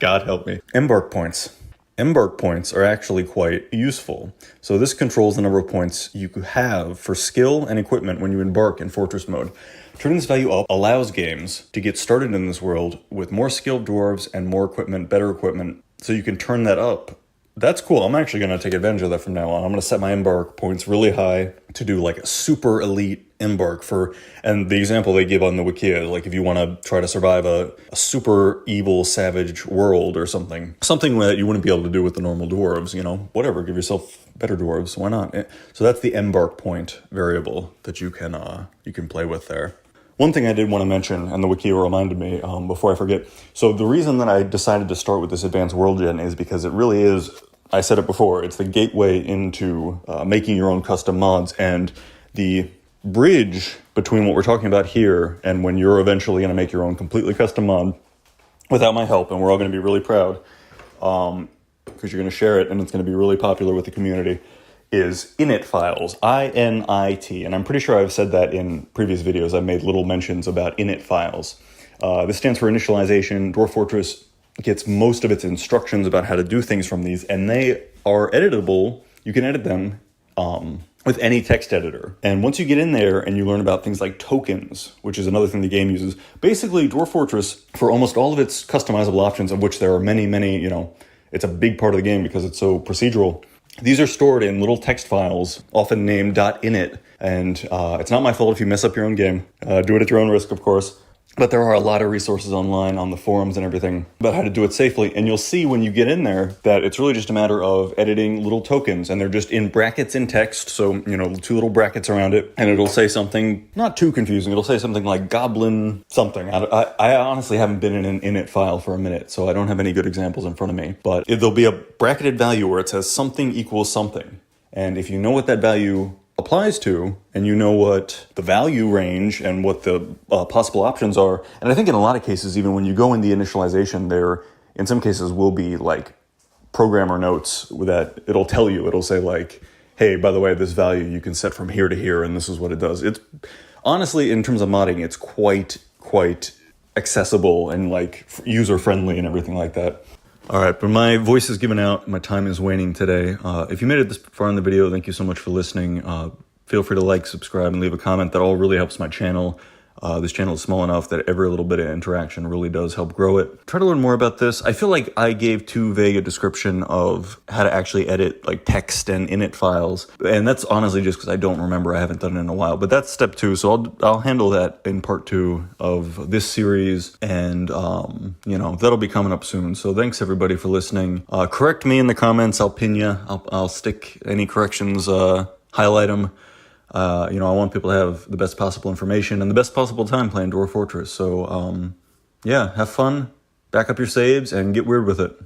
God help me. Embark points. Embark points are actually quite useful. So this controls the number of points you have for skill and equipment when you embark in Fortress mode. Turning this value up allows games to get started in this world with more skilled dwarves and more equipment, better equipment, so you can turn that up. That's cool. I'm actually going to take advantage of that from now on. I'm going to set my embark points really high to do like a super elite embark and the example they give on the wiki, like if you want to try to survive a super evil savage world or something that you wouldn't be able to do with the normal dwarves, whatever, give yourself better dwarves. Why not? So that's the embark point variable that you can play with there. One thing I did want to mention, and the wiki reminded me before I forget. So the reason that I decided to start with this advanced world gen is because it really is, I said it before, it's the gateway into making your own custom mods, and the bridge between what we're talking about here and when you're eventually going to make your own completely custom mod without my help, and we're all going to be really proud because you're going to share it and it's going to be really popular with the community, is init files, INIT, and I'm pretty sure I've said that in previous videos. I've made little mentions about init files. This stands for initialization. Dwarf Fortress gets most of its instructions about how to do things from these, and they are editable. You can edit them with any text editor. And once you get in there and you learn about things like tokens, which is another thing the game uses, basically Dwarf Fortress, for almost all of its customizable options, of which there are many, it's a big part of the game because it's so procedural. These are stored in little text files, often named .init, and it's not my fault if you mess up your own game. Do it at your own risk, of course. But there are a lot of resources online on the forums and everything about how to do it safely. And you'll see when you get in there that it's really just a matter of editing little tokens, and they're just in brackets in text. So, 2 little brackets around it, and it'll say something not too confusing. It'll say something like goblin something. I honestly haven't been in an init file for a minute, so I don't have any good examples in front of me. But there'll be a bracketed value where it says something equals something. And if you know what that value applies to, and you know what the value range and what the possible options are, and I think in a lot of cases, even when you go in the initialization, there in some cases will be like programmer notes that it'll tell you. It'll say like, hey, by the way, this value you can set from here to here, and this is what it does. It's honestly, in terms of modding, it's quite accessible and like user friendly and everything like that. All right, but my voice is giving out. My time is waning today. If you made it this far in the video, thank you so much for listening. Feel free to like, subscribe, and leave a comment. That all really helps my channel. This channel is small enough that every little bit of interaction really does help grow it. Try to learn more about this. I feel like I gave too vague a description of how to actually edit like text and init files. And that's honestly just because I don't remember. I haven't done it in a while. But that's step 2. So I'll handle that in part 2 of this series. And, that'll be coming up soon. So thanks everybody for listening. Correct me in the comments. I'll pin you. I'll stick any corrections, highlight them. I want people to have the best possible information and the best possible time playing Dwarf Fortress. So, have fun, back up your saves, and get weird with it.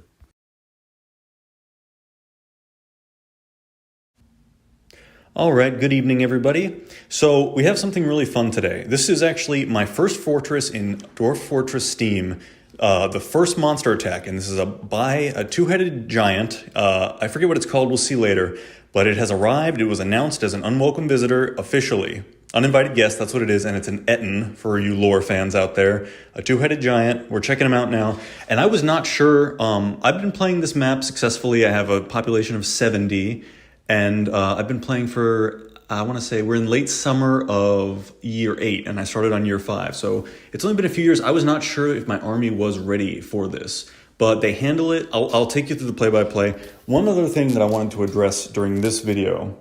All right, good evening, everybody. So we have something really fun today. This is actually my first fortress in Dwarf Fortress Steam, the first monster attack, and this is by a 2-headed giant. I forget what it's called, we'll see later. But it has arrived. It was announced as an unwelcome visitor officially. Uninvited guest, that's what it is, and it's an Etten for you lore fans out there. A 2-headed giant. We're checking him out now. And I was not sure. I've been playing this map successfully. I have a population of 70, and I've been playing for, I want to say, we're in late summer of year 8, and I started on year 5. So it's only been a few years. I was not sure if my army was ready for this. but they handle it. I'll take you through the play-by-play. One other thing that I wanted to address during this video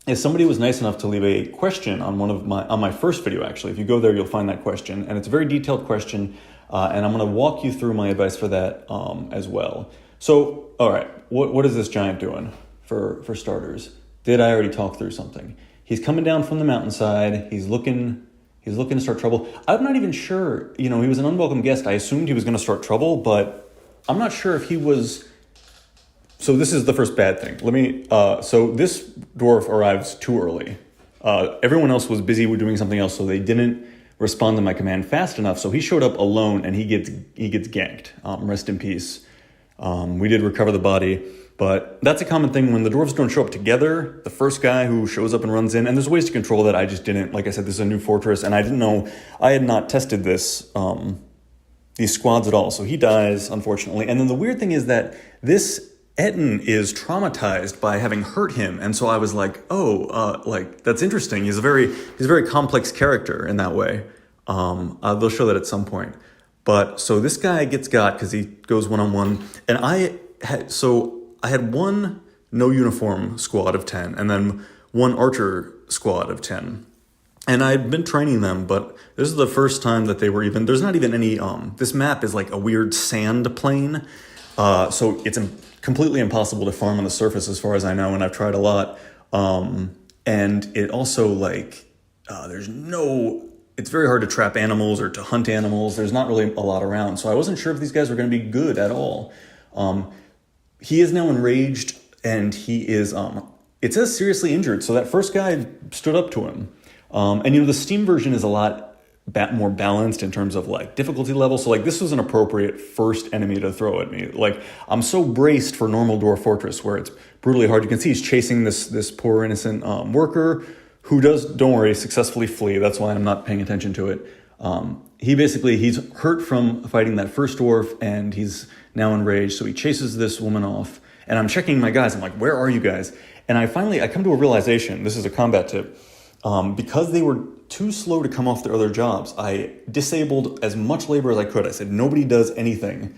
is somebody was nice enough to leave a question on my first video, actually. If you go there, you'll find that question, and it's a very detailed question, and I'm going to walk you through my advice for that as well. So, all right, what is this giant doing for starters? Did I already talk through something? He's coming down from the mountainside. He's looking to start trouble. I'm not even sure. He was an unwelcome guest. I assumed he was going to start trouble, but I'm not sure if he was. So this is the first bad thing. So this dwarf arrives too early. Everyone else was busy with doing something else, so they didn't respond to my command fast enough. So he showed up alone, and he gets ganked. Rest in peace. We did recover the body, but that's a common thing when the dwarves don't show up together. The first guy who shows up and runs in, and there's ways to control that. I just didn't. Like I said, this is a new fortress, and I didn't know. I had not tested these squads at all. So he dies, unfortunately. And then the weird thing is that this Etten is traumatized by having hurt him, and so I was like, that's interesting. He's a very complex character in that way. They'll show that at some point. But so this guy gets got because he goes one-on-one, and I had one no uniform squad of 10, and then one archer squad of 10. And I'd been training them, but this is the first time that there's not even any, this map is like a weird sand plane. So it's completely impossible to farm on the surface as far as I know, and I've tried a lot. And it also it's very hard to trap animals or to hunt animals. There's not really a lot around. So I wasn't sure if these guys were going to be good at all. He is now enraged, and he is, it says seriously injured. So that first guy stood up to him. And the Steam version is a lot more balanced in terms of difficulty level. So this was an appropriate first enemy to throw at me. I'm so braced for normal Dwarf Fortress where it's brutally hard. You can see he's chasing this poor innocent worker who does, don't worry, successfully flee. That's why I'm not paying attention to it. He's hurt from fighting that first dwarf, and he's now enraged. So he chases this woman off, and I'm checking my guys. I'm like, where are you guys? And I come to a realization. This is a combat tip. Because they were too slow to come off their other jobs, I disabled as much labor as I could. I said, nobody does anything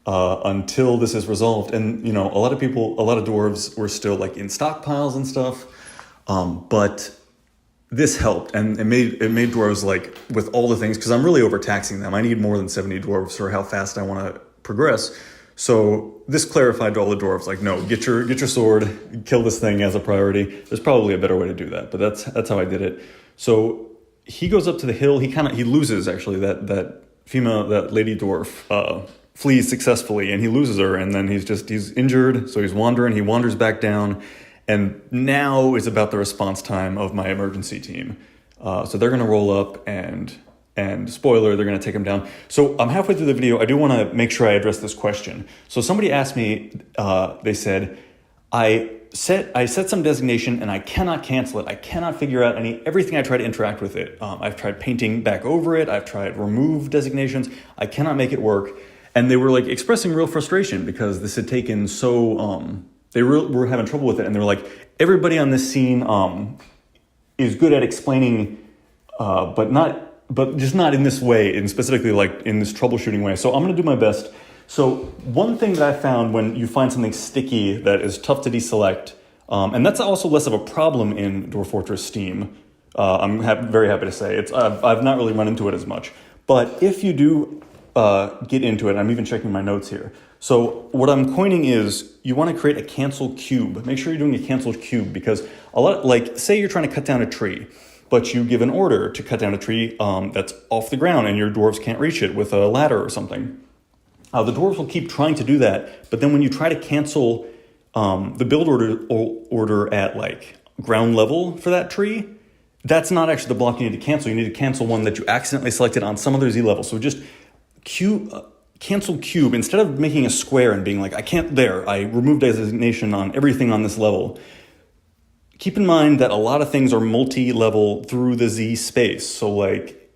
until this is resolved. And, a lot of dwarves were still in stockpiles and stuff. But this helped, and it made dwarves with all the things, because I'm really overtaxing them. I need more than 70 dwarves for how fast I want to progress. So this clarified to all the dwarves, no, get your sword, kill this thing as a priority. There's probably a better way to do that, but that's how I did it. So he goes up to the hill. He loses actually that lady dwarf flees successfully, and he loses her, and then he's injured, so he's wandering. He wanders back down, and now is about the response time of my emergency team. So they're going to roll up, and spoiler, they're going to take him down. So I'm halfway through the video. I do want to make sure I address this question. So somebody asked me, they said, I set some designation and I cannot cancel it. I cannot figure out everything I try to interact with it. I've tried painting back over it. I've tried remove designations. I cannot make it work. And they were expressing real frustration because this had taken so, they were having trouble with it. And they were like, everybody on this scene is good at explaining, but just not in this way, and specifically in this troubleshooting way. So I'm going to do my best. So one thing that I found when you find something sticky that is tough to deselect, and that's also less of a problem in Dwarf Fortress Steam, I'm very happy to say. I've not really run into it as much. But if you do get into it, I'm even checking my notes here. So what I'm coining is you want to create a cancel cube. Make sure you're doing a canceled cube, because say you're trying to cut down a tree, but you give an order to cut down a tree that's off the ground and your dwarves can't reach it with a ladder or something. The dwarves will keep trying to do that, but then when you try to cancel the build order at ground level for that tree, that's not actually the block you need to cancel. You need to cancel one that you accidentally selected on some other Z level. So just cancel cube, instead of making a square and being I can't there, I remove designation on everything on this level. Keep in mind that a lot of things are multi-level through the Z space. So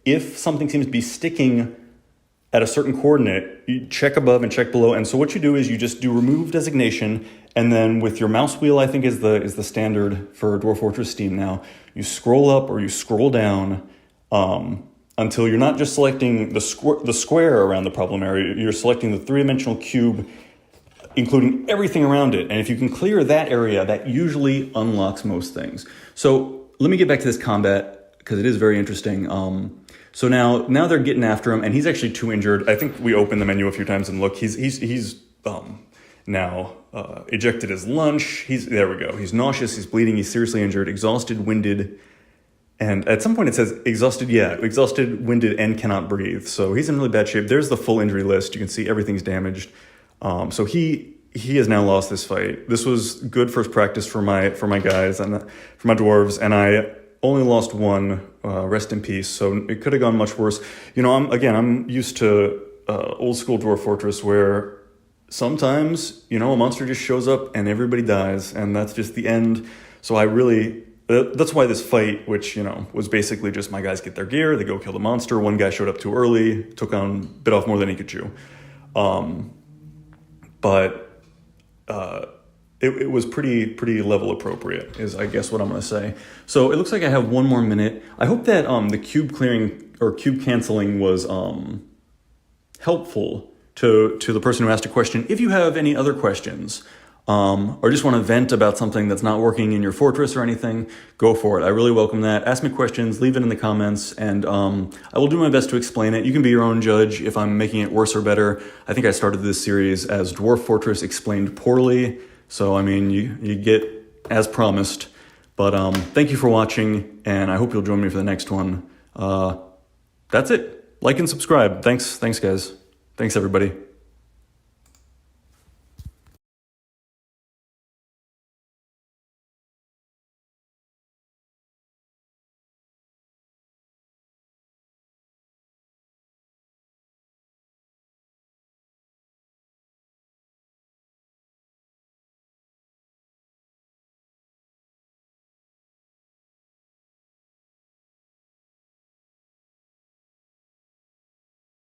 if something seems to be sticking at a certain coordinate, you check above and check below. And so what you do is you just do remove designation, and then with your mouse wheel, I think is the standard for Dwarf Fortress Steam now, you scroll up or you scroll down, until you're not just selecting the square around the problem area, you're selecting the three-dimensional cube, including everything around it. And if you can clear that area, that usually unlocks most things. So let me get back to this combat, because it is very interesting. So now they're getting after him, and he's actually too injured. I think we opened the menu a few times and look, he's now ejected his lunch. There we go. He's nauseous, he's bleeding, he's seriously injured, exhausted, winded, and at some point it says exhausted, winded, and cannot breathe. So he's in really bad shape. There's the full injury list. You can see everything's damaged. So he has now lost this fight. This was good first practice for my guys and for my dwarves, and I only lost one. Rest in peace. So it could have gone much worse. You know, I'm used to old school Dwarf Fortress where sometimes, you know, a monster just shows up and everybody dies, and that's just the end. So that's why this fight, which, you know, was basically just my guys get their gear, they go kill the monster. One guy showed up too early, bit off more than he could chew. But it was pretty level appropriate, is I guess what I'm going to say. So it looks like I have 1 more minute. I hope that the cube clearing or cube canceling was helpful to the person who asked a question. If you have any other questions, or just want to vent about something that's not working in your fortress or anything, go for it. I really welcome that. Ask me questions, leave it in the comments, and I will do my best to explain it. You can be your own judge if I'm making it worse or better. I think I started this series as Dwarf Fortress Explained Poorly, so I mean, you get as promised. But thank you for watching, and I hope you'll join me for the next one. That's it. Like and subscribe. Thanks guys. Thanks, everybody.